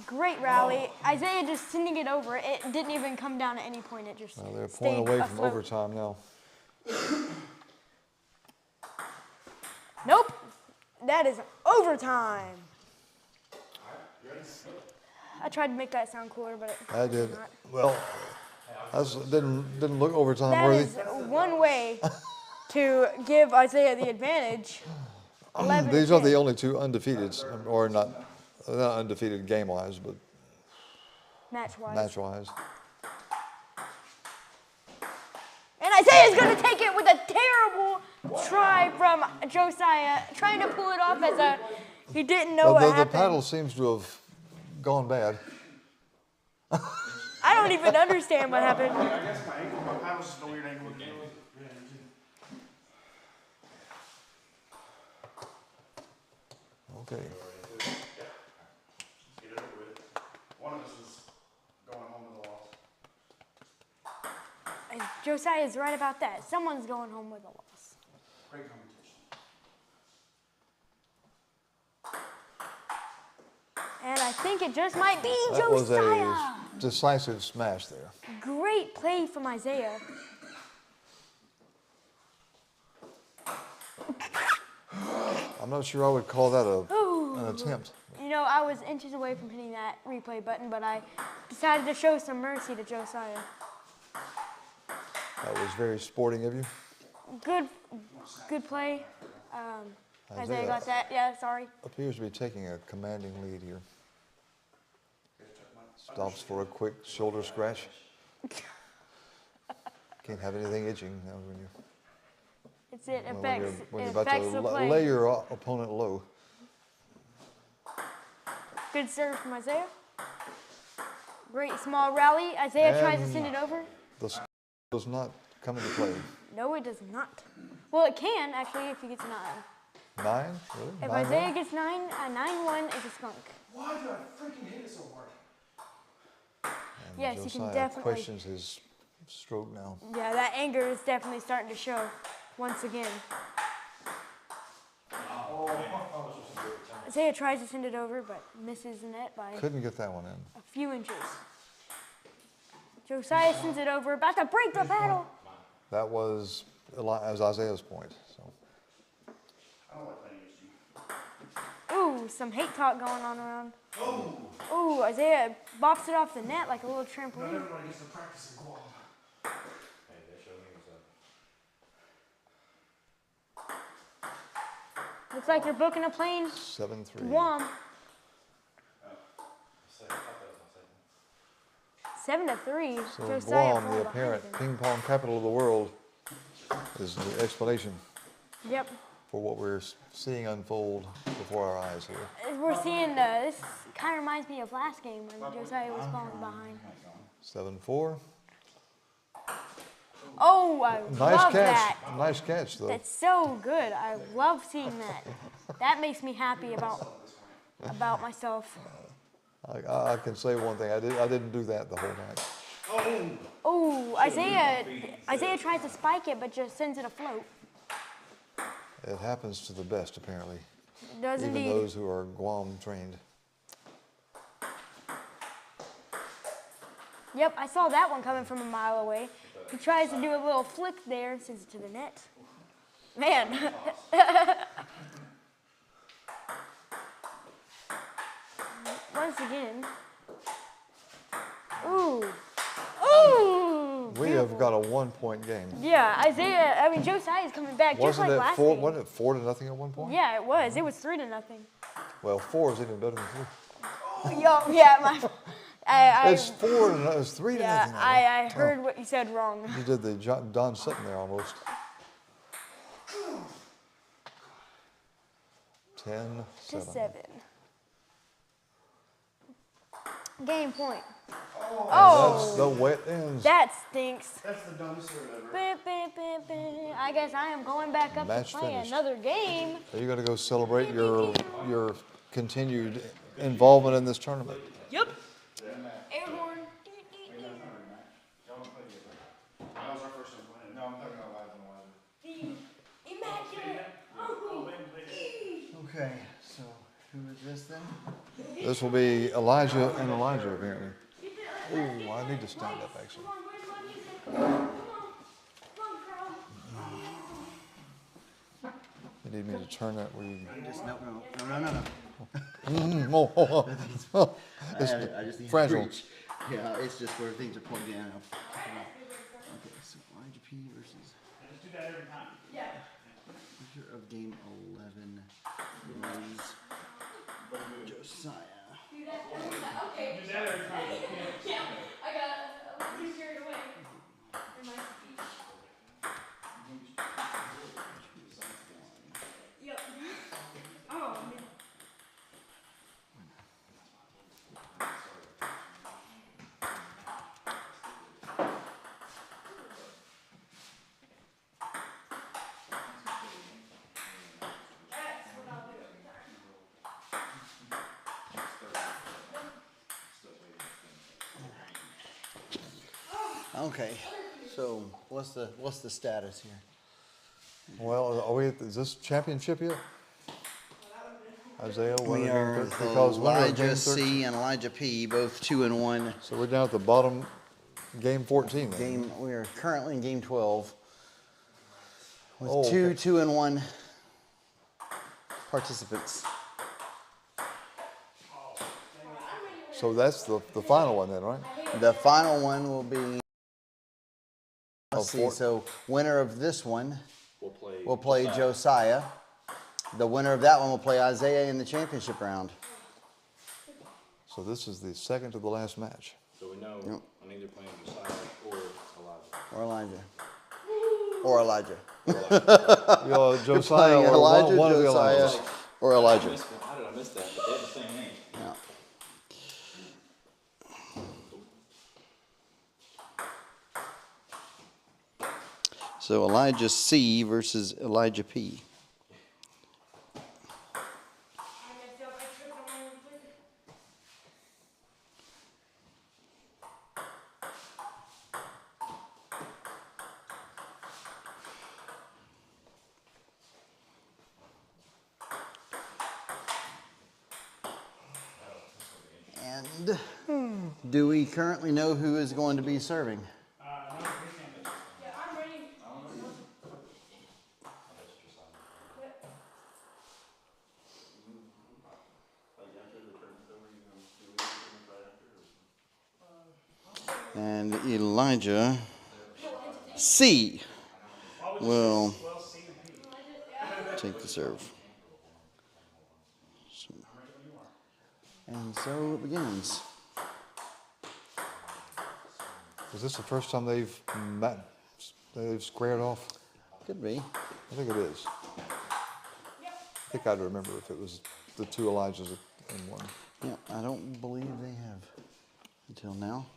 Great rally. Isaiah just sending it over. It didn't even come down at any point. It just Well, they're a stayed point away from afloat. overtime now. Nope. That is overtime. I tried to make that sound cooler, but it I did. not. Well, that didn't look overtime That worthy. is one way to give Isaiah the advantage. 11 These are the 10. only two undefeateds, or not undefeated game-wise, but Match-wise. match-wise. And Isaiah's going to take it with a terrible try from Josiah, trying to pull it off as a, he didn't know what The happened. paddle seems to have gone bad. I don't even understand what happened. I guess my paddle's just a weird angle. Okay. Get it over with. One of us is going home with a loss. And Josiah is right about that. Someone's going home with a loss. Great competition. And I think it just might be That was Josiah. a decisive smash there. Great play from Isaiah. I'm not sure I would call that an attempt. You know, I was inches away from hitting that replay button, but I decided to show some mercy to Josiah. That was very sporting of you. Good play. Isaiah Isaiah got that. Yeah, sorry. appears to be taking a commanding lead here. Stops for a quick shoulder scratch. Can't have anything itching when you're, It's it. when you're It about affects to the play. lay your opponent low. Good serve from Isaiah. Great small rally. Isaiah tries to And send it over. The score does not come into play? No, it does not. Well, it can actually if he gets 9. 9? Really? If 9-1? Isaiah gets 9, a 9-1 is a skunk. Why did I freaking hit it so hard? And Yes, you can Josiah definitely- questions his stroke now. Yeah, that anger is definitely starting to show once again. Isaiah tries to send it over, but misses the net by Couldn't get that one in. a few inches. Josiah sends it over, about to break the paddle. That was as Isaiah's point. So I don't like playing against you. Ooh, some hate talk going on around. Ooh, Isaiah boxed it off the net like a little Not trampoline. everybody gets to practice in Guam. Hey, they showed me what's up. Looks like you're booking a plane 7-3. to Guam. I thought that was my second. 7-3. So Josiah Guam, falling the behind apparent him. ping pong capital of the world, is the explanation Yep. for what we're seeing unfold before our eyes here. We're seeing, this kind of reminds me of last game when Josiah was falling behind. 7-4. Oh, I Nice love catch. that. Nice catch, though. That's so good. I love seeing that. That makes me happy about myself. I can say one thing. I didn't do that the whole night. Oh, Isaiah tries to spike it, but just sends it afloat. It happens to the best, apparently. It does Even indeed. those who are Guam trained. Yep, I saw that one coming from a mile away. He tries to do a little flick there and sends it to the net. Man. Once again. Ooh. Ooh. We have got a 1-point game. Yeah, Josiah's coming back just Wasn't like it last 4? game. Wasn't it 4-0 at one point? Yeah, it was. It was 3-0. Well, 4 is even better than 3. Yo, yeah, It's 4-0. It's 3-0. yeah, I heard what you said wrong. You did the Don Sutton there almost. 10-7. To 7. Game point. That's the way it ends. That stinks. That's the dumbest thing ever. I guess I am going back up Match to play finished. another game. Are you going to go celebrate your continued involvement in this tournament? Yep. Air horn. That was our first time playing. No, I'm talking about live and live. The immaculate. Okay, so who is this then? This will be Elijah and Elijah, apparently. Oh, I need to stand up, actually. Come on, where's my music? Come on. Come on, girl. You need me to turn that where you... Just no. It's I just need fragile. to reach. Yeah, it's just where things are plugged in. Okay, so Elijah P versus Just do that every time. picture of game 11 is Josiah. Do that every time. I was too carried away. In my speech. Yep. Oh, man. That's what I'll do every time. Okay, so what's the status here? Well, is this championship yet? Isaiah, We winner are of game 13, because winner of game Elijah 13. C and Elijah P, both 2-1. So we're down at the bottom, game 14 then. We are currently in game 12 with Oh, two okay. 2-1 participants. So that's the final one then, right? The final one will be. Let's see. Four. So winner of this one We'll will play Josiah. The winner of that one will play Isaiah in the championship round. So this is the second to the last match. So we know Yep. I'm either playing Josiah or Elijah. Or Elijah. Or Elijah. Josiah Playing or Elijah, one of the Josiah, Elijahs. or Elijah. How did I miss that? But they have the same name. Yeah. So Elijah C versus Elijah P. And do we currently know who is going to be serving? Yeah, I'm ready. And Elijah C will take the serve. And so it begins. Is this the first time they've squared off? Could be. I think it is. I think I'd remember if it was the two Elijahs in one. Yeah, I don't believe they have until now.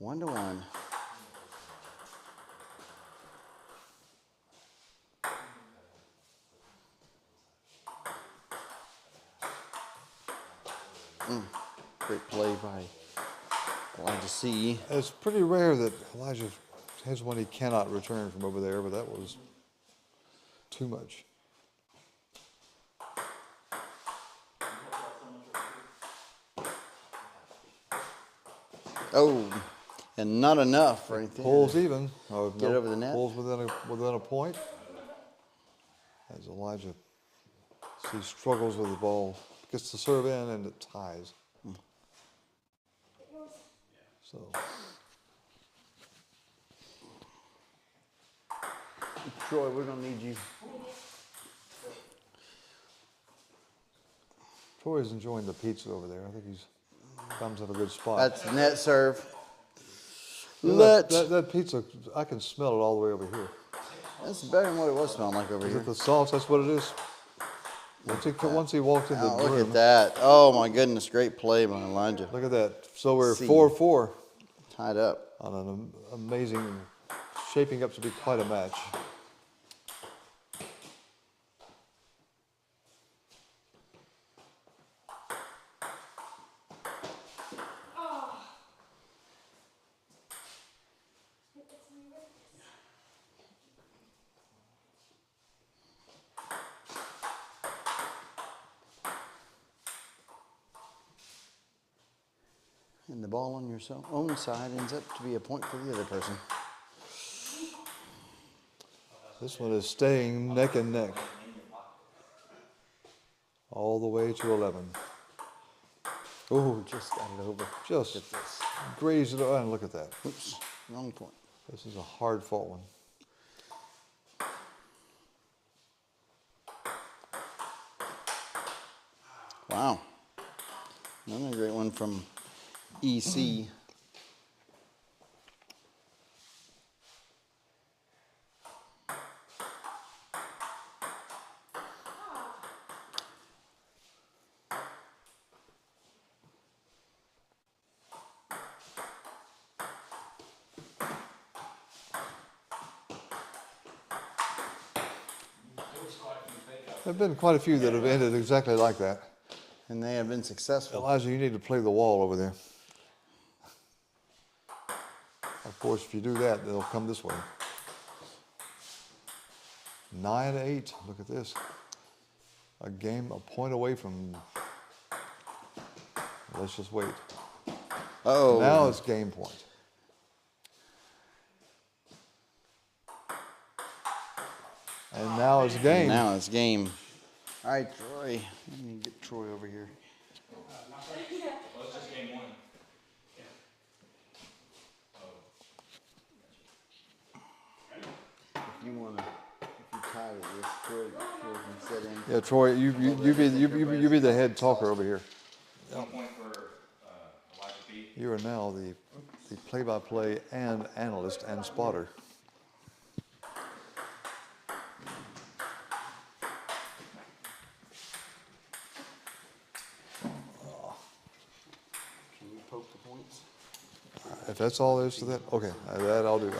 1-1. Great play by Elijah C. It's pretty rare that Elijah has one he cannot return from over there, but that was too much. Oh, and not enough right there. Pulls even. Get over the net. Pulls within a point. As Elijah struggles with the ball, gets the serve in and it ties. So Troy, we're gonna need you. Troy's enjoying the pizza over there. I think he's comes at a good spot. That's net serve. That pizza, I can smell it all the way over here. That's better than what it was smelling like over Is here. it the sauce? That's what it is. Once he walked in the Oh, look room. at that. Oh my goodness, great play by Elijah. Look at that. So we're See. 4-4 Tied up. on an amazing, shaping up to be quite a match. And the ball on your own side ends up to be a point for the other person. This one is staying neck and neck. All the way to 11. Oh, just got it over. Just Look at this. grazed it on. Look at that. Oops, wrong point. This is a hard fought one. Wow. Another great one from EC. There have been quite a few that have ended exactly like that. And they have been successful. Elijah, you need to play the wall over there. Of course, if you do that, they'll come this way. 9-8. Look at this. A point away from. Let's just wait. Oh. Now it's game point. And now it's game. Now it's game. All right, Troy. Let me get Troy over here. Well, it's just game one. If you tired of this, Troy can sit in. Yeah, Troy, you be the head talker over here. 1 point for Elijah B. You are now the play-by-play and analyst and spotter. Can you poke the points? If that's all there is to that, okay, that I'll do.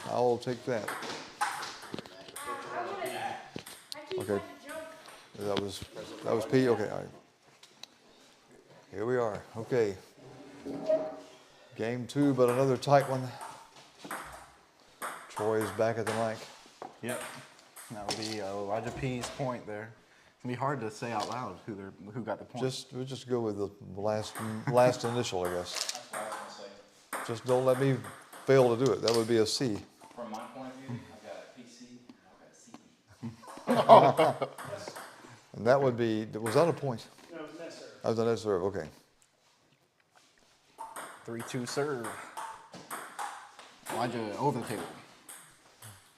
I'll take that. Okay. That was P. Okay, all right. Here we are. Okay. Game 2, but another tight one. Troy is back at the mic. Yep. That would be Elijah P's point there. It's gonna be hard to say out loud who got the point. We'll just go with the last initial, I guess. That's what I was gonna say. Just don't let me fail to do it. That would be a C. From my point of view, I've got a PC and I've got a CD. And that would be, was that a point? No, net serve. I was on that serve, okay. 3-2 serve. Elijah over the table.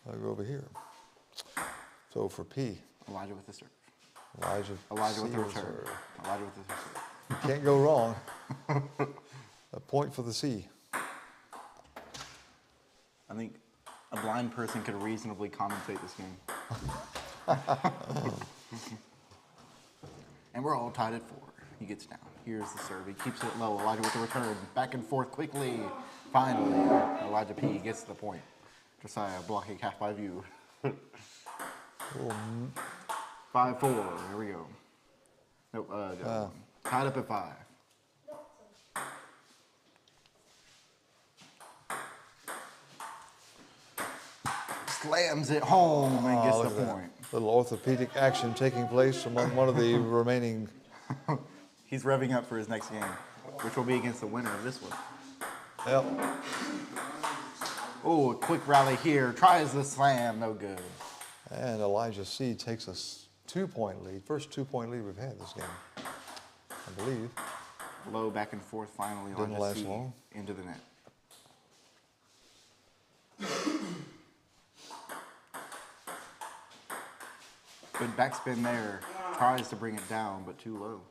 I'll go over here. So for P, Elijah with the serve. Elijah Elijah C with the will return. serve. Elijah with the serve. You can't go wrong. A point for the C. I think a blind person could reasonably commentate this game. And we're all tied at 4. He gets down. Here's the serve. He keeps it low. Elijah with the return. Back and forth quickly. Finally, Elijah P gets the point. Josiah blocking half by view. 5-4. Here we go. Nope. Tied up at 5. Slams it home and gets look the at that. point. Little orthopedic action taking place among one of the remaining. He's revving up for his next game, which will be against the winner of this one. Yep. Oh, a quick rally here. Tries the slam. No good. And Elijah C takes a 2-point lead. First 2-point lead we've had this game, I believe. Low back and forth. Finally, Didn't Elijah last C long. into the net. Good backspin there. Tries to bring it down, but too low.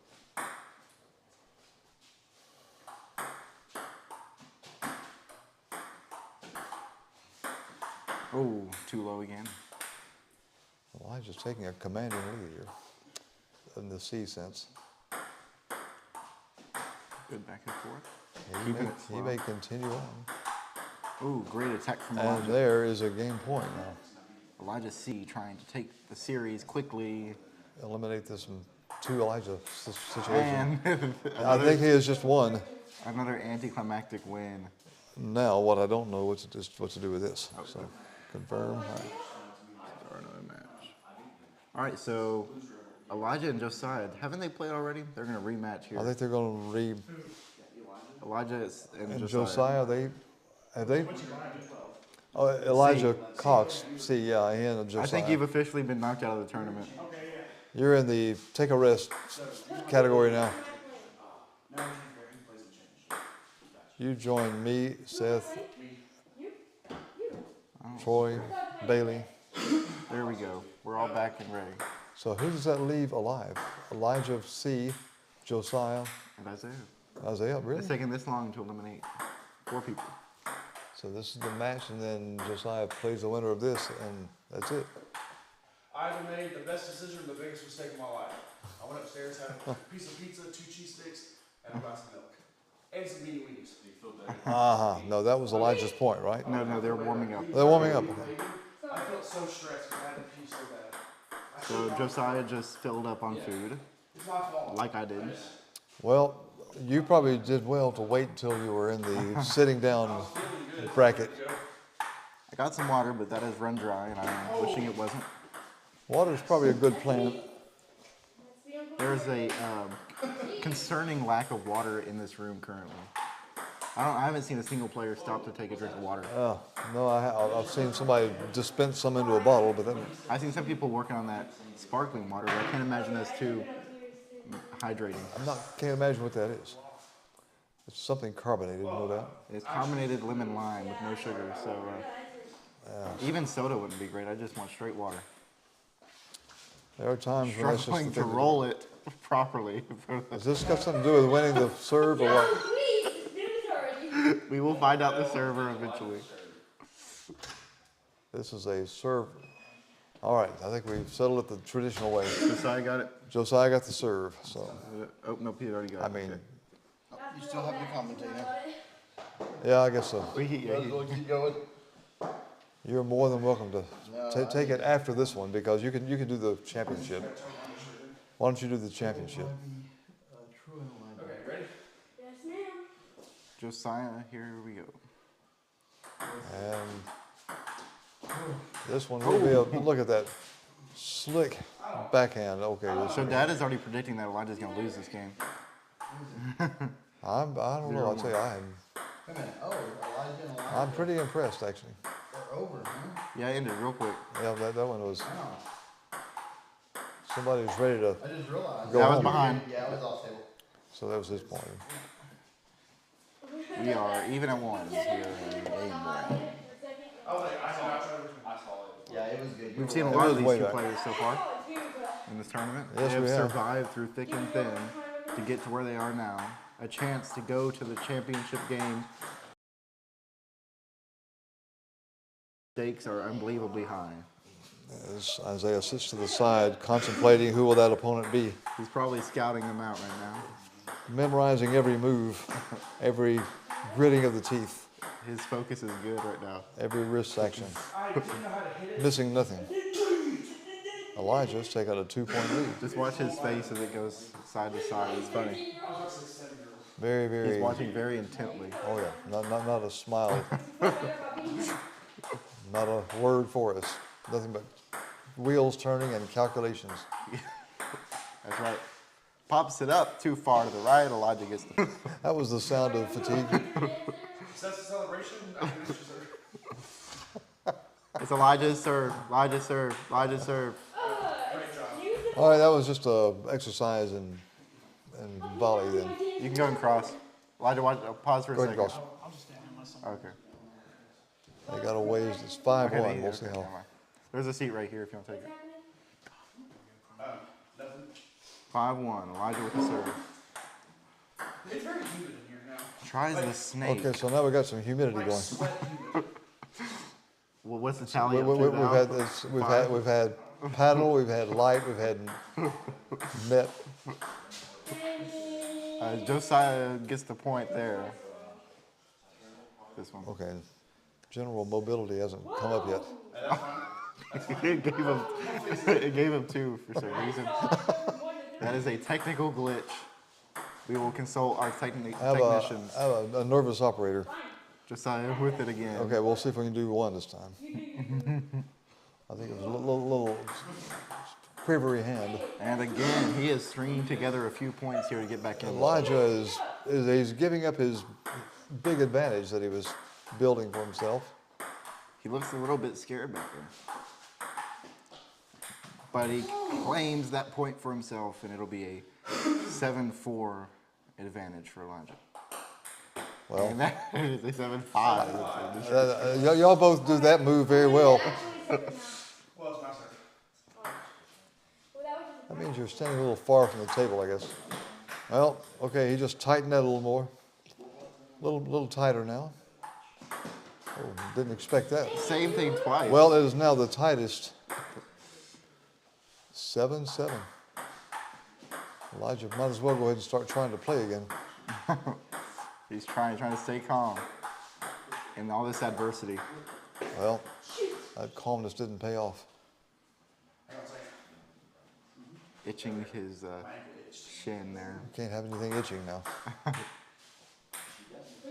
Oh, too low again. Elijah's taking a commanding lead here in the C sense. Good back and forth. He Keeping may, it he slow. may continue on. Ooh, great attack from And Elijah. there is a game point now. Elijah C trying to take the series quickly. Eliminate this from 2 Elijah situation. And I think he has just won. another anticlimactic win. Now, what I don't know what to do with this. So, confirm. All right. Start another match. All right, so Elijah and Josiah, haven't they played already? They're going to rematch here. I think they're going to Elijah and and Josiah. have they? Oh, Elijah Cox. See, yeah, and Josiah. I think you've officially been knocked out of the tournament. You're in the take a rest category now. You join me, Seth, Troy, Bailey. There we go. We're all back and ready. So who does that leave alive? Elijah C, Josiah, And Isaiah. Isaiah, really? It's taken this long to eliminate 4 people. So this is the match, and then Josiah plays the winner of this, and that's it. I either made the best decision or the biggest mistake of my life. I went upstairs, had a piece of pizza, 2 cheese sticks, and a glass of milk. And some beanie weenies. Do you feel better? No, that was Elijah's point, right? No, they're warming up. They're warming up. I felt so stressed because I had to pee so bad. So Josiah just filled up on food, It's my fault. like I did. Well, you probably did well to wait until you were in the sitting down bracket. I got some water, but that has run dry, and I'm wishing it wasn't. Water's probably a good plan. There's a concerning lack of water in this room currently. I haven't seen a single player stop to take a drink of water. No, I've seen somebody dispense some into a bottle, but then I've seen some people working on that sparkling water, but I can't imagine us too hydrating. can't imagine what that is. It's something carbonated, no doubt. It's carbonated lemon lime with no sugar, so even soda wouldn't be great. I just want straight water. There are times when that's just the Struggling thing to do. roll it properly. Has this got something to do with winning the serve or what? Please, it's news already. We will find out the server eventually. This is a serve. All right, I think we've settled it the traditional way. Josiah got it. Josiah got the serve, so Oh no, Pete already got it. I mean, Okay. You still have to commentate, huh? Yeah, I guess so. We keep, yeah, Might as well keep going. You're more than welcome to No, take it after this one because you can do the championship. Why don't you do the championship? Okay, ready? Yes, ma'am. Josiah, here we go. And this one will be a look at that slick backhand. Okay, So Dad is already predicting that Elijah's going to lose this game. I don't know. I'll tell you, Wait a minute. Oh, Elijah and Elijah. I'm pretty impressed actually. They're over, huh? Yeah, it ended real quick. Yeah, that one was Wow. somebody was ready to I just realized. go That was home. behind. Yeah, I was off table. So that was his point. We are even at one here in game one. I was like, I saw it. I saw it. Yeah, it was good. We've seen a It lot was of these way two back. players so far in this tournament. Yes, they we have have. survived through thick and thin to get to where they are now. A chance to go to the championship game. Stakes are unbelievably high. As Isaiah sits to the side, contemplating who will that opponent be, He's probably scouting them out right now. memorizing every move, every gritting of the teeth, His focus is good right now. every wrist action, I didn't know how to hit it. missing nothing. Elijah's taking a 2-point lead. Just watch his face as it goes side to side. It's funny. Very, very. He's watching very intently. Oh yeah, not a smile, not a word for us. Nothing but wheels turning and calculations. That's right. Pops it up too far to the right. Elijah gets the. That was the sound of fatigue. That's the celebration. I think it's just It's Elijah's serve. Elijah's serve. Elijah's serve. All right, that was just a exercise in volley then. You can go and cross. Elijah, watch, pause for a Go ahead second. and cross. I'll just stand in myself. Okay. They got a ways. It's 5-1. Okay, We'll see okay, how. never mind. There's a seat right here if you want to take it. 5-1. Elijah with the serve. it's very humid in here now. Tries the snake. Okay, so now we got some humidity going. Well, what's the tally up to We've now? had this. We've had paddle. We've had light. We've had net. Josiah gets the point there. This one. Okay. General mobility hasn't come up yet. it gave him 2 for some reason. That is a technical glitch. We will consult our technicians. I have a nervous operator. Josiah with it again. Okay, we'll see if we can do 1 this time. I think it was a little quivery hand. And again, he has stringed together a few points here to get back in. Elijah is he's giving up his big advantage that he was building for himself. He looks a little bit scared back there. But he claims that point for himself, and it'll be a 7-4 advantage for Elijah. Well, And that is a 7-5. y'all both do that move very well. Well, it's my serve. That means you're standing a little far from the table, I guess. Well, okay, he just tightened that a little more. A little tighter now. Oh, didn't expect that. Same thing twice. Well, it is now the tightest. 7-7. Elijah might as well go ahead and start trying to play again. He's trying to stay calm in all this adversity. Well, that calmness didn't pay off. Itching his shin there. Can't have anything itching now.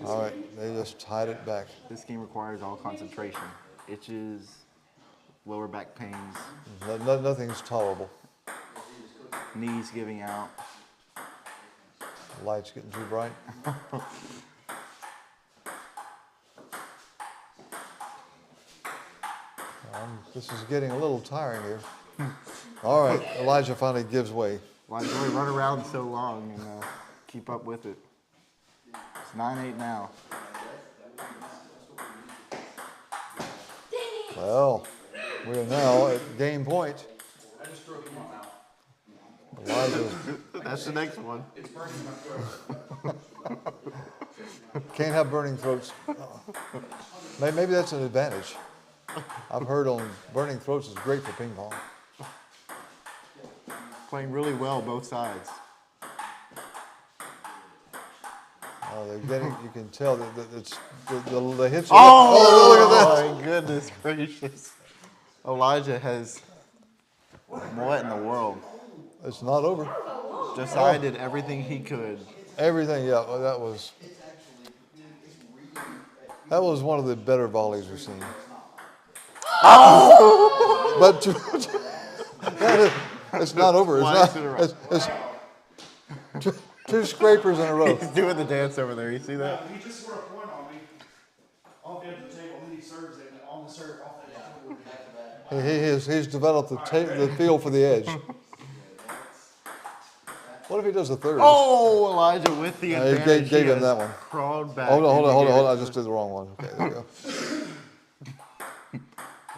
All right, they just tied it back. This game requires all concentration. Itches, lower back pains, Nothing's tolerable. knees giving out. Light's getting too bright. This is getting a little tiring here. All right, Elijah finally gives way. Why do we run around so long and keep up with it? It's 9-8 now. Well, we are now at game point. Elijah That's the next one. can't have burning throats. Maybe that's an advantage. I've heard on burning throats is great for ping pong. Playing really well both sides. They're getting, you can tell that it's, the hits are Oh, my goodness gracious. Elijah has, what in the world? It's not over. Josiah did everything he could. Everything, yeah, well, that was one of the better volleys we've seen. But it's not over. It's not. It's two scrapers in a row. He's doing the dance over there. You see that? He just scored a point on me off the edge of the table, and then he serves it on the serve off the edge. He's developed the feel for the edge. What if he does a third? Oh, Elijah with the advantage. He gave him that one. Crawled back. Hold on. I just did the wrong one. Okay, there you go.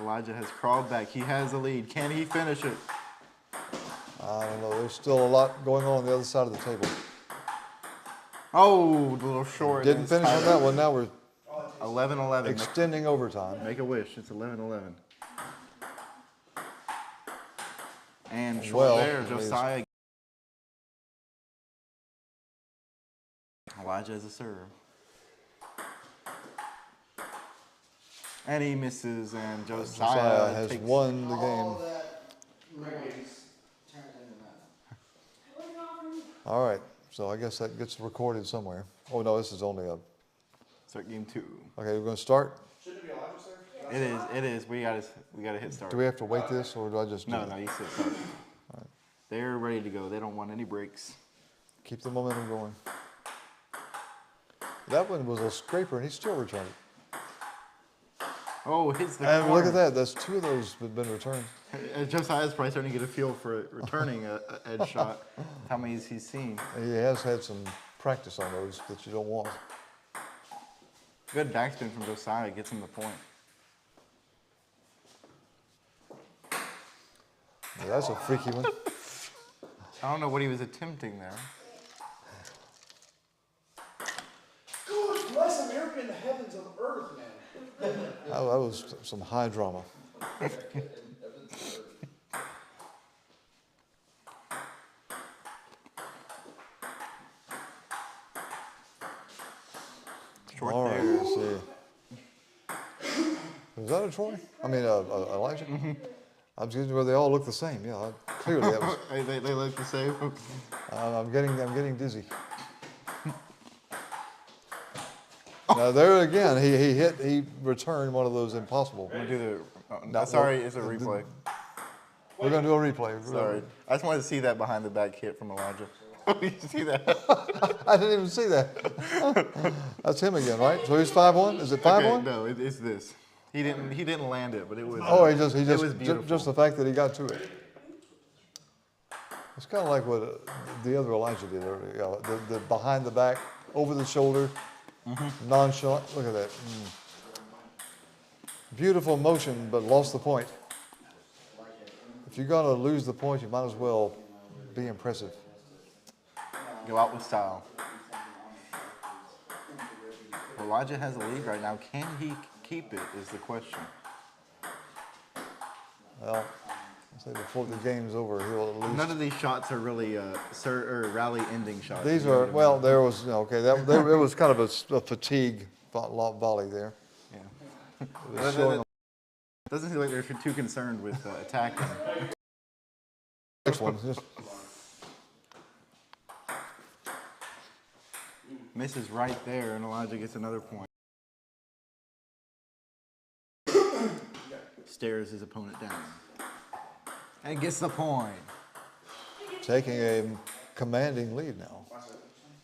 Elijah has crawled back. He has the lead. Can he finish it? I don't know. There's still a lot going on the other side of the table. Oh, a little short. Didn't finish on that one. Now we're 11-11. extending overtime. Make a wish. It's 11-11. And short Well, there, Josiah. Elijah has a serve. And he misses, and Josiah has takes won the game. All right, so I guess that gets recorded somewhere. Oh no, this is only a. Start game 2. Okay, we're going to start. Shouldn't it be Elijah, sir? It is. We gotta hit start. Do we have to wait this, or do I just do No, it? you sit start. They're ready to go. They don't want any breaks. Keep the momentum going. That one was a scraper, and he still returned it. Oh, hits the And corner. look at that. That's 2 of those have been returned. Josiah's probably starting to get a feel for returning a edge shot. How many has he seen? He has had some practice on those that you don't want. Good backspin from Josiah gets him the point. Yeah, that's a freaky one. I don't know what he was attempting there. God bless America in the heavens of earth, man. That was some high drama. Short All right, there. let's see. Was that a Troy? I mean, Elijah? I was getting where they all look the same. Yeah, clearly that was. They look the same. I'm getting dizzy. Now there again, he returned one of those impossible. I'm gonna do the. No, sorry, it's a replay. We're gonna do a replay. Sorry, I just wanted to see that behind the back hit from Elijah. You see that? I didn't even see that. That's him again, right? So he's 5-1. Is it 5-1? Okay, no, it's this. He didn't land it, but it was. Oh, it was beautiful. just the fact that he got to it. It's kind of like what the other Elijah did earlier. You know, the behind the back, over the shoulder, nonchalant. Look at that. Beautiful motion, but lost the point. If you're going to lose the point, you might as well be impressive. Go out with style. Elijah has a lead right now. Can he keep it is the question. Well, I say before the game's over, he'll at least. None of these shots are really rally ending shots. These You know are, what I mean? well, there was, okay, it was kind of a fatigue volley there. Yeah. It was showing It doesn't seem like they're too concerned with attacking. next one. Just, Misses right there, and Elijah gets another point. Stares his opponent down. And gets the point. taking a commanding lead now.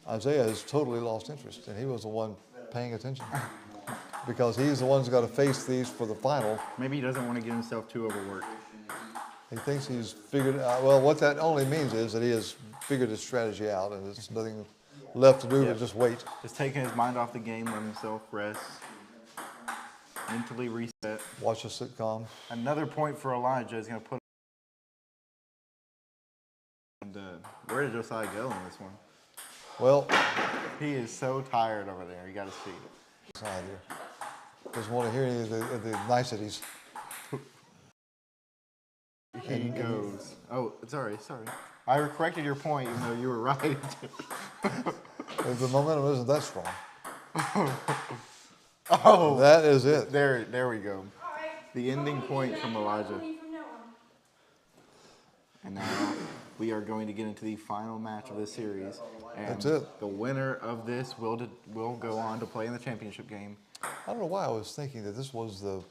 Isaiah has totally lost interest, and he was the one paying attention. Because he's the one who's got to face these for the final. Maybe he doesn't want to get himself too overworked. He thinks he's figured out, well, what that only means is that he has figured his strategy out, and there's nothing left to do but just wait. Just taking his mind off the game, let himself rest, mentally reset. Watch a sitcom. Another point for Elijah is going to put. And where did Josiah go in this one? Well, He is so tired over there. You got to see it. side here. Doesn't want to hear any of the niceties. He goes. Oh, sorry. I corrected your point, even though you were right. If the momentum isn't that strong. Oh, That is it. there we go. All right. The ending Hopefully point he's from back Elijah. happily from now on. And now we are going to get into the final match of this series. And That's it. the winner of this will go on to play in the championship game. I don't know why I was thinking that this was the.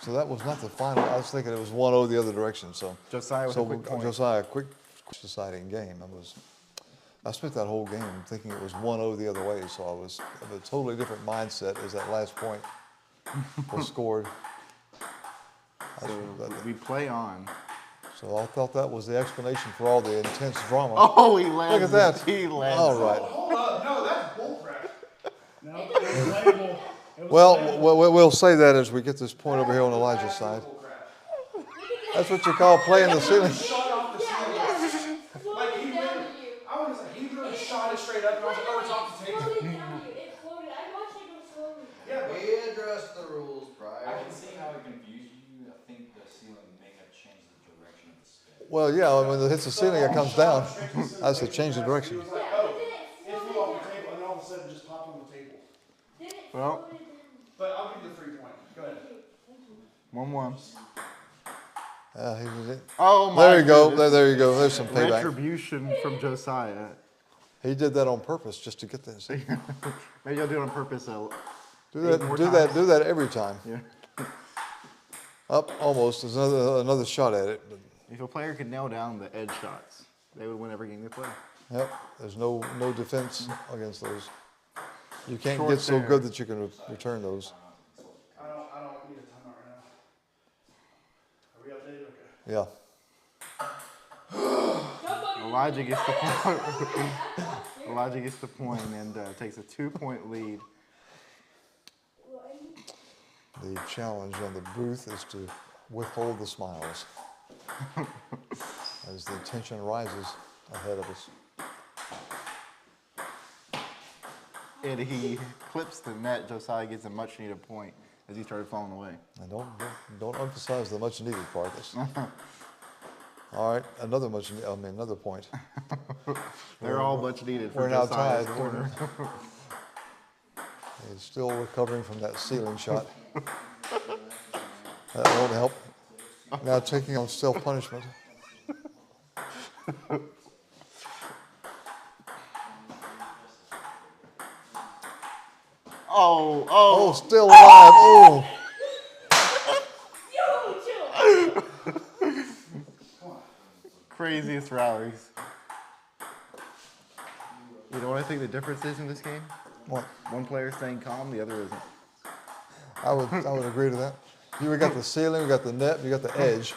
So that was not the final. I was thinking it was 1-0 the other direction. So Josiah with a quick point. Josiah, quick deciding game. I spent that whole game thinking it was 1-0 the other way. So I was of a totally different mindset as that last point was scored. So we play on. So I thought that was the explanation for all the intense drama. Oh, he lands. Look at that. He lands. All right. Hold up, no, that's bullcrap. No, it was playable. It was Well, playable. we'll say that as we get this point over here on Elijah's side. That's what you call playing the ceiling. Shot off the ceiling. Like he literally, I was like, he literally shot it straight up, and I was like, oh, it's off the table. Floated down to you. It floated. I watched it go slowly. Yeah, but We addressed the rules I prior. can see how it confused you. I think the ceiling may have changed the direction of the spin. Well, yeah, when it hits the ceiling, it comes down. That's a change of he direction. was like, oh, it flew off the table, and then all of a sudden it just popped on the table. Then it Well. floated down. But I'll give you the 3 point. Go ahead. 1-1. He was it. Oh my There you go. goodness. There you go. There's some payback. Retribution from Josiah. He did that on purpose just to get this. Maybe I'll do it on purpose. Do Eight more that. times. Do that every time. Yeah. Up almost. There's another shot at it. But, If a player could nail down the edge shots, they would win every game they play. yep. There's no defense against those. You can't Short get so there. good that you can return those. I don't need a timeout right now. Are we updated? Okay. Yeah. Elijah gets the point. Elijah gets the point and takes a 2-point lead. The challenge on the booth is to withhold the smiles as the tension rises ahead of us. And he clips the net. Josiah gets a much needed point as he started falling away. And don't emphasize the much needed part. All right, another point. They're all much needed for We're now Josiah's tied. corner. He's still recovering from that ceiling shot. That won't help. Now taking on self-punishment. Oh, still alive. Oh, Craziest rallies. You know what I think the difference is in this game? what? One player staying calm, the other isn't. I would agree to that. We got the ceiling, we got the net, we got the edge.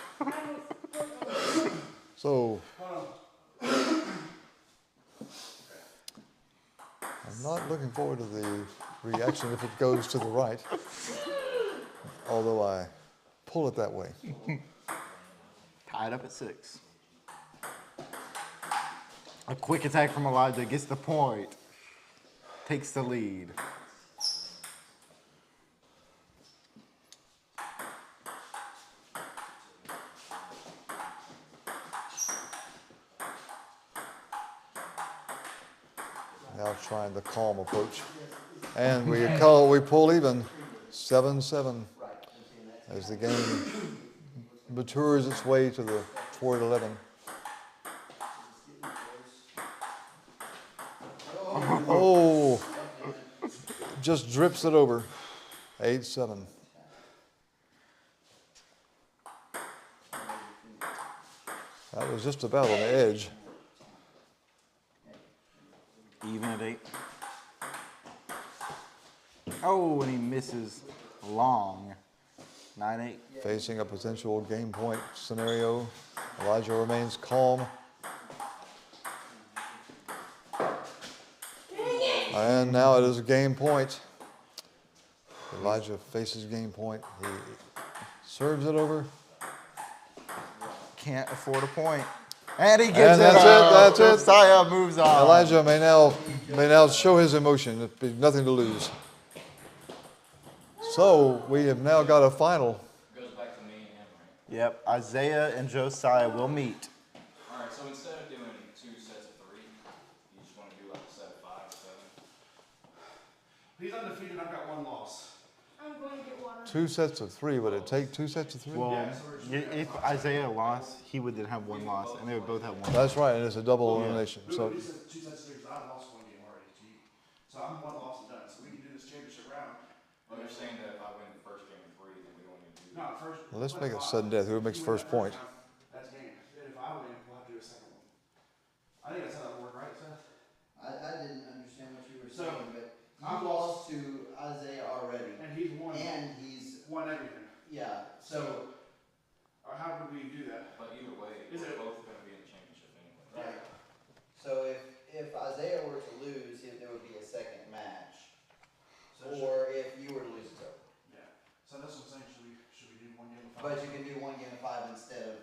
So I'm not looking forward to the reaction if it goes to the right. Although I pull it that way. Tied up at 6. A quick attack from Elijah gets the point. Takes the lead. Now trying the calm approach. And we pull even 7-7 as the game matures its way toward 11. Oh, just drips it over. 8-7. That was just about on the edge. Even at 8. Oh, and he misses long. 9-8. Facing a potential game point scenario, Elijah remains calm. And now it is a game point. Elijah faces game point. He serves it over. Can't afford a point. And he gets And that's it. it, that's it. Josiah moves on. Elijah may now show his emotion. There'd be nothing to lose. So we have now got a final. Goes back to me and him, right? Yep, Isaiah and Josiah will meet. Alright, so instead of doing 2 sets of 3, you just want to do He's undefeated. I've got 1 loss. I'm going to get water. 2 sets of 3. Would it take 2 sets of 3? Well, if Isaiah lost, he would then have 1 loss, and they would both have 1 loss. That's right, and it's a double elimination. So So, he said 2 sets of 3 because I lost 1 game already to you. So I'm 1 loss and done. So we can do this championship round. Well, you're saying that if I win the first game of 3, then we don't need to do No, first. well, let's make it sudden death. Who makes first point? That's game. Then if I win, we'll have to do a second one. I think that's how that would work, right, Seth? I didn't understand what you were So, saying, but I'm you lost to Isaiah already, And he's won. and he's, Won everything. yeah, so, Or how would we do that? But either way, Is we're it- both going to be in the championship anyway. right. So if Isaiah were to lose, there would be a second match. So Or if you were to lose, it's over. Yeah. So that's what I'm saying. Should we do 1 game of 5? But you can do 1 game of 5 instead of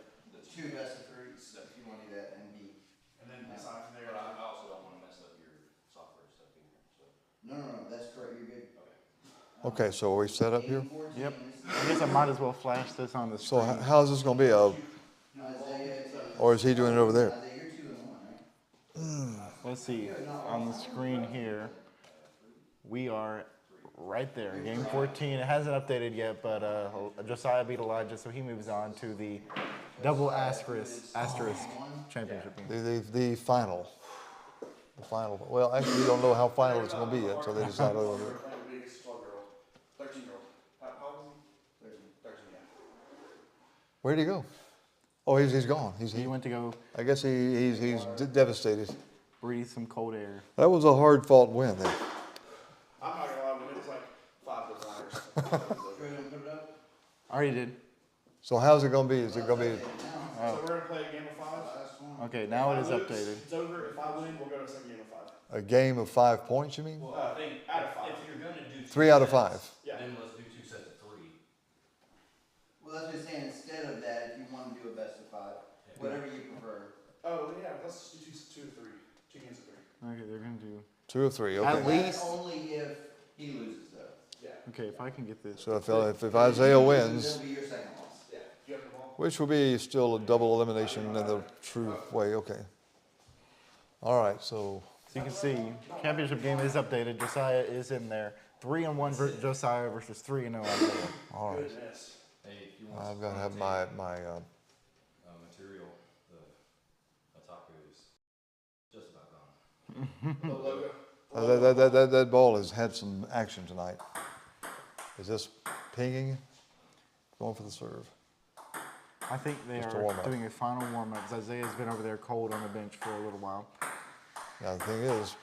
2 best of 3s, if you want to do that, and be. And then aside from there. But I also don't want to mess up your software stuff either. So. No, that's correct, you're good. okay, so are we set up here? Yep. I guess I might as well flash this on the So screen. how's this going to be? Isaiah, Or is he doing it over there? Isaiah, you're 2 and 1, right? Let's see, on the screen here, we are right there, game 14. It hasn't updated yet, but Josiah beat Elijah, so he moves on to the double asterisk championship game. The final. The final. Well, actually, we don't know how final it's going to be yet until they decide whether. We're playing the biggest 12-year-old. 13-year-old. How old is he? 13, yeah. Where'd he go? Oh, he's gone. He went to go I guess he's devastated. breathe some cold air. That was a hard-fought win there. I'm not gonna lie, when it was like 5 foot liners. Troy, don't put it up? I already did. So how's it going to be? Is it going to be? So we're gonna play a game of 5. Okay, now it is If I lose, updated. It's over. If I win, we'll go to a second game of 5. A game of 5 points, you mean? Well, I think out of 5. if you're going to do 3 out of 5. Yeah. then let's do 2 sets of 3. Well, that's what I'm saying, instead of that, if you want to do a best of 5, whatever you prefer. Oh yeah, let's just do 2 of 3. 2 games of 3. Okay, they're gonna do. 2 of 3, At okay. least. That's only if he loses, though. Yeah. Okay, if I can get this. So if Isaiah wins, It'll be your second loss. Yeah. You have the ball. which will be still a double elimination in the true way, okay. All right, so So you can see, championship game is updated. Josiah is in there. 3-1 Josiah versus 3-0 Isaiah. all right. Goodness. Hey, if you want I've some got to have content, my material, the taco is just about gone. The logo. that ball has had some action tonight. Is this pinging? Going for the serve. I think they Just a are warm-up. doing a final warm-up. Isaiah's been over there cold on the bench for a little while. Now the thing is,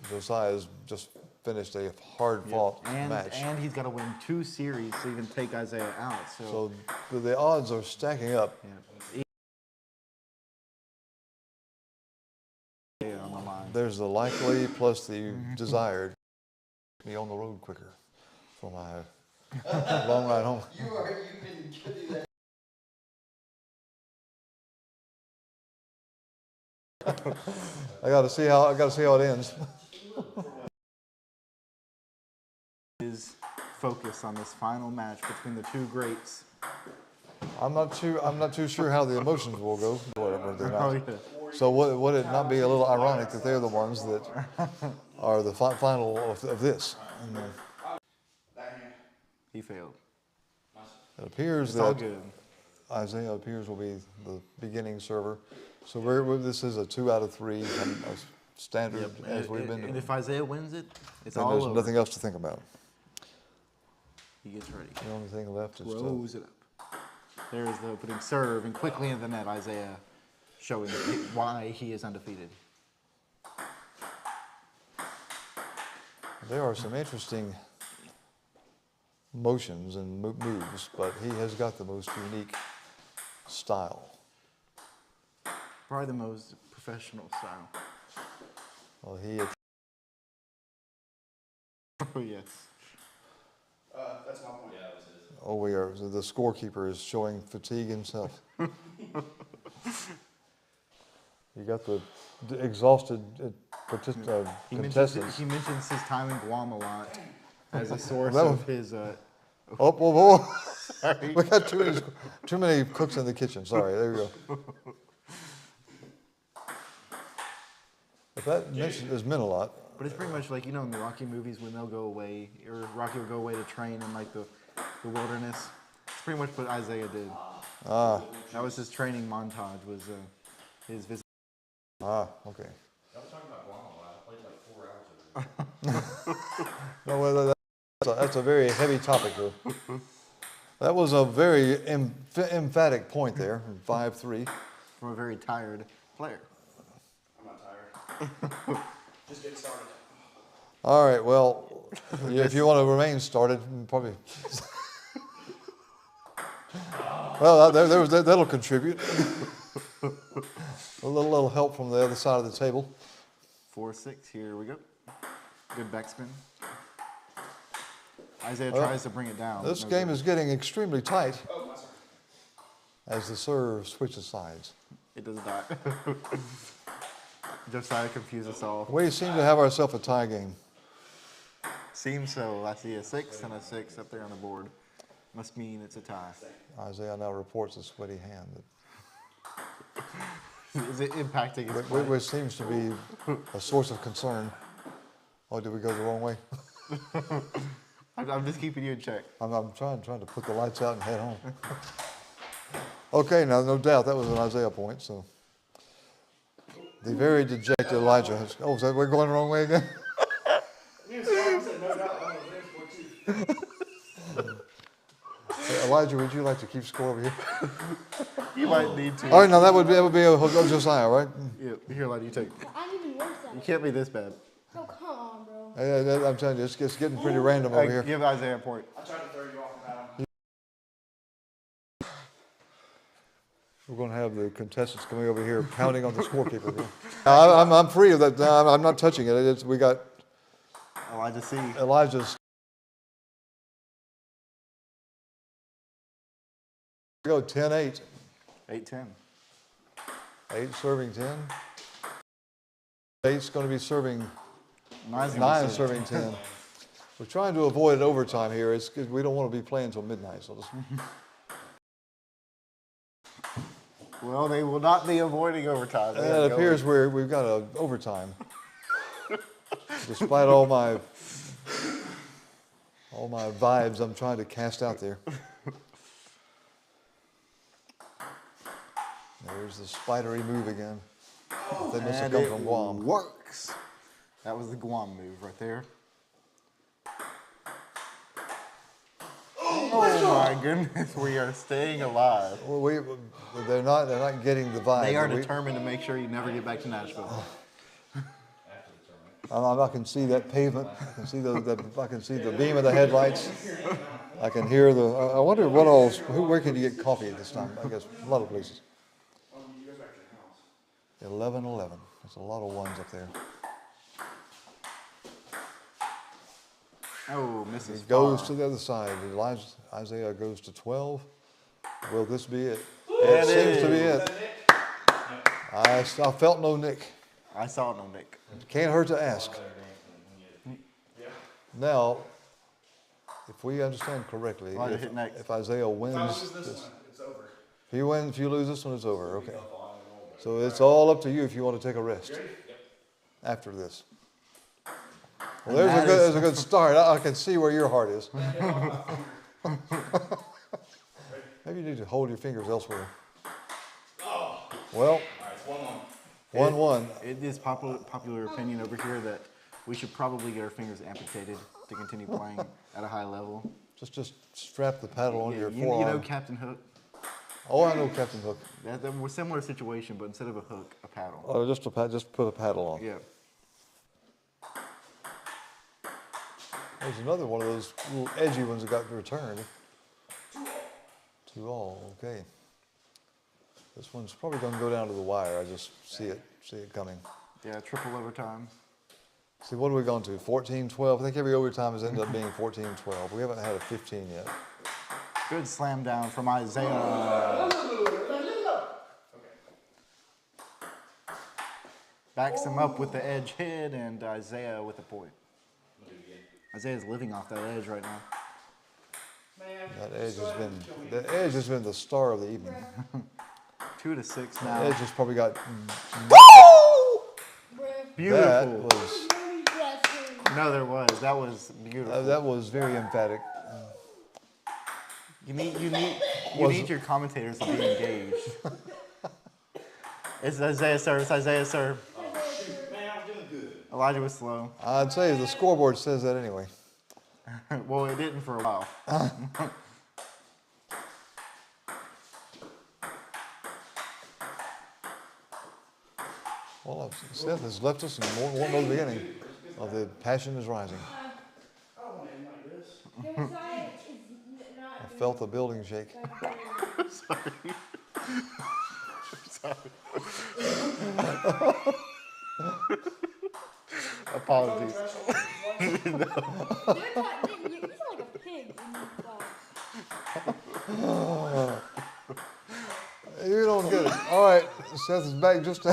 Josiah's just finished a hard-fought match. And he's got to win 2 series to even take Isaiah out. So, So the odds are stacking up. yeah, on the line. There's the likely plus the desired. Be on the road quicker for my long ride home. You can do that. I got to see how it ends. His focus on this final match between the 2 greats. I'm not too sure how the emotions will go. Whatever they're Oh, not. yeah. So would it not be a little ironic that they're the ones that are the final of this? And, That hand. He failed. it appears It's all that good. Isaiah appears will be the beginning server. So this is a 2 out of 3, and a standard as we've been And doing. if Isaiah wins it, it's Then all there's over. nothing else to think about. He gets ready. The only thing left is to Throws it up. There's the opening serve, and quickly into the net, Isaiah showing why he is undefeated. There are some interesting motions and moves, but he has got the most unique style. Probably the most professional style. Well, he Oh, yes. That's my point. Yeah, that was his. oh we are the scorekeeper is showing fatigue himself. You got the exhausted He contestants. he mentions his time in Guam a lot as a source That of one- his. Oh, we got too many cooks in the kitchen. Sorry, there you go. But that mention has meant a lot. But it's pretty much like, you know, in the Rocky movies when they'll go away, or Rocky will go away to train in like the wilderness. It's pretty much what Isaiah did. That was his training montage, was his visit. Okay. I was talking about Guam a lot. I played like 4 hours of it. No, well, that's a very heavy topic, though. That was a very emphatic point there, 5-3. From a very tired player. I'm not tired. Just get started. All right, well, yeah, if you want to remain started, probably. Well, that'll contribute. A little help from the other side of the table. 4-6, here we go. Good backspin. Isaiah tries to bring it down. This game is getting extremely tight as the serve switches sides. It does not. Josiah confused us all. We seem to have ourselves a tie game. Seems so. I see a 6 and a 6 up there on the board. Must mean it's a tie. Isaiah now reports a sweaty hand. Is it impacting his play? Which seems to be a source of concern. Oh, did we go the wrong way? I'm just keeping you in check. I'm trying to put the lights out and head home. Okay, now no doubt that was an Isaiah point. So the very dejected Elijah has. Oh, is that we're going the wrong way again? Elijah, would you like to keep score over here? You might need to. All right, now that would be a Josiah, right? Yeah, here, Elijah, you take it. I'm even worse at You it. can't be this bad. Oh, come on, bro. I'm telling you, it's getting pretty random over here. Give Isaiah a point. I tried to throw you off the paddle. We're going to have the contestants coming over here pounding on the scorekeeper here. I'm free of that. No, I'm not touching it. We got Elijah C. Elijah's. Go 10-8. 8-10. 8 serving 10. 8's going to be serving 9 serving 10. We're trying to avoid overtime here. It's because we don't want to be playing until midnight. So Well, they will not be avoiding overtime. it appears we've got an overtime. Despite all my vibes I'm trying to cast out there. There's the spidery move again. That must have come from Guam. Works. That was the Guam move right there. Oh my goodness, we are staying alive. Well, they're not getting the vibe. They are determined to make sure you never get back to Nashville. I can see that pavement. I can see the beam of the headlights. I can hear the. I wonder what else. Where can you get coffee at this time? I guess a lot of places. 11-11. There's a lot of ones up there. Oh, misses. He goes to the other side. Isaiah goes to 12. Will this be it? It seems to be it. I felt no nick. I saw no nick. Can't hurt to ask. Now, if we understand correctly, if Isaiah wins this, if you lose this one, it's over. Okay. So it's all up to you if you want to take a rest after this. Well, there's a good start. I can see where your heart is. Maybe you need to hold your fingers elsewhere. Well, 1-1. It is popular opinion over here that we should probably get our fingers amputated to continue playing at a high level. Just strap the paddle on your forearm. You know Captain Hook? Oh, I know Captain Hook. That was a similar situation, but instead of a hook, a paddle. Oh, just put a paddle on. Yeah. There's another one of those little edgy ones that got returned. 2-all, okay. This one's probably going to go down to the wire. I just see it coming. Yeah, triple overtime. See, what are we going to? 14-12? I think every overtime has ended up being 14-12. We haven't had a 15 yet. Good slam down from Isaiah. Backs him up with the edge hit, and Isaiah with a point. Isaiah's living off that edge right now. That edge has been the star of the evening. 2-6 now. Edge has probably got. Beautiful. That was No, there was. That was beautiful. That was very emphatic. You need your commentators to be engaged. It's Isaiah serve. It's Isaiah serve. Man, I was doing good. Elijah was slow. I'd say the scoreboard says that anyway. Well, it didn't for a while. Well, Seth has left us and won't know the beginning of the passion is rising. I don't want to end like this. Josiah is not I felt the building shake. Apologies. You sound like a pig when you talk. You don't get it. All right, Seth is back just 9-4.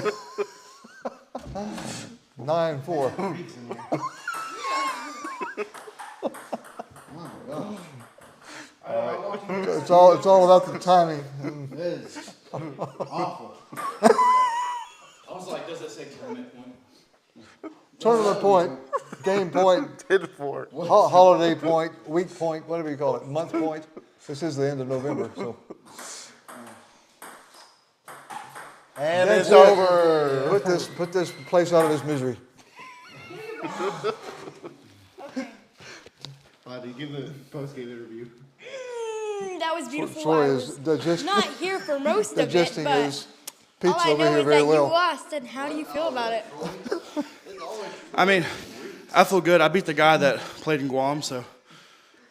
It's all about the timing. It is awful. I was like, does that say tournament point? Tournament point, game point, 10-4. holiday point, week point, whatever you call it, month point. This is the end of November, so. And That's it's over. Put this place out of its misery. Elijah, give the post-game interview. That was beautiful. Troy I is was not here for most of it, digesting but his all pizza I over know here is that very you well. lost, and how do you feel about it? I mean, I feel good. I beat the guy that played in Guam, so.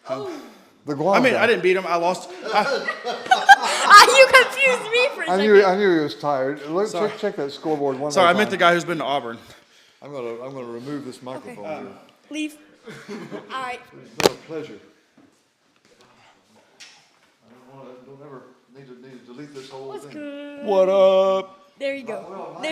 The Guam I mean, guy. I didn't beat him. I lost. You confused me for a second. I knew he was tired. Check that scoreboard one Sorry, more I meant the time. guy who's been to Auburn. I'm gonna remove this microphone here. Leave. All right. It's been a pleasure. I don't ever need to delete this whole What's thing. good? What up? There you go.